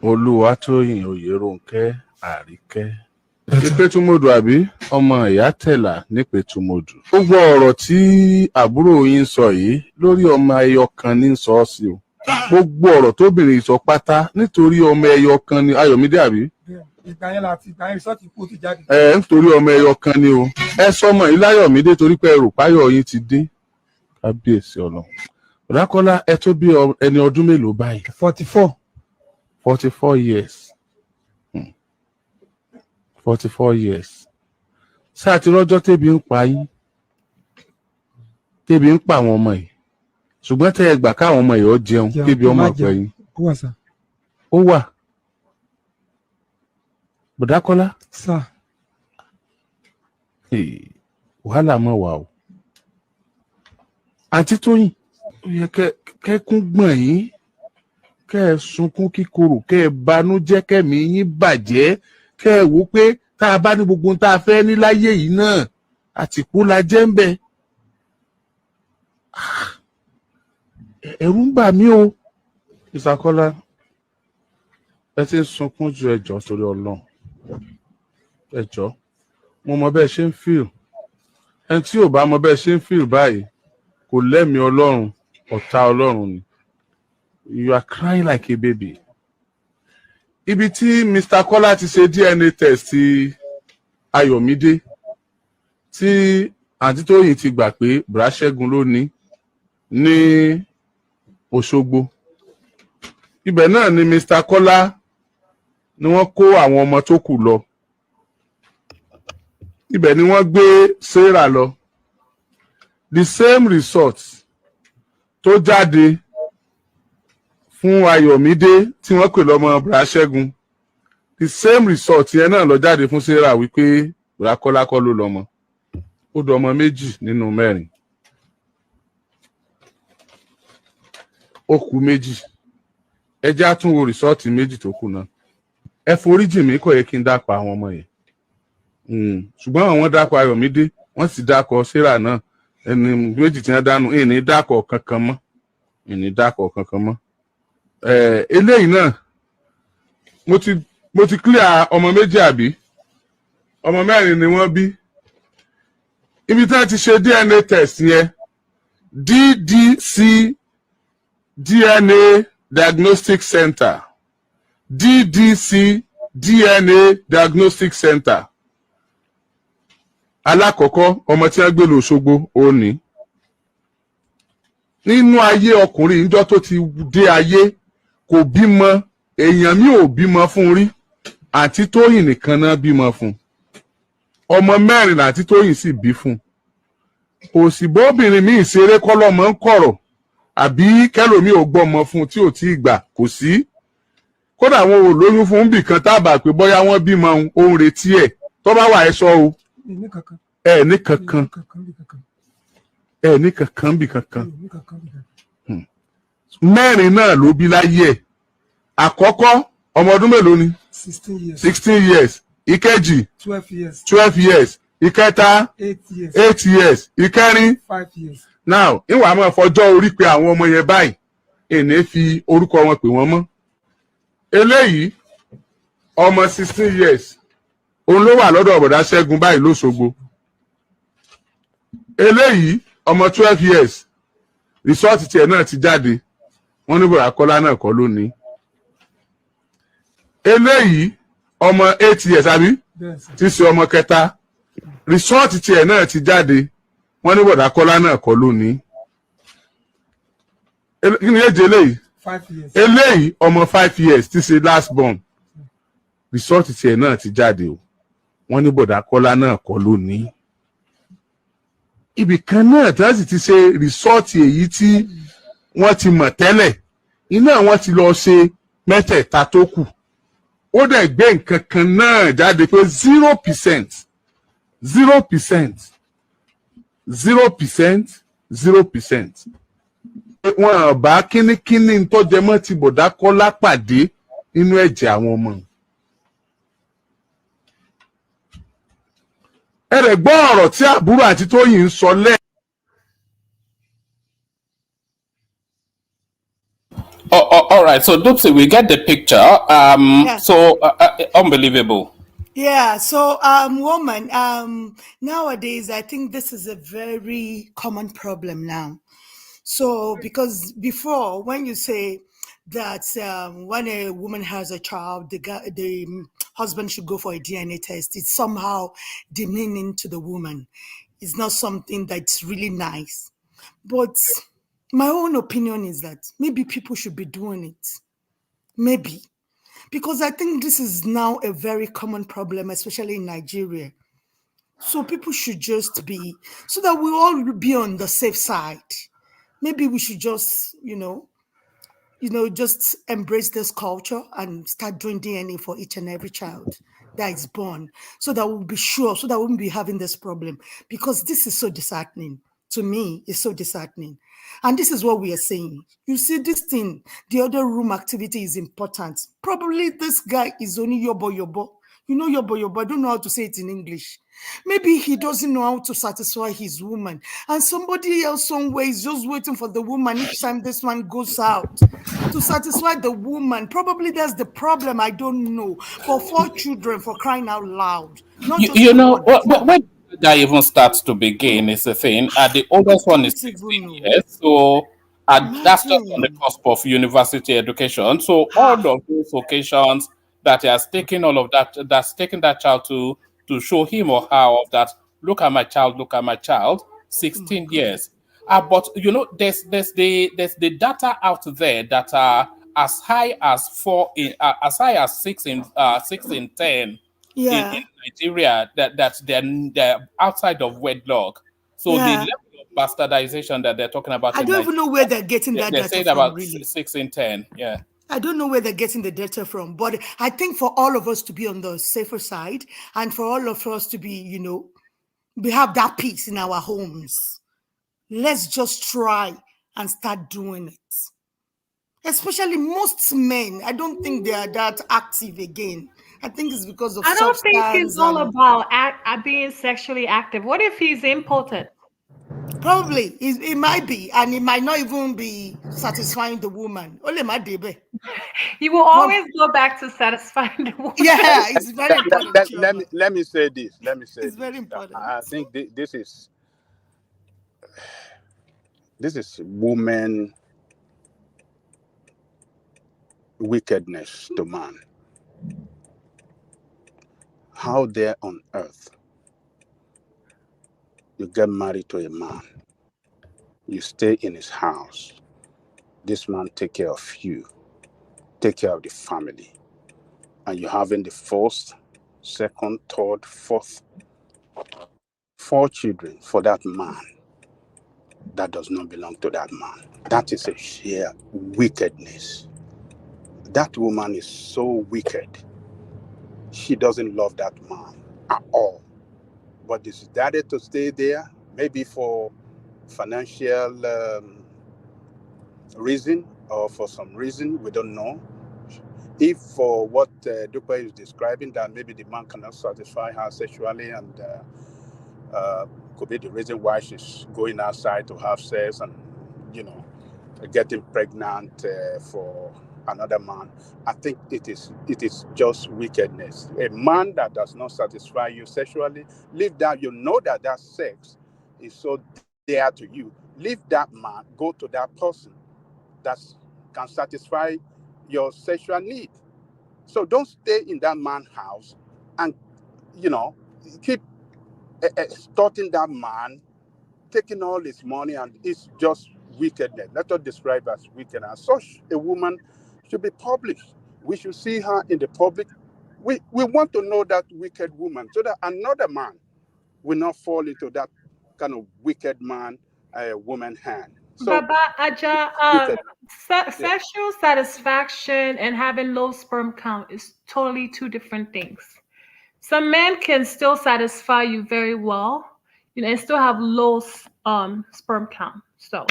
Olúwatóyìn Oyèrónkẹ́ Àríkẹ́. Nípẹ̀tùmọ̀dù àbí ọmọ ìyá tẹ̀là nípẹ̀tùmọ̀dù. Gbogbo ọ̀rọ̀ tí àbúrò yín sọ yìí lórí ọmọ ẹyọ kan ní sọ sí o. Gbogbo ọ̀rọ̀ tóbìnrin sọ pátá nítorí ọmọ ẹyọ kan ni Ayọ̀mídé àbí. Nítorí ọmọ ẹyọ kan ni o. Ẹ sọmọ yìí láyọ̀mídé torí pé ẹrù páyọ̀ yín ti dín. Kábíyèsí Ọlọ́run. Ọ̀dàkọ́lá ẹ tó bí ẹni ọdún mélòó báyìí? 44 years. 44 years. Sáà tí lọ́jọ́ tébi ń pa yín. Tébi ń pa àwọn ọmọ yìí. Ṣùgbọ́n tẹ́ ẹ gbà káwọn ọmọ yìí ó jẹun kébi ọmọ ọ̀pẹ yín. Ó wà. Bọ̀dákọ́lá. Sir. Wàhálà mọ̀ wà o. Àǹtí Tóyìn, ó yẹ kẹ́kún gbọ̀n yín. Kẹ́ ẹ sunkún kíkorò, kẹ́ ẹ banújẹ́, kẹ́mi yín bàjẹ́, kẹ́ ẹ wò pé tá a bá ní gbogbo tá a fẹ́ ní láyé yìí náà àtìkú la jẹ́ ń bẹ. Ẹ̀rù ń bà mí o. Ìsàkọ́lá, ẹ ti ń sunkún ju ẹjọ́ torí Ọlọ́run. Ẹjọ́, mo mọ bẹ́ẹ̀ ṣe ń feel. Ẹni tí ò bá mọ bẹ́ẹ̀ ṣe ń feel báyìí kò lẹ́mìí Ọlọ́run, ọ̀tá Ọlọ́run ni. You are crying like a baby. Ibi tí Mr. Kọ́lá ti ṣe DNA test ti Ayọ̀mídé tí àǹtí Tóyìn ti gbà pé Bùrá Ṣẹ́gun ló ní Òṣogbo. Ibẹ̀ náà ni Mr. Kọ́lá ni wọ́n kó àwọn ọmọ tó kù lọ. Ibẹ̀ ni wọ́n gbé Sarah lọ. The same result tó jáde fún Ayọ̀mídé tí wọ́n pè lọ́mọ Bùrá Ṣẹ́gun, the same result yẹn náà lọ jáde fún Sarah wípé Bùrá Kọ́lá kọ́ ló lọ́mọ. Ó dọmọ 2 nínú 4. Ó kù 2. Ẹ jẹ́ á tún wo result 2 tó kù náà. Ẹ foríjì mí, kò yẹ kí n dákọ̀ àwọn ọmọ yẹn. Ṣùgbọ́n àwọn dákọ̀ Ayọ̀mídé, wọ́n sì dákọ̀ Sarah náà. Ẹni 2 tí wọ́n dánú, ìní dákọ̀ kankan mọ́. Eléyìí náà mo ti clear ọmọ 2 àbí ọmọ 4 ni wọ́n bí. Ibi tí wọ́n ti ṣe DNA test yẹn, DDC DNA Diagnostic Center, DDC DNA Diagnostic Center. Alákọ̀ọ́kọ́ ọmọ tí wọ́n gbé lọ Òṣogbo ó ní. Nínú ayé ọkùnrin níjọ́ tó ti dé ayé kò bímọ, èèyàn mi ò bímọ fún rí. Àǹtí Tóyìn nìkan náà bímọ fún. Ọmọ 4 l'Àǹtí Tóyìn sì bí fún. Kò sì bóbìnrin mi ìṣeré kọ́lọ́mọ ń kọ̀rọ̀ àbí kẹ́lòmí ò gbọ́mọ fún tí ò tí ì gbà, kò sí. Kódà wọn ò lóyún fún bìkan tábà pé bóyá wọ́n bímọ òun retí ẹ̀. Tó bá wà ẹ sọ o. Ẹ ní kankan. Ẹ ní kankan bí kankan. 4 náà ló bí láyé ẹ̀. Àkọ́kọ́ ọmọ ọdún mélòó ni? 16 years. Ìkejì 12 years. Ìkẹta 8 years. Ìkẹrin 5 years. Now ìwà máa fọjọ́ orí pé àwọn ọmọ yẹn báyìí èní fi orúkọ wọn pè wọ́n mọ́. Eléyìí ọmọ 16 years òun ló wà lọ́dọ̀ Bùrá Ṣẹ́gun báyìí l'Óṣogbo. Eléyìí ọmọ 12 years result tiẹ̀ náà ti jáde, wọ́n ní Bùrá Kọ́lá náà kọ́ ló ní. Eléyìí ọmọ 8 years àbí tí ṣe ọmọ kẹta result tiẹ̀ náà ti jáde, wọ́n ní Bùrá Kọ́lá náà kọ́ ló ní. Kí ni èjì eléyìí? 5 years. Eléyìí ọmọ 5 years tí ṣe last born result tiẹ̀ náà ti jáde o, wọ́n ní Bùrá Kọ́lá náà kọ́ ló ní. Ibì kan náà tí wọ́n sì ti ṣe result èyí tí wọ́n ti mọ̀ tẹ́lẹ̀, iná wọ́n ti lọ ṣe mẹ́tẹ̀ẹ̀ta tó kù. Ó dẹ̀ gbé nǹkan kan náà jáde pé 0%. wọn bá kínníkínní tó jẹ mọ́ ti bọ̀dá Kọ́lá pàdé nínú ẹ̀jẹ̀ àwọn ọmọ. ẹ rẹ̀ gbọ́ ọ̀rọ̀ tí àbúrò àti Tóyìn ń sọ lẹ́ẹ̀. All right, so Dupsy, we get the picture. Yeah. So unbelievable. Yeah, so woman, nowadays I think this is a very common problem now. So because before, when you say that when a woman has a child, the husband should go for a DNA test, it's somehow demeaning to the woman. It's not something that's really nice. But my own opinion is that maybe people should be doing it. Maybe. Because I think this is now a very common problem, especially in Nigeria. So people should just be, so that we all be on the safe side. Maybe we should just, just embrace this culture and start doing DNA for each and every child that is born, so that we'll be sure, so that we won't be having this problem. Because this is so disheartening. To me, it's so disheartening. And this is what we are saying. You see, this thing, the other room activity is important. Probably this guy is only yobo. You know yobo. I don't know how to say it in English. Maybe he doesn't know how to satisfy his woman. And somebody else somewhere is just waiting for the woman each time this one goes out to satisfy the woman. Probably that's the problem. I don't know. For 4 children, for crying out loud. Not just one. When that even starts to begin is the thing. The oldest one is 16 years. So that's just on the cusp of university education. So all of those occasions that he has taken all of that, that's taken that child to show him or her of that, look at my child, 16 years. But there's the data out there that are as high as 6 in 10 in Nigeria, that they're outside of wedlock. So the level of bastardization that they're talking about, I don't even know where they're getting that data from. They say about really. 6 in 10, yeah. I don't know where they're getting the data from, but I think for all of us to be on the safer side and for all of us to be, we have that peace in our homes. Let's just try and start doing it. Especially most men, I don't think they are that active again. I think it's because of I don't think it's all about being sexually active. What if he's impotent? Probably. It might be. And it might not even be satisfying the woman. Only my baby. You will always go back to satisfying the woman. Yeah, it's very important. Let me say this. It's very important. I think this is woman wickedness to man. How dare on earth you get married to a man, you stay in his house, this man take care of you, take care of the family, and you're having the first, second, third, fourth, 4 children for that man that does not belong to that man. That is a sheer wickedness. That woman is so wicked. She doesn't love that man at all. But decided to stay there, maybe for financial reason or for some reason, we don't know. If for what Dupe is describing, that maybe the man cannot satisfy her sexually and could be the reason why she's going outside to have sex and, getting pregnant for another man. I think it is just wickedness. A man that does not satisfy you sexually, leave that. You know that sex is so dear to you. Leave that man, go to that person that can satisfy your sexual need. So don't stay in that man's house and keep extorting that man, taking all his money, and it's just wickedness. Let us describe as wickedness. Such a woman should be published. We should see her in the public. We want to know that wicked woman so that another man will not fall into that kind of wicked woman hand. So, Baba Aja, sexual satisfaction and having low sperm count is totally 2 different things. Some men can still satisfy you very well, and still have low sperm count. So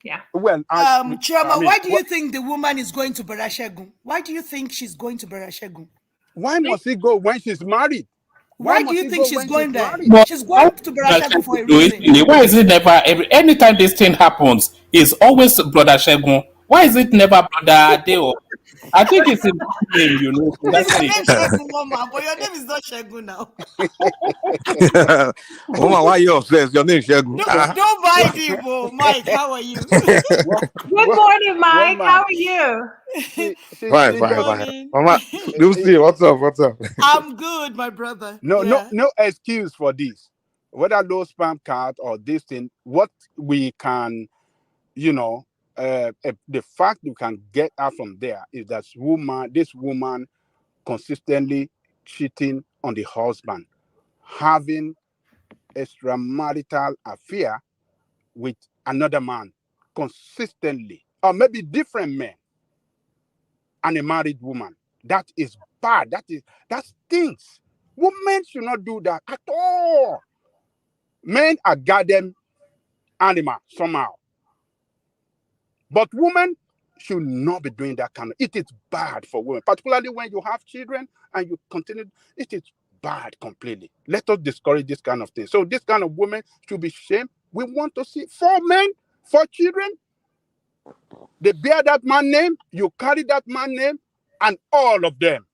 Yeah. Well, Chioma, I mean, why do you think the woman is going to Barashegun? Why do you think she's going to Barashegun? why must he go when she's married? Why do must you he think go she's when going she's there? married? But She's why going to Brother Barashegun for a Shegun do it? reason. Why is it never anytime this thing happens, it's always Brother Shegun? Why is it never Brother Adeo? I think it's a name, you know. So Is that's your it. name Shegun, Mama? But your name is not Shegun now. Woman, why you obsessed? Your name Shegun. Don't buy deep, Mike. How are you? Good morning, Mike. How are you? Fine. morning. Mama, Lucy, what's up? I'm good, my brother. No excuse for this. Whether low sperm count or this thing, what we can, the fact we can get out from there is that this woman consistently cheating on the husband, having extramarital affair with another man consistently, or maybe different men and a married woman. That is bad. That stinks. Women should not do that at all. Men are goddamn animals somehow. But women should not be doing that kind of. It is bad for women, particularly when you have children and you continue. It is bad completely. Let us discourage this kind of thing. So this kind of women should be shamed. We want to see 4 men, 4 children. They bear that man name. You carry that man name, and all of them.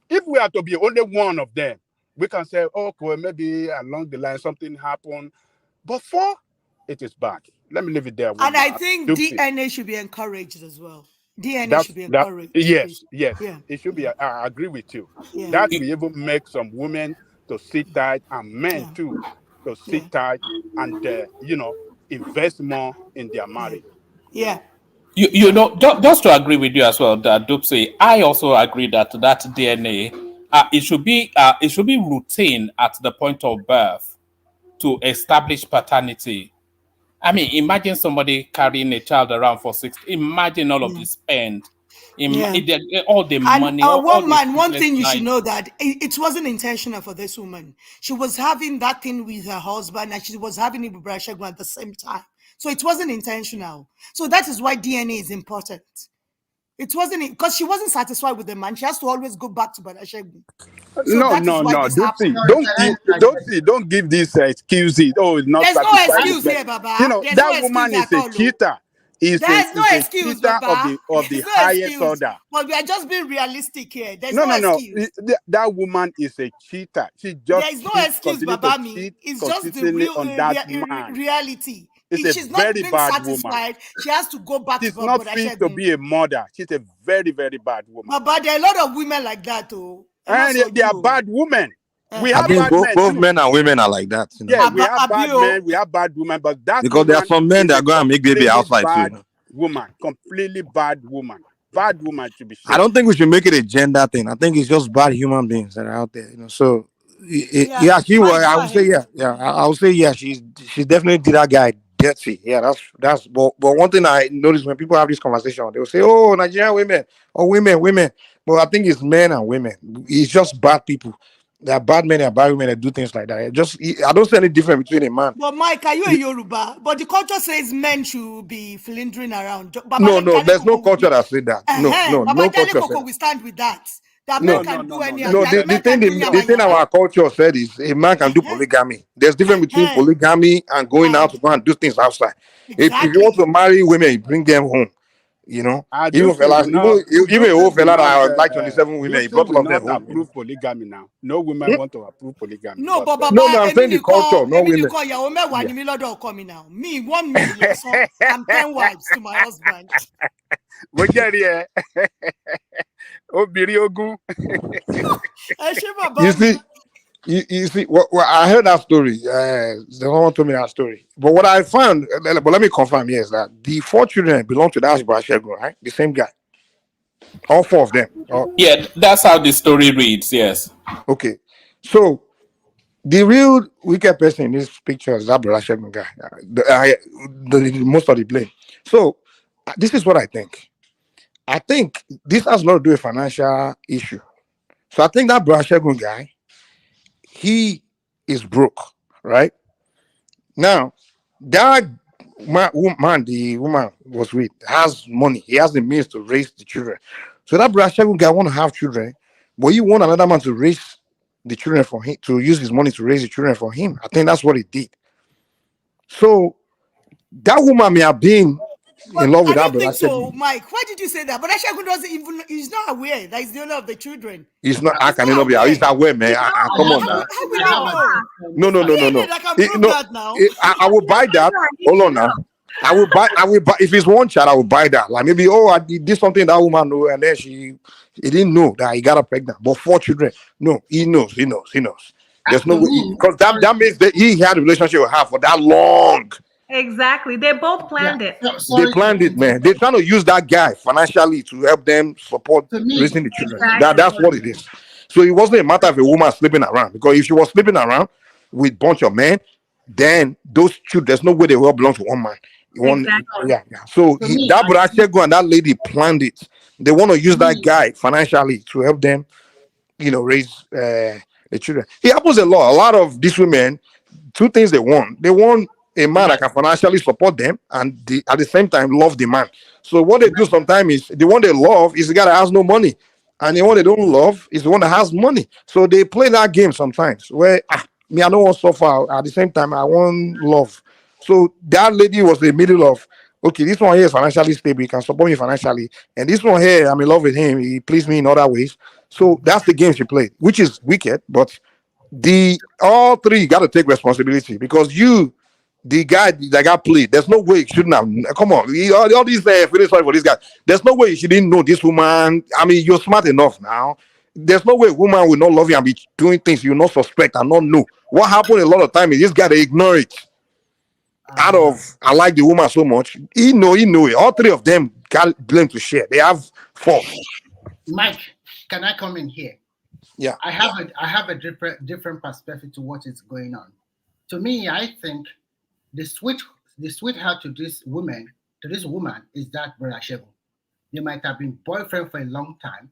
If we are to be only one of them, we can say, okay, maybe along the line something happened. But 4, it is bad. Let me leave it there. And I think DNA should be encouraged as well. DNA should be encouraged. Yes. Yeah. It should be. I agree with you. Yeah. That will even make some women to sit tight and men too to sit tight and invest more in their marriage. Yeah. You know, just to agree with you as well, that Dupsy, I also agree that DNA, it should be routine at the point of birth to establish paternity. I mean, imagine somebody carrying a child around for 6. Imagine all of the spend, all the money. One thing you should know that it wasn't intentional for this woman. She was having that thing with her husband, and she was having it with Barashegun at the same time. So it wasn't intentional. So that is why DNA is important. It wasn't because she wasn't satisfied with the man. She has to always go back to Barashegun. So No. Don't give this excuses. Oh, it's not. There's no excuse here, Baba. There's that no woman is a cheater. There's no excuse, Baba. of the highest order. But we are just being realistic here. There's No. excuse. That woman is a cheater. She just there's no excuse, Baba. It's just the real reality. If she's not being satisfied, woman. She has to go back she's to not fit to be a mother. She's a very, very bad woman. But there are a lot of women like that, too. And they are bad women. We have both men and women are like that. You know? Yeah, we have bad men, we have bad women, but that because there are some men that go and make baby outside too. You know? Woman, completely bad woman. Bad woman should be. I don't think we should make it a gender thing. I think it's just bad human beings that are out there. You know, so she was. I would say she definitely did that guy dirty. Yeah, that's. But one thing I noticed when people have this conversation, they will say, "Oh, Nigerian women or women." But I think it's men and women. It's just bad people. There are bad men and bad women that do things like that. I don't see any difference between a man. But Mike, are you a Yoruba? But the culture says men should be flindering around. No, there's no culture that says that. No culture. We stand with that. That men can do any. No, the thing our culture said is a man can do polygamy. There's difference between polygamy and going out to go and do things outside. Exactly. If you want to marry women, you bring them home. You know, even a old fella that like 27 women, he brought all of them home. Approve polygamy now. No women want to approve polygamy. No, but I'm saying the culture, no women. Me, 1 million, so I'm 10 wives to my husband. You see, I heard that story. The one told me that story. But what I found, but let me confirm, yes, that the 4 children belong to that Barashegun, right? The same guy. All 4 of them. Yeah, that's how the story reads, yes. Okay. So, the real wicked person in this picture is that Barashegun guy. Most of the blame. So, this is what I think. I think this has not to do with financial issue. So, I think that Barashegun guy, he is broke, right? Now, that the woman was with has money. He has the means to raise the children. So that Brother Shegun guy want to have children, but he want another man to raise the children for him, to use his money to raise the children for him. I think that's what he did. So that woman may have been in love with I that don't think Brother so, Shegun. Mike. Why did you say that? But Shegun doesn't even, he's not aware that he's the owner of the children. He's not. How He's can he not not be? aware. He's not aware, man. Come on How now. will he know? No. I can prove that now. I will buy that. Hold on now. I will buy. If it's one child, I will buy that. Like maybe, I did something that woman know, and then he didn't know that he got her pregnant. But 4 children, no, he knows. There's no way, because that means that he had a relationship with her for that long. Exactly. They both planned it. They planned it, man. They're trying to use that guy financially to help them support raising the children. Exactly. That's what it is. So it wasn't a matter of a woman sleeping around, because if she was sleeping around with a bunch of men, then those children, there's no way they all belong to one man. Exactly. Yeah. So that Brother Shegun and that lady planned it. They want to use that guy financially to help them, raise the children. It happens a lot. A lot of these women, 2 things they want. They want a man that can financially support them and at the same time love the man. So what they do sometimes is the one they love is the guy that has no money, and the one they don't love is the one that has money. So they play that game sometimes where I don't want to suffer, at the same time I want love. So that lady was in the middle of, okay, this one here is financially stable, he can support me financially, and this one here, I'm in love with him, he pleased me in other ways. So that's the game she played, which is wicked. But all 3 got to take responsibility, because the guy that got played, there's no way he shouldn't have. Come on, all these feeling sorry for this guy. There's no way she didn't know this woman. I mean, you're smart enough now. There's no way a woman will not love you and be doing things you not suspect and not know. What happened a lot of time is this guy, they ignore it. Out of, I like the woman so much. He know it. All 3 of them got blame to share. They have fault. Mike, can I come in here? Yeah. I have a different perspective to what is going on. To me, I think the sweetheart to this woman is that Brother Shegun. They might have been boyfriend for a long time,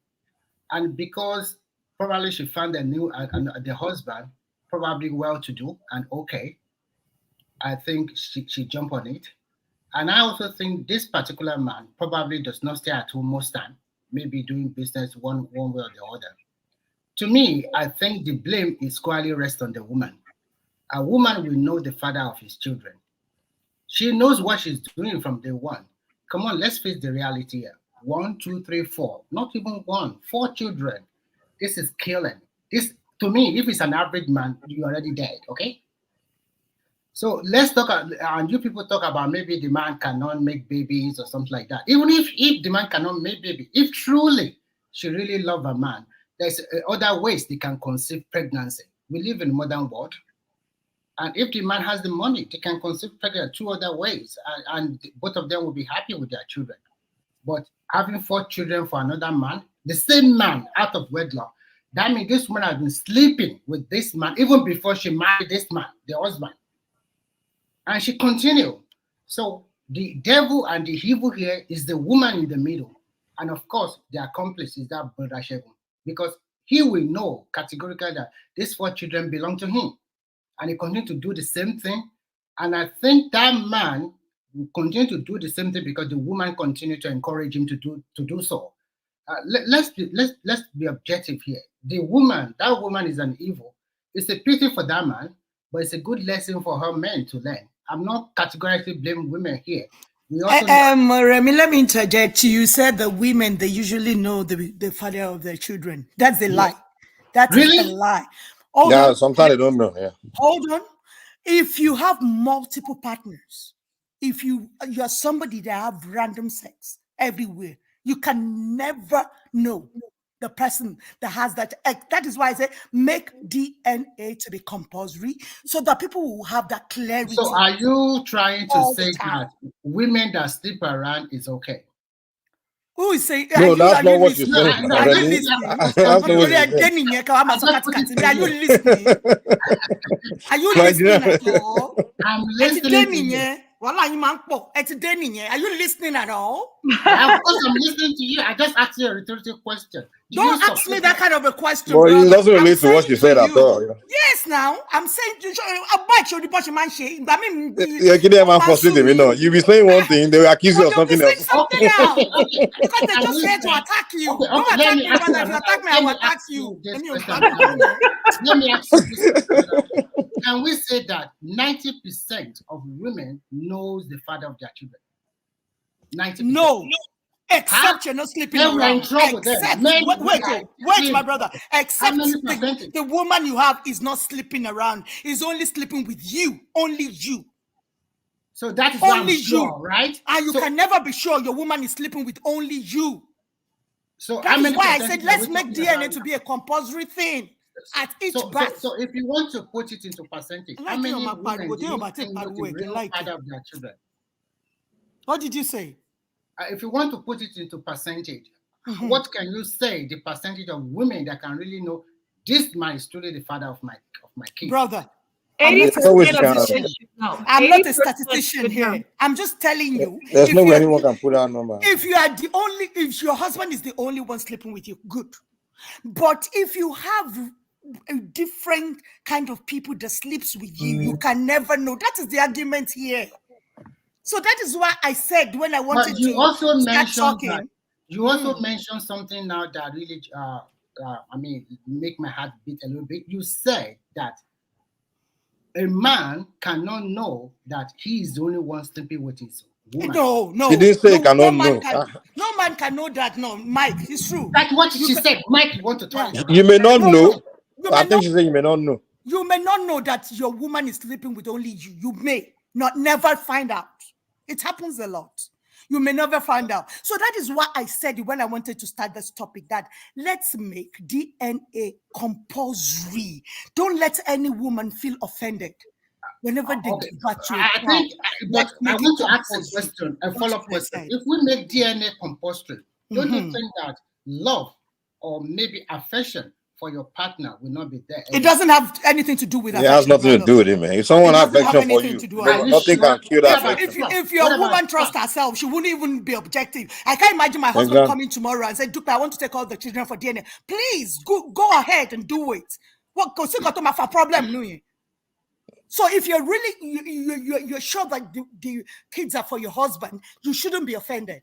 and because probably she found the husband probably well-to-do and okay, I think she jumped on it. And I also think this particular man probably does not stay at home most time, maybe doing business one way or the other. To me, I think the blame is squarely rests on the woman. A woman will know the father of his children. She knows what she's doing from day one. Come on, let's face the reality here. 1, 2, 3, 4. Not even 1. 4 children. This is killing. This, to me, if it's an average man, you're already dead, okay? So let's talk, and you people talk about maybe the man cannot make babies or something like that. Even if the man cannot make baby, if truly she really love a man, there's other ways they can conceive pregnancy. We live in a modern world. And if the man has the money, they can conceive pregnancy 2 other ways, and both of them will be happy with their children. But having 4 children for another man, the same man out of wedlock, that means this woman has been sleeping with this man even before she married this man, the husband. And she continued. So the devil and the evil here is the woman in the middle. And of course, the accomplice is that Brother Shegun, because he will know categorically that these 4 children belong to him. And he continued to do the same thing. And I think that man will continue to do the same thing because the woman continued to encourage him to do so. Let's be objective here. That woman is an evil. It's a pity for that man, but it's a good lesson for her men to learn. I'm not categorically blaming women here. We also Remy, let me interject. You said the women, they usually know the father of their children. That's a lie. That's Really? a lie. Yeah, sometimes they don't know. Yeah. Hold on. If you have multiple partners, if you're somebody that have random sex everywhere, you can never know the person that has that. That is why I say make DNA to be compulsory so that people will have that clarity. So are you trying to say that women that sleep around is okay? Who is saying? No, that's not what you're saying. Are you listening? That's not what you're saying. Are you listening? Are you listening at all? I'm listening to you. Are you listening at all? Of course, I'm listening to you. I just asked you a rhetorical question. Don't ask me that kind of a question. Well, brother. it doesn't relate I'm to what saying you said at you. all. Yeah. Yes, Yes, now I'm saying a bike show the bunch man shit. I mean, Yeah, give them man frustrated me now. You be saying one thing, they will accuse you of you'll be something saying else. something else because they Can just we here to say- attack you. Okay, Don't okay, let attack me me, ask brother. you If you another- attack me, I let will me attack ask you. this Let me question attack you. another way. Let me ask you this another way. Can we say that 90% of women knows the father of their children? 90%. No. Except you're not sleeping Then we're in around. trouble then. Except, Men wait, are my sleep. brother. How Except many percentage? the woman you have is not sleeping around. Is only sleeping with you. Only you. So that is why I'm Only sure, you. right? And you So- can never be sure your woman is sleeping with only you. So That how is many why I percentage said are let's we make talking DNA about to now? be a compulsory thing at each birth. So if you want to put it into percentage, I how like many your women pariwo, do you your think know the pariwo again, real like father it. of their children? What did you say? If you want to put it into percentage, Mhm. what can you say the percentage of women that can really know this man is truly the father of my kid? Brother, I'm not a 80% of can- women should know. I'm not a 80% statistician should know. here. I'm just telling you. There's if no way you're- anyone can put that number. If you are the only, if your husband is the only one sleeping with you, good. But if you have a different kind of people that sleeps with you, you can never know. That is the argument here. So that is why I said when I wanted But you to also start mentioned talking. that you also mentioned something now that really make my heart beat a little bit. You said that a man cannot know that he is the only one sleeping with his woman. No. He didn't say he cannot no man know. can, no man can know that. No, Mike, it's true. That's what You she can- said. Mike, you want to turn it around. You may not No, know. you I may think she said you may not know. You may not know that your woman is sleeping with only you. You may not never find out. It happens a lot. You may never find out. So that is why I said when I wanted to start this topic that let's make DNA compulsory. Don't let any woman feel offended whenever they Okay. give birth to a I child. think, but Let's I make it want to ask a compulsory. question, a What follow-up you question. said. If we make DNA compulsory, don't you Mhm. think that love or maybe affection for your partner will not be there? It doesn't have anything to do with It has affection, nothing to brother. do with it, man. If someone It has doesn't have affection for anything you, to do Are you nothing sure? can kill that What about affection. trust? If your What about woman trusts trust? herself, she wouldn't even be objective. I can't imagine my husband Exactly. coming tomorrow and say, Dupe, I want to take all the children for DNA. Please go ahead and do it. What goes to for problem? No. So if you're really you're sure that the kids are for your husband, you shouldn't be offended.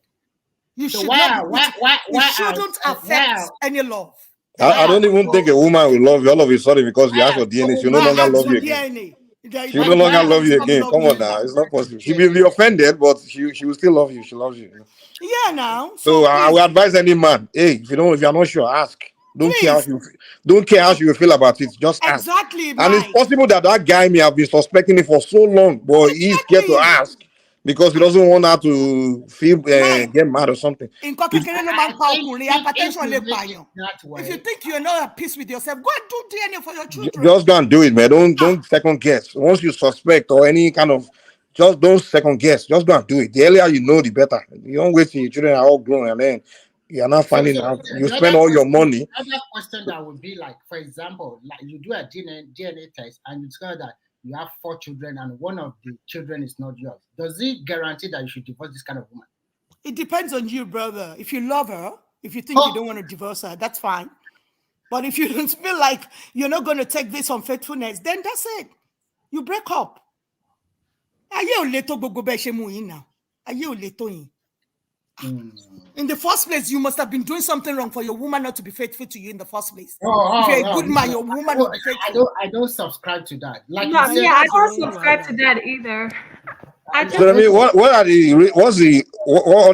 You So should why not. It shouldn't affect any love. I don't even think a woman will love you all of a sudden because you ask for DNA. She'll no longer Ask love for you again. DNA. She'll no longer love you again. Come on now, it's not possible. She will be offended, but she will still love you. She loves you. Yeah, now. So I please, will advise any man: hey, if you're not sure, ask. Don't care how Please. you feel about it. Just ask. Exactly, And it's Mike. possible that guy may have been suspecting it for so long, but he's scared to ask because he doesn't want her to feel get mad or something. Nǹkan If- kékeré ló máa ń pa ọkùnrin, hypertension if lè you make pààyàn. it that way, If you think you're not at peace with yourself, go and do DNA for your children. Just go and do it, man. Don't second guess. Once you suspect or any kind of, just don't second guess. Just go and do it. The earlier you know, the better. You don't wait till your children are all grown and then you're not finding out. the You other spend all your question- money. the other question that would be like, for example, like you do a DNA test and you discover that you have 4 children and one of the children is not yours. Does it guarantee that you should divorce this kind of woman? It depends on you, brother. If you love her, if you think you don't want to divorce her, that's fine. But if you don't feel like you're not going to take this unfaithfulness, then that's it. You break up. Ayé ò le tó gbogbo bẹ́ẹ̀ ṣe mú yín now. Ayé ò le tó yín. In the first place, you must have been doing something wrong for your woman not to be faithful to you in the first place. If you're a good man, your woman will be faithful. I don't subscribe to that. Like No, you said, yeah, I don't subscribe to that either. I just So I mean, what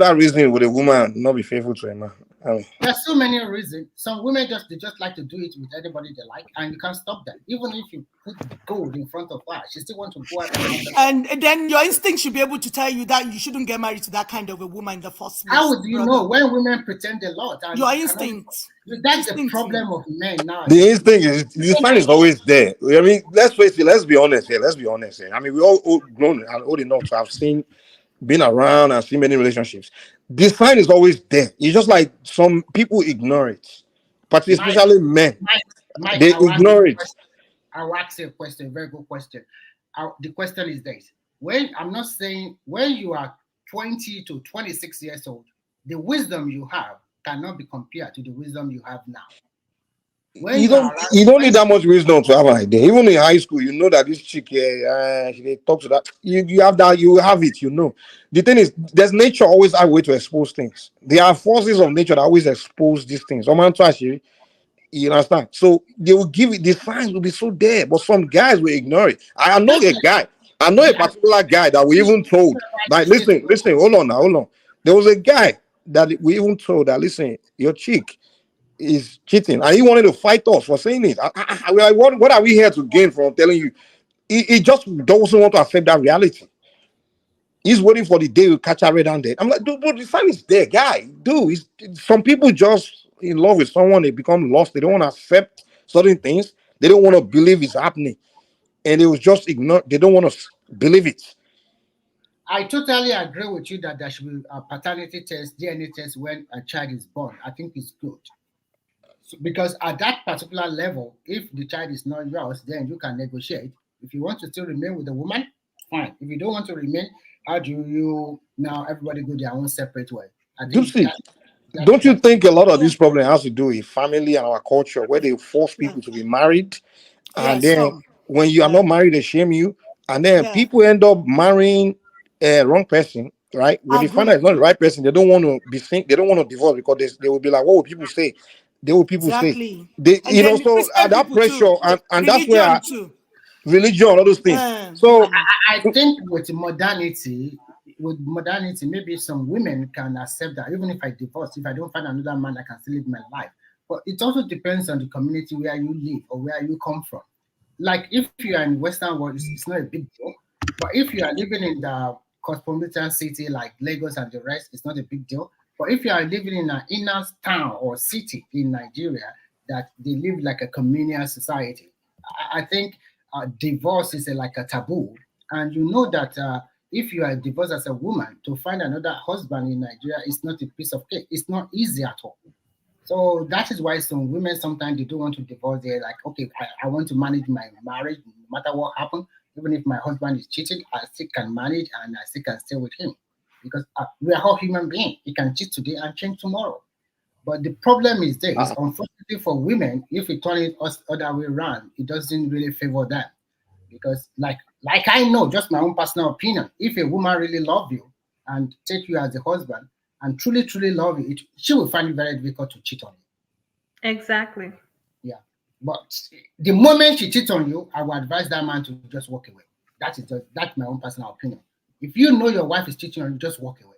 other reason would a woman not be faithful to a man? I mean, there's so many reasons. Some women they just like to do it with anybody they like, and you can't stop them. Even if you put gold in front of her, she still wants to go out and And then your instinct should be able to tell you that you shouldn't get married to that kind of a woman in the first place. How would you brother. know when women pretend a lot? And Your you cannot- instinct. That's the problem of men now. the instinct is the sign is always there. I mean, let's face it. Let's be honest here. I mean, we all grown and old enough to have been around and seen many relationships. The sign is always there. It's just like some people ignore it, but especially men. Mike, They I'll ask ignore you a it. question. I'll ask you a question, very good question. The question is this: when I'm not saying when you are 20 to 26 years old, the wisdom you have cannot be compared to the wisdom you have now. When You you are don't around, you don't when need that much wisdom to have an idea. Even in high school, you know that this chick here, they talk to that. You have that, you have it, you know. The thing is, there's nature always have a way to expose things. There are forces of nature that always expose these things. You understand? So they will give it, the signs will be so there, but some guys will ignore it. I know a guy, I know a particular guy that we even told, like, listen, hold on. There was a guy that we even told that, listen, your chick is cheating, and he wanted to fight us for saying it. We're like, what are we here to gain from telling you? He just doesn't want to accept that reality. He's waiting for the day we catch her red handed. I'm like, dude, but the sign is there, guy. Dude, some people just in love with someone, they become lost. They don't want to accept certain things. They don't want to believe it's happening, and they will just ignore. They don't want to believe it. I totally agree with you that there should be a paternity test, DNA test when a child is born. I think it's good. So, because at that particular level, if the child is not yours, then you can negotiate. If you want to still remain with the woman, fine. If you don't want to remain, how do you now everybody go their own separate way? I think Don't you think a lot of this problem has to do with family and our culture, where they force people to be married, and then when you are not married, they shame you, and then people end up marrying a wrong person, right? When they find out it's not the right person, they don't want to be seen, they don't want to divorce because they will be like, what will people say? They will people say. They, And you then know, the so Christian that people too. pressure, and that's where Religion too. religion, all those things. So I think with modernity, maybe some women can accept that even if I divorce, if I don't find another man, I can still live my life. But it also depends on the community where you live or where you come from. Like if you are in Western world, it's not a big deal. But if you are living in the cosmopolitan city like Lagos and the rest, it's not a big deal. But if you are living in an inner town or city in Nigeria that they live like a communal society, I think divorce is like a taboo. And you know that if you are divorced as a woman, to find another husband in Nigeria is not a piece of cake. It's not easy at all. So that is why some women sometimes they don't want to divorce. They're like, okay, I want to manage my marriage no matter what happens. Even if my husband is cheating, I still can manage and I still can stay with him. Because we are all human beings. He can cheat today and change tomorrow. But the problem is this, unfortunately for women, if we turn it other way around, it doesn't really favor them. Because like I know, just my own personal opinion, if a woman really loves you and take you as a husband and truly, truly love you, she will find it very difficult to cheat on you. Exactly. Yeah. But the moment she cheats on you, I would advise that man to just walk away. That's my own personal opinion. If you know your wife is cheating on you, just walk away.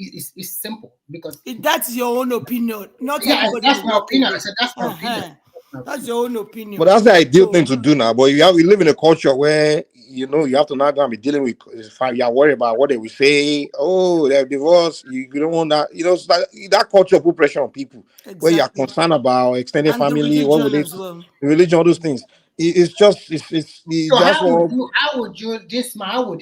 It's simple because that's your own opinion. Not everybody. That's my opinion. I said that's my opinion. That's your own opinion. But that's the ideal thing to do now. But we live in a culture where you have to now go and be dealing with. You are worried about what they will say. Oh, they're divorced. You don't want that. It's like that culture put pressure on people. Exactly. Where you are concerned about extended family, what would they, religion, all those things. It's just so how would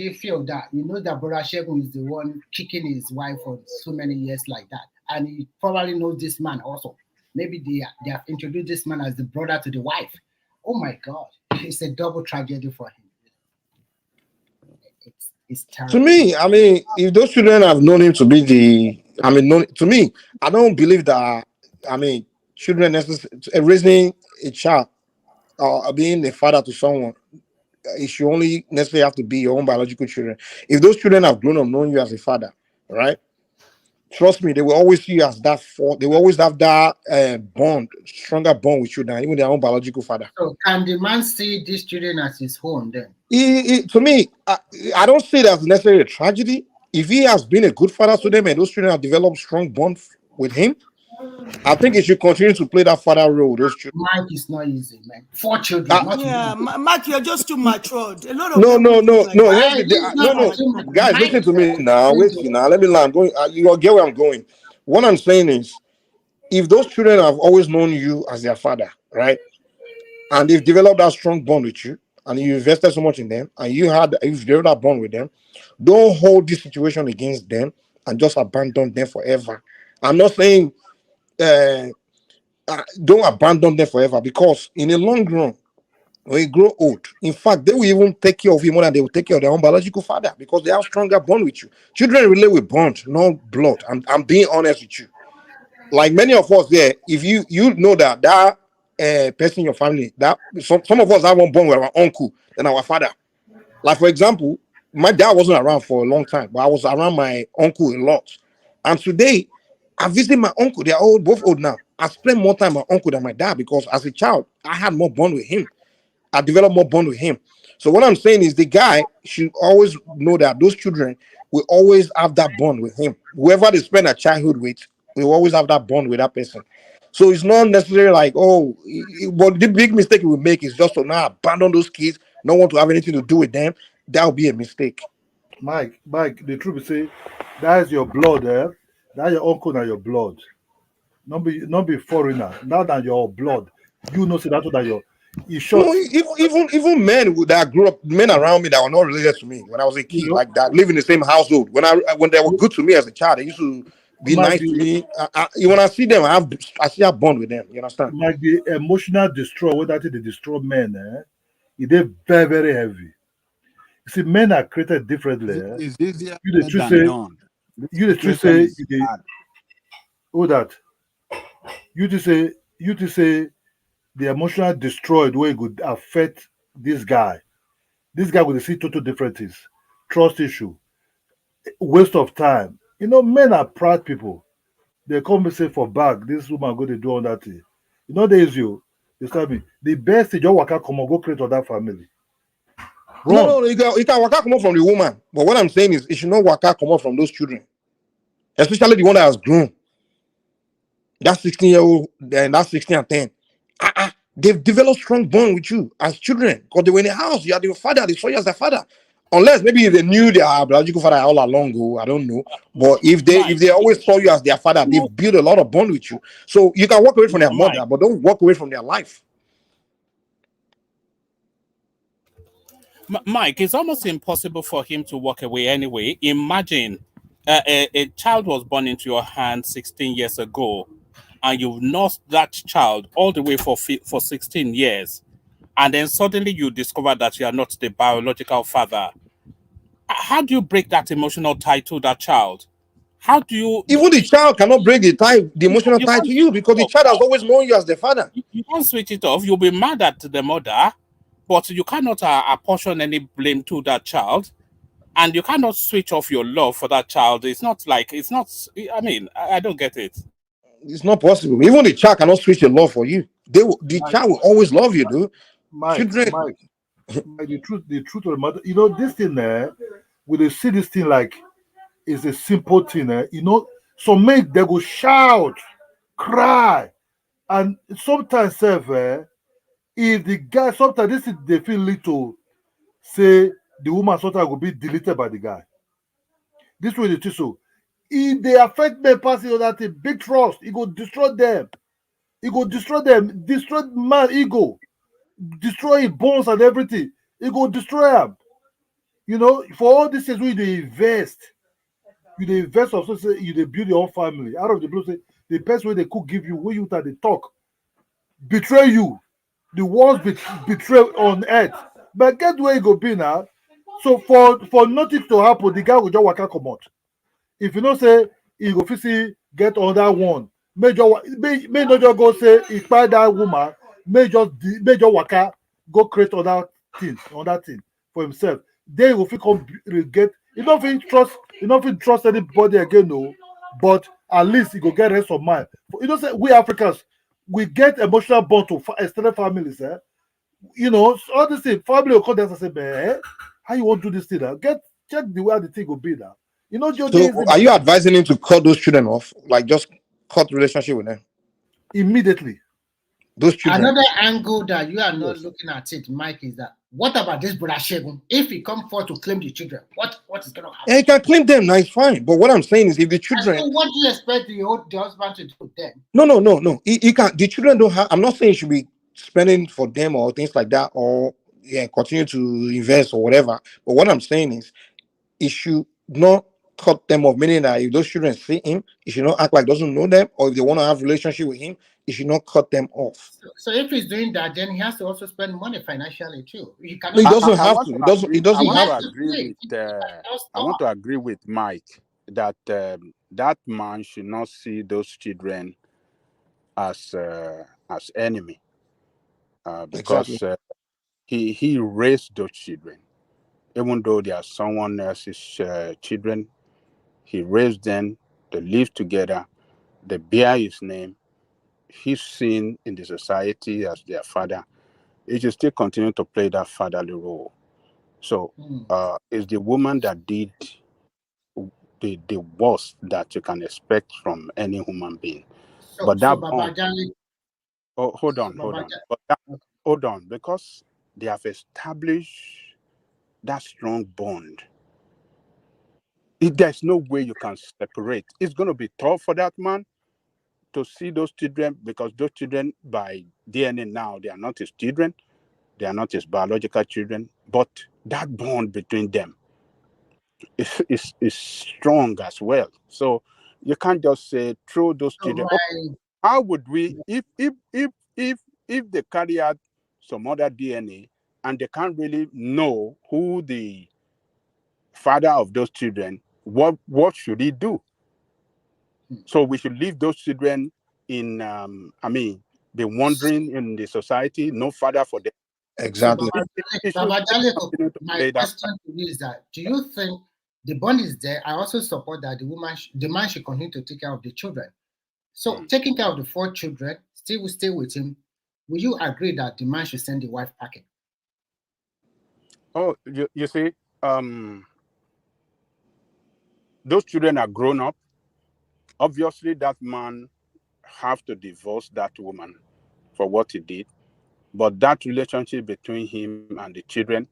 you feel that that Brother Shegun is the one kicking his wife for so many years like that, and he probably knows this man also. Maybe they have introduced this man as the brother to the wife. Oh my God, it's a double tragedy for him. It's terrible. To me, I mean, if those children have known him to be to me, I don't believe that. I mean, children raising a child. Being a father to someone, it should only necessarily have to be your own biological children. If those children have grown up knowing you as a father, right? Trust me, they will always see you as that. They will always have that stronger bond with you than even their own biological father. So, can the man see these children as his own then? To me, I don't see it as necessarily a tragedy. If he has been a good father to them and those children have developed strong bond with him, I think it should continue to play that father role. Those children. Mike is not easy, man. 4 children. Mike, you're just too matured. A lot of no. Guys, listen to me now. Wait now. Let me land. You get where I'm going. What I'm saying is, if those children have always known you as their father, right, and they've developed that strong bond with you, and you invested so much in them, and you've developed that bond with them, don't hold this situation against them and just abandon them forever. I'm not saying. Don't abandon them forever, because in the long run, when you grow old, in fact, they will even take care of you more than they will take care of their own biological father, because they have stronger bond with you. Children relate with bond, not blood. I'm being honest with you. Like many of us there, if you know that person in your family. That some of us have one bond with our uncle than our father. Like for example, my dad wasn't around for a long time, but I was around my uncle a lot. And today, I visit my uncle. They are both old now. I spend more time with my uncle than my dad because as a child, I had more bond with him. I developed more bond with him. So what I'm saying is the guy should always know that those children will always have that bond with him. Whoever they spend their childhood with, will always have that bond with that person. So it's not necessarily like, but the big mistake we make is just to now abandon those kids, not want to have anything to do with them. That would be a mistake. Mike, the truth is say that is your blood, That your uncle and your blood. Not be foreigner. Now than your blood. You know say that your No, even men that grew up, men around me that were not related to me when I was a kid, like that, live in the same household. When they were good to me as a child, they used to be nice to me. When I see them, I see a bond with them. You understand? Like the emotional destroy, what that is they destroy men, it is very, very heavy. You see, men are created differently. It's easier You the than truth say, done. you the truth say, you to say the emotional destroyed way could affect this guy. This guy will see total different things. Trust issue, waste of time. You know, men are proud people. They come and say for back, this woman go to do all that thing. You know, there is you start me. The best is your worker come on, go create other family. No, you can work out come out from the woman. But what I'm saying is, it should not work out come out from those children, especially the one that has grown. That 16-year-old and that 16 and 10. They've developed strong bond with you as children because they were in the house. You are their father. They saw you as their father. Unless maybe they knew their biological father all along ago, I don't know. But if they always saw you as their father, they've built a lot of bond with you. So you can walk away from their mother, but don't walk away from their life. Mike, it's almost impossible for him to walk away anyway. Imagine a child was born into your hand 16 years ago, and you've nursed that child all the way for 16 years. And then suddenly you discover that you are not the biological father. How do you break that emotional tie to that child? How do you... Even the child cannot break the emotional tie to you because the child has always known you as the father. You can't switch it off. You'll be mad at the mother, but you cannot apportion any blame to that child. And you cannot switch off your love for that child. I don't get it. It's not possible. Even the child cannot switch your love for you. The child will always love you, dude. Mike, the truth of the matter, you know, this thing there, we they see this thing like it's a simple thing, you know. Some men they go shout, cry, and sometimes if the guy sometimes this is they feel little, say the woman sometimes will be deleted by the guy. This way they so if they affect men passing on that thing, big trust, it go destroy them. It go destroy them, destroy man ego, destroy his bones and everything. It go destroy them. You know, for all this is we they invest. You invest also say you build your own family. Out of the blue, say the best way they could give you, where you that they talk, betray you. The worst betray on earth. But get where you go be now. So for nothing to happen, the guy will just walk out come out. If you don't say he go physically get another one, may not just go say he buy that woman, may just waka go create other thing for himself. Then he will feel come get. You don't feel trust anybody again, no. But at least he go get rest of mind. You know, say we Africans, we get emotional bond to extended families, You know, so all this thing, family will come there and say, man, how you want to do this thing? Check the way the thing will be now. You know, so are you advising him to cut those children off? Like just cut relationship with them? Immediately. Those children. Another angle that you are not looking at it, Mike, is that what about this brother Shegun? If he come forward to claim the children, what is going to happen? Yeah, he can claim them, nice, fine. But what I'm saying is if the children... So what do you expect the husband to do then? No. He can't. The children don't have... I'm not saying he should be spending for them or things like that or continue to invest or whatever. But what I'm saying is he should not cut them off, meaning that if those children see him, he should not act like doesn't know them, or if they want to have a relationship with him, he should not cut them off. So if he's doing that, then he has to also spend money financially too. He doesn't have to. He doesn't have to. I want to agree with Mike that that man should not see those children as enemy. because Exactly. he raised those children, even though they are someone else's children. He raised them. They live together. They bear his name. He's seen in the society as their father. He should still continue to play that fatherly role. So it's the woman that did the worst that you can expect from any human being. But So that Baba bond, Jali, hold so on, Baba But hold on, because they have established that strong bond. There's no way you can separate. It's going to be tough for that man to see those children, because those children by DNA now, they are not his children. They are not his biological children. But that bond between them is strong as well. So you can't just say throw those so children. How would we, if they carry out some other DNA and they can't really know who the father of those children, what should he do? So we should leave those children in, be wandering in the society, no father for them. So Exactly. Baba Jali, my question to you is that, do you think the bond is there? I also support that the man should continue to take care of the children. So taking care of the 4 children, still will stay with him. Will you agree that the man should send the wife packing? Oh, you see, those children are grown up. Obviously, that man have to divorce that woman for what he did, but that relationship between him and the children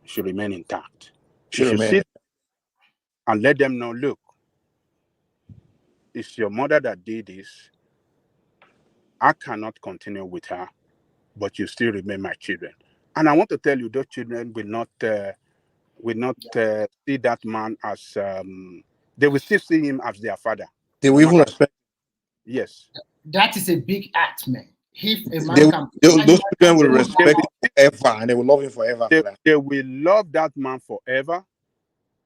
should remain intact. You should sit and let them know, look, it's your mother that did this. I cannot continue with her, but you still remain my children. And I want to tell you, those children will not see that man as they will still see him as their father. They will even respect. Yes. That is a big act, man. If a man Those can, children will respect him forever, and they will love him forever. They will love that man forever.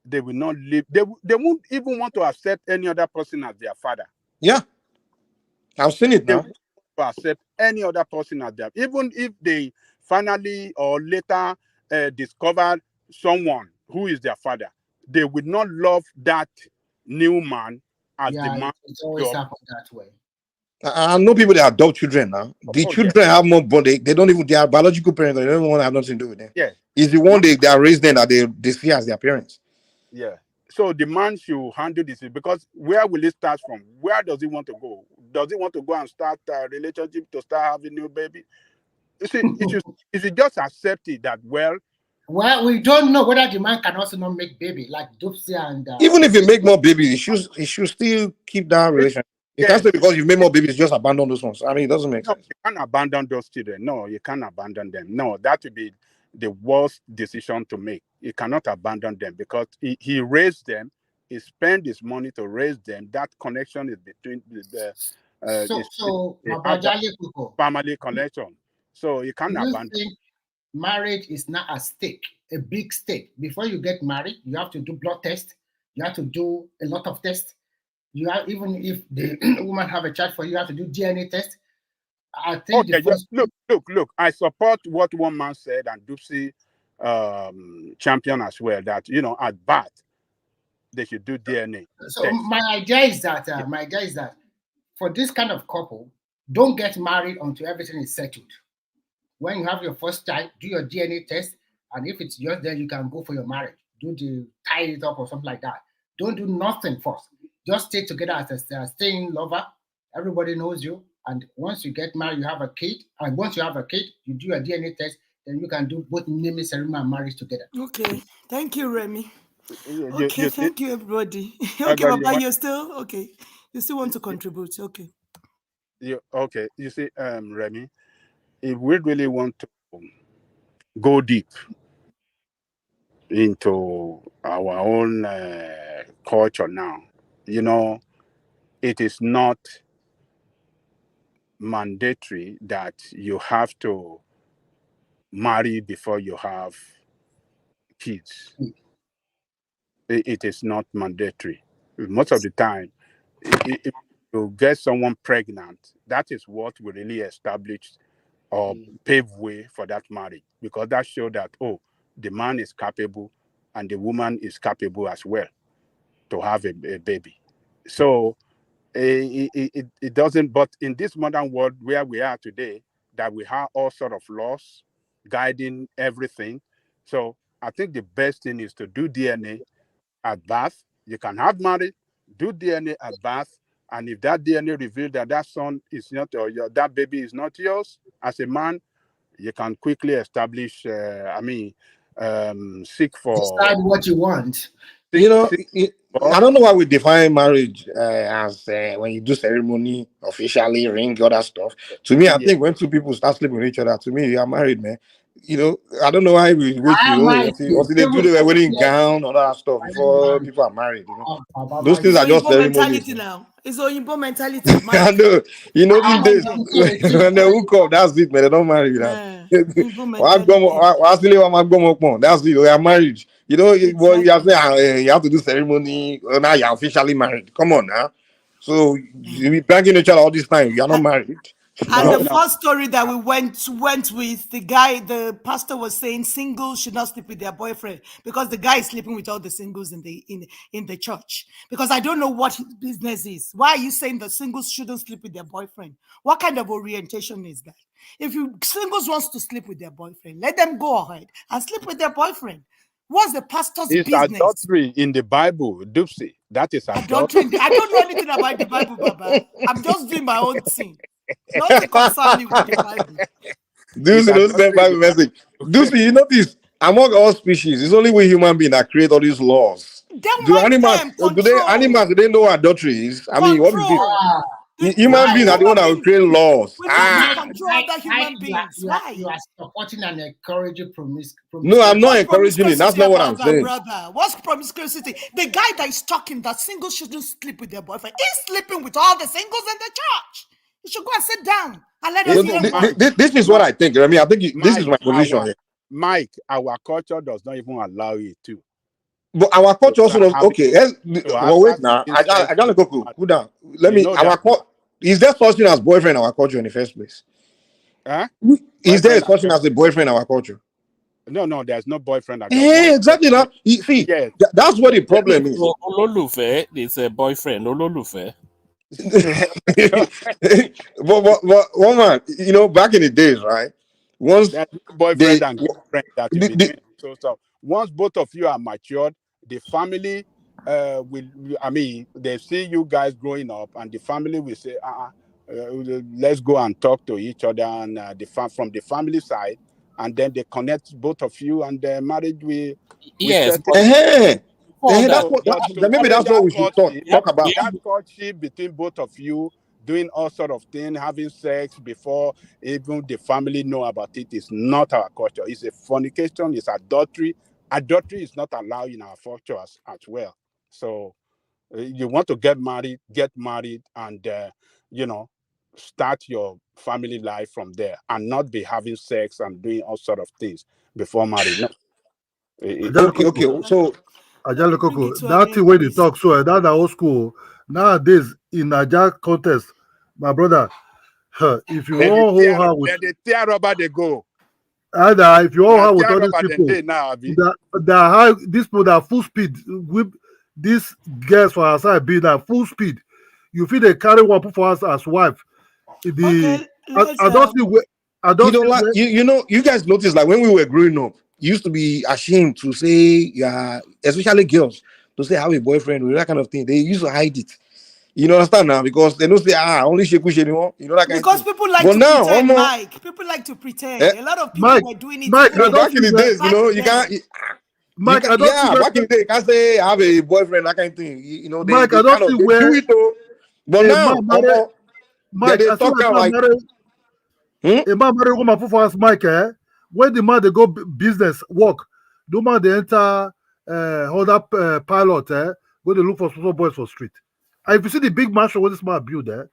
They will not live. They won't even want to accept any other person as their father. Yeah, I've seen it now. They won't accept any other person as their, even if they finally or later discover someone who is their father, they will not love that new man as the man. It's always happened that way. I know people that adopt children now. The children have more bond. They don't even, they are biological parents. They don't even want to have nothing to do with them. Yeah. It's the one they are raised them that they see as their parents. Yeah. So the man should handle this, because where will it start from? Where does he want to go? Does he want to go and start a relationship to start having new baby? You see, it should just accept it that, well, we don't know whether the man can also not make baby, like Dupsy and even if you make more babies, he should still keep that relationship. You can't say because you made more babies, just abandon those ones. I mean, it doesn't make sense. You can't abandon those children. No, you can't abandon them. No, that would be the worst decision to make. You cannot abandon them, because he raised them. He spent his money to raise them. That connection is between the family connection. So you can't abandon. Think marriage is not a stake, a big stake? Before you get married, you have to do blood tests. You have to do a lot of tests. You have, even if the woman have a child for you, you have to do DNA test. I think look. I support what one man said, and Dupsy champion as well, that at birth they should do DNA. So test. my idea is that for this kind of couple, don't get married until everything is settled. When you have your first child, do your DNA test, and if it's just there, you can go for your marriage. Tie it up or something like that. Don't do nothing first. Just stay together as a staying lover. Everybody knows you. And once you get married, you have a kid. And once you have a kid, you do a DNA test. Then you can do both naming ceremony and marriage together. Okay. Thank you, Remy. Okay, thank you, everybody. Okay, Baba, you're still okay. You still want to contribute? Okay. Okay. You see, Remy, if we really want to go deep into our own culture now, it is not mandatory that you have to marry before you have kids. It is not mandatory. Most of the time, if you get someone pregnant, that is what will really establish or pave way for that marriage, because that shows that, oh, the man is capable and the woman is capable as well to have a baby. So it doesn't, but in this modern world where we are today, that we have all sort of laws guiding everything. So I think the best thing is to do DNA at birth. You can have marriage, do DNA at birth, and if that DNA reveals that that son is not, or that baby is not yours, as a man, you can quickly establish, seek for... Decide what you want. You know, I don't know why we define marriage as when you do ceremony, officially, ring, all that stuff. To me, I think when two people start sleeping with each other, to me, you are married, man. You know, I don't know why we wait until they do the wedding gown, all that stuff before people are married. You know, those things are just ceremonies. Now. It's Oyinbo mentality. I know. You know, these days when they hook up, that's it, man. They don't marry you. That's it. They are married. You know, exactly. You have to say you have to do ceremony. Now you're officially married. Come on now. So you be banging each other all this time. You are not married. And the first story that we went with, the guy, the pastor was saying singles should not sleep with their boyfriend because the guy is sleeping with all the singles in the church. Because I don't know what his business is. Why are you saying the singles shouldn't sleep with their boyfriend? What kind of orientation is that? If singles wants to sleep with their boyfriend, let them go ahead and sleep with their boyfriend. What's the pastor's business? Adultery in the Bible, Dupsy. That is adultery. I don't know anything about the Bible, Baba. I'm just doing my own thing. Nothing concern me with the Bible. Dupsy don't send Bible message. Dupsy, you notice among all species, it's only we human beings that create all these laws. Do animals know adultery is? I mean, what is it? Human beings are the one that will create laws. Control other human beings. Why? You are supporting and encouraging promiscuity. No, I'm not encouraging it. That's not what I'm saying. Brother, what's promiscuity? The guy that is talking that singles shouldn't sleep with their boyfriend is sleeping with all the singles in the church. You should go and sit down and let us. This is what I think. I mean, I think this is my position here. Mike, our culture does not even allow it to. But our culture also does. Okay, wait now. I gotta go cool down. Let me. Is there such thing as boyfriend in our culture in the first place? Is there such thing as a boyfriend in our culture? No, there's no boyfriend. Yeah, exactly. Now, see, that's what the problem is. Ololufe is a boyfriend. Ololufe. but woman, you know, back in the days, right? Once boyfriend and girlfriend that you be so once both of you are matured, the family they see you guys growing up, and the family will say, let's go and talk to each other, and from the family side, and then they connect both of you, and the marriage will. Yes. Maybe that's what we should talk about. That courtship between both of you, doing all sort of things, having sex before even the family know about it, is not our culture. It's a fornication. It's adultery. Adultery is not allowed in our culture as well. So you want to get married, and start your family life from there, and not be having sex and doing all sort of things before marriage. No. Okay. So that thing when they talk, so that old school nowadays in Naija contest, my brother. If you all hold her with the tear rubber, they go. And if you all have with all these people, these people that are full speed with these girls for our side being at full speed, you feel they carry one for us as wife. You guys notice, like when we were growing up, you used to be ashamed to say, especially girls, to say have a boyfriend or that kind of thing. They used to hide it. You understand now? Because they don't say, only she push anymore. You know that kind because of thing. People like to pretend, Mike. People like to pretend. A lot of people were doing it. Mike, back in the days, you can't. Mike, back in the day, you can't say I have a boyfriend, that kind of thing. You know, Mike, I don't see where. Do it though. But now, Mike, they talk like. A man married woman for us, Mike. When the man they go business work, the man they enter hold up pilot. Go to look for small boys for street. And if you see the big mansion where this man build there,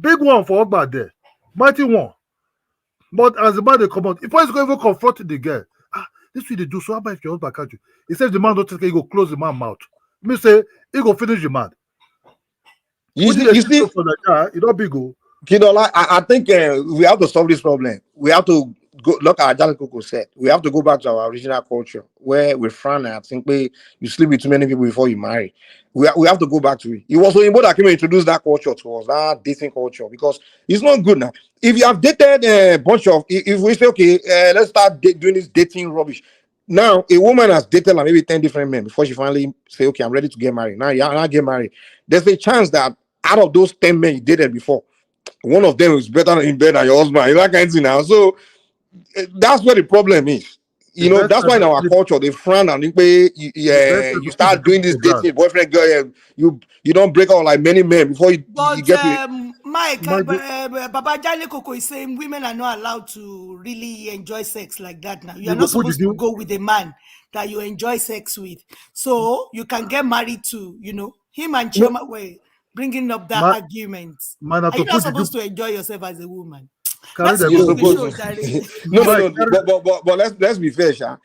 big one for Ogba there, mighty one. But as the man they come out, if he's going to confront the girl, this will they do. So how about if your husband catch you? He says the man don't take it, he go close the man mouth. Me say he go finish the man. You see, for the guy, it don't big go. Kidola, I think we have to solve this problem. We have to go look at Ajala Koko said. We have to go back to our original culture where we frown at simply you sleep with too many people before you marry. We have to go back to it. It was Oyinbo that came and introduced that culture to us, that dating culture, because it's not good now. If you have dated a bunch of, if we say, okay, let's start doing this dating rubbish. Now, a woman has dated like maybe 10 different men before she finally say, okay, I'm ready to get married. Now, you're not get married. There's a chance that out of those 10 men you dated before, one of them is better in bed than your husband. You know that kind of thing now. So that's where the problem is. You know, that's why in our culture they frown and you start doing this dating boyfriend girl. You don't break out like many men before you get to Mike, Baba Jale Koko is saying women are not allowed to really enjoy sex like that now. You're not supposed to go with a man that you enjoy sex with. So you can get married to, you know, him and Chioma were bringing up that argument. Are you not supposed to enjoy yourself as a woman? That's no, but let's be fair, Sha.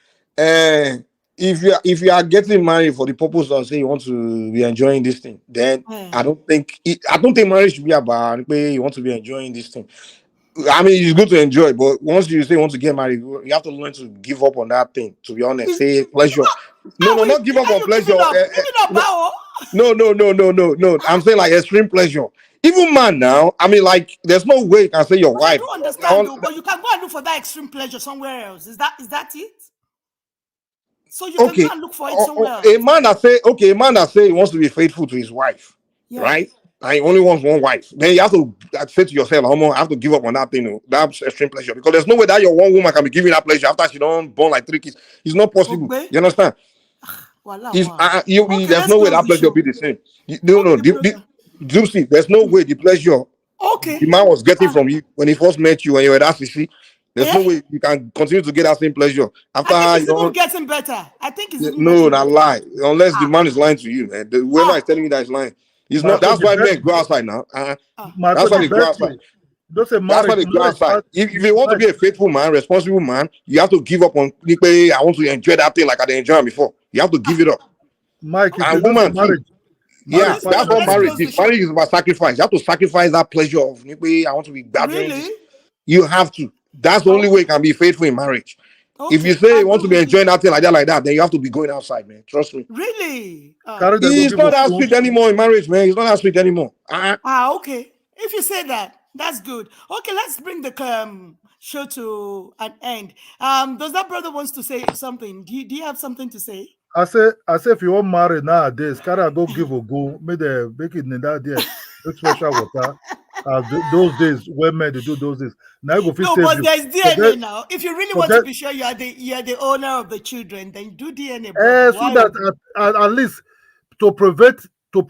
If you are getting married for the purpose of saying you want to be enjoying this thing, then I don't think marriage should be about you want to be enjoying this thing. I mean, it's good to enjoy, but once you say you want to get married, you have to learn to give up on that thing. To be honest, say pleasure. No, not give up on pleasure. No. I'm saying like extreme pleasure. Even man now, I mean, like, there's no way you can say your wife. I don't understand, but you can go and look for that extreme pleasure somewhere else. Is that it? So you can go and look for it somewhere else. A man that say he wants to be faithful to his wife, right? And he only wants one wife. Then you have to say to yourself, I have to give up on that thing. That's extreme pleasure. Because there's no way that your one woman can be giving that pleasure after she don't born like 3 kids. It's not possible. Okay. You understand? There's no way that pleasure will be the same. There's no way the pleasure the man was getting from you when he first met you and you were at CC. There's no way you can continue to get that same pleasure after. I think it's even getting better. I think it's not lie. Unless the man is lying to you, man. Whoever is telling you that is lying. It's not. That's why men go outside now. That's why they go outside. That's why they go outside. If you want to be a faithful man, responsible man, you have to give up on. I want to enjoy that thing like I didn't enjoy before. You have to give it up. Mike, and woman, marriage. Yeah, that's what marriage is. Marriage is about sacrifice. You have to sacrifice that pleasure of I want to be bad. Really? You have to. That's the only way you can be faithful in marriage. If you say you want to be enjoying that thing like that, then you have to be going outside, man. Trust me. Really? It's not that sweet anymore in marriage, man. It's not that sweet anymore. Okay. If you say that, that's good. Okay, let's bring the show to an end. Does that brother wants to say something? Do you have something to say? I say if you want married nowadays, gotta go give a go. Make it in that day. Take special water. Those days, when men they do those days. Now go feel but there's DNA now. If you really want to be sure you are the owner of the children, then do DNA. So that at least to prevent to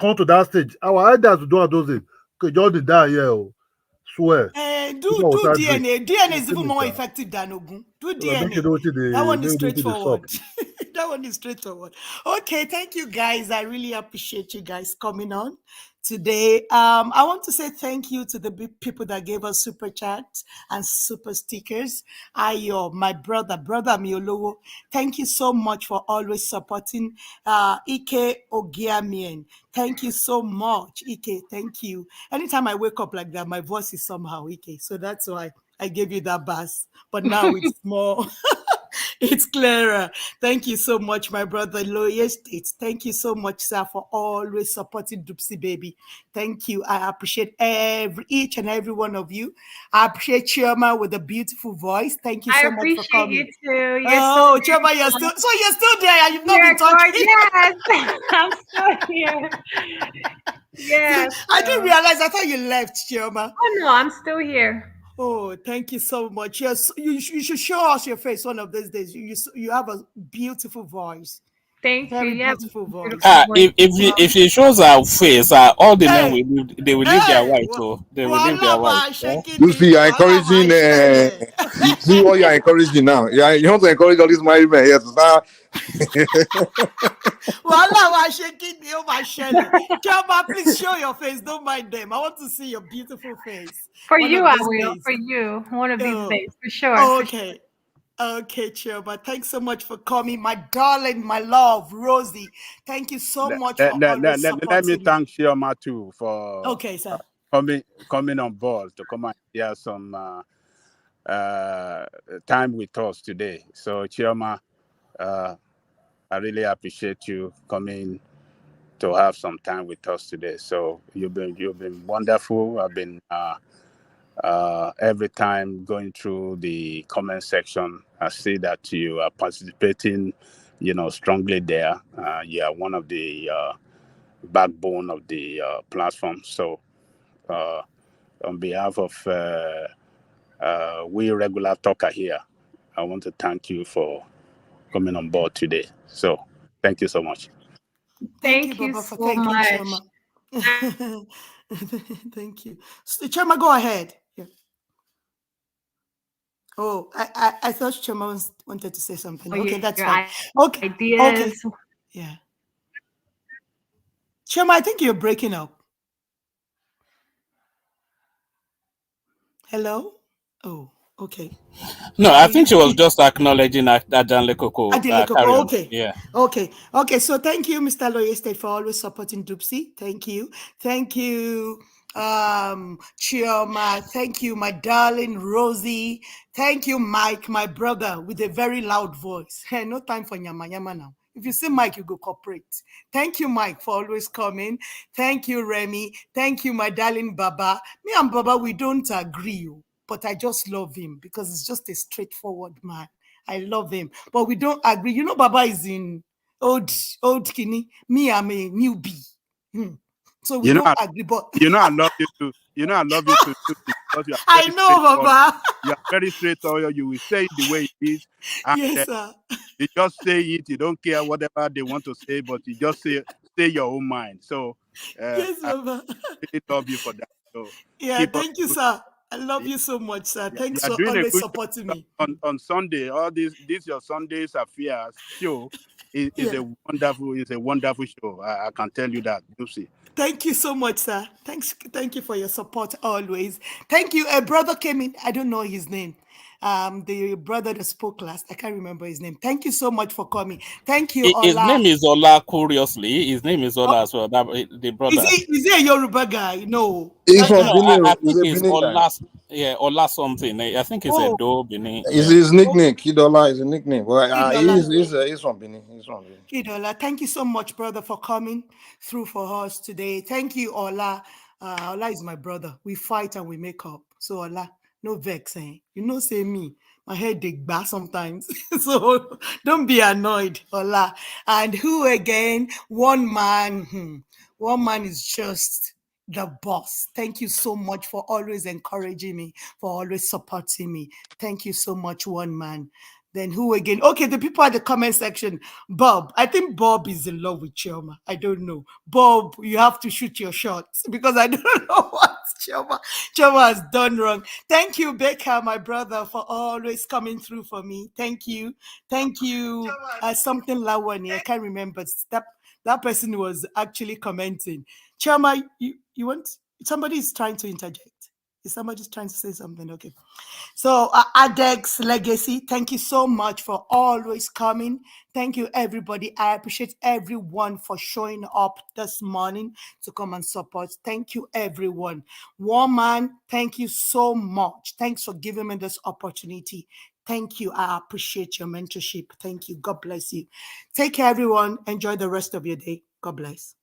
come to that stage. Our elders will do those days. Because you did die here. Swear. Do DNA. DNA is even more effective than Ogun. Do DNA. That one is straightforward. That one is straightforward. Okay, thank you guys. I really appreciate you guys coming on today. I want to say thank you to the people that gave us super chats and super stickers. Ayo, my brother Miolowo. Thank you so much for always supporting Ike Ogiamien. Thank you so much, Ike. Thank you. Anytime I wake up like that, my voice is somehow Ike. So that's why I gave you that bass. But now it's more. It's clearer. Thank you so much, my brother Lawyer States. Thank you so much, sir, for always supporting Dupsy Baby. Thank you. I appreciate each and every one of you. I appreciate Chioma with a beautiful voice. Thank you so much for coming. I appreciate you too. Chioma, you're still there. You've not been talking. Yes, I'm still here. Yes. I didn't realize. I thought you left, Chioma. Oh no, I'm still here. Oh, thank you so much. Yes, you should show us your face one of these days. You have a beautiful voice. Thank you. Beautiful voice. If she shows her face, all the men will leave their wife. So they will leave their wife. You see, you're encouraging. You see what you're encouraging now. You want to encourage all these married men here to start. Please show your face. Don't mind them. I want to see your beautiful face. For you, I will. For you, one of these days, for sure. Okay. Okay, Chioma. Thanks so much for coming, my darling, my love, Rosie. Thank you so much for let me thank Chioma too for. Okay, sir. coming on board to come and share some time with us today. So, Chioma, I really appreciate you coming to have some time with us today. So you've been wonderful. I've been every time going through the comment section, I see that you are participating, strongly there. You are one of the backbone of the platform. So on behalf of we regular talker here, I want to thank you for coming on board today. So thank you so much. Thank you, Baba, for thanking Chioma. Thank you. So, Chioma, go ahead. Yeah. Oh, I thought Chioma wanted to say something. Okay, that's fine. Okay. Ideas. Okay. Yeah. Chioma, I think you're breaking up. Hello? Oh, okay. No, I think she was just acknowledging Ajanle Koko. Okay. Yeah. Okay. So thank you, Mr. Lawyer State, for always supporting Dupsy. Thank you. Thank you, Chioma. Thank you, my darling Rosie. Thank you, Mike, my brother, with a very loud voice. Hey, no time for nyama nyama now. If you see Mike, you go cooperate. Thank you, Mike, for always coming. Thank you, Remy. Thank you, my darling Baba. Me and Baba, we don't agree, but I just love him because he's just a straightforward man. I love him, but we don't agree. Baba is in old Kini. Me, I'm a newbie. So we don't agree. But I love you too. I love you too because you are. I know, Baba. You are very straightforward. You will say it the way it is. Yes, sir. You just say it. You don't care whatever they want to say, but you just say your own mind. So yes, Baba. I really love you for that. So yeah, thank you, sir. I love you so much, sir. Thanks for always supporting me. On Sunday, all this your Sunday's affairs show is a wonderful show. I can tell you that, Lucy. Thank you so much, sir. Thank you for your support always. Thank you. A brother came in. I don't know his name. The brother that spoke last. I can't remember his name. Thank you so much for coming. Thank you, Ola. His name is Ola, curiously. His name is Ola as well. The brother. Is he a Yoruba guy? No. He's from Benin. I think it's Ola. Yeah, Ola something. I think it's a Do Benin. It's his nickname. Kidola is a nickname. Well, he's from Benin. He's from Benin. Kidola, thank you so much, brother, for coming through for us today. Thank you, Ola. Ola is my brother. We fight and we make up. So Ola, no vexing. Say me. My head they back sometimes. So don't be annoyed, Ola. And who again? One man. One man is just the boss. Thank you so much for always encouraging me, for always supporting me. Thank you so much, one man. Then who again? Okay, the people at the comment section. Bob. I think Bob is in love with Chioma. I don't know. Bob, you have to shoot your shots because I don't know what Chioma has done wrong. Thank you, Becca, my brother, for always coming through for me. Thank you. Thank you. Something Lawani. I can't remember. That person was actually commenting. Chioma, you want? Somebody is trying to interject. Is somebody trying to say something? Okay. So, Adex Legacy, thank you so much for always coming. Thank you, everybody. I appreciate everyone for showing up this morning to come and support. Thank you, everyone. Woman, thank you so much. Thanks for giving me this opportunity. Thank you. I appreciate your mentorship. Thank you. God bless you. Take care, everyone. Enjoy the rest of your day. God bless.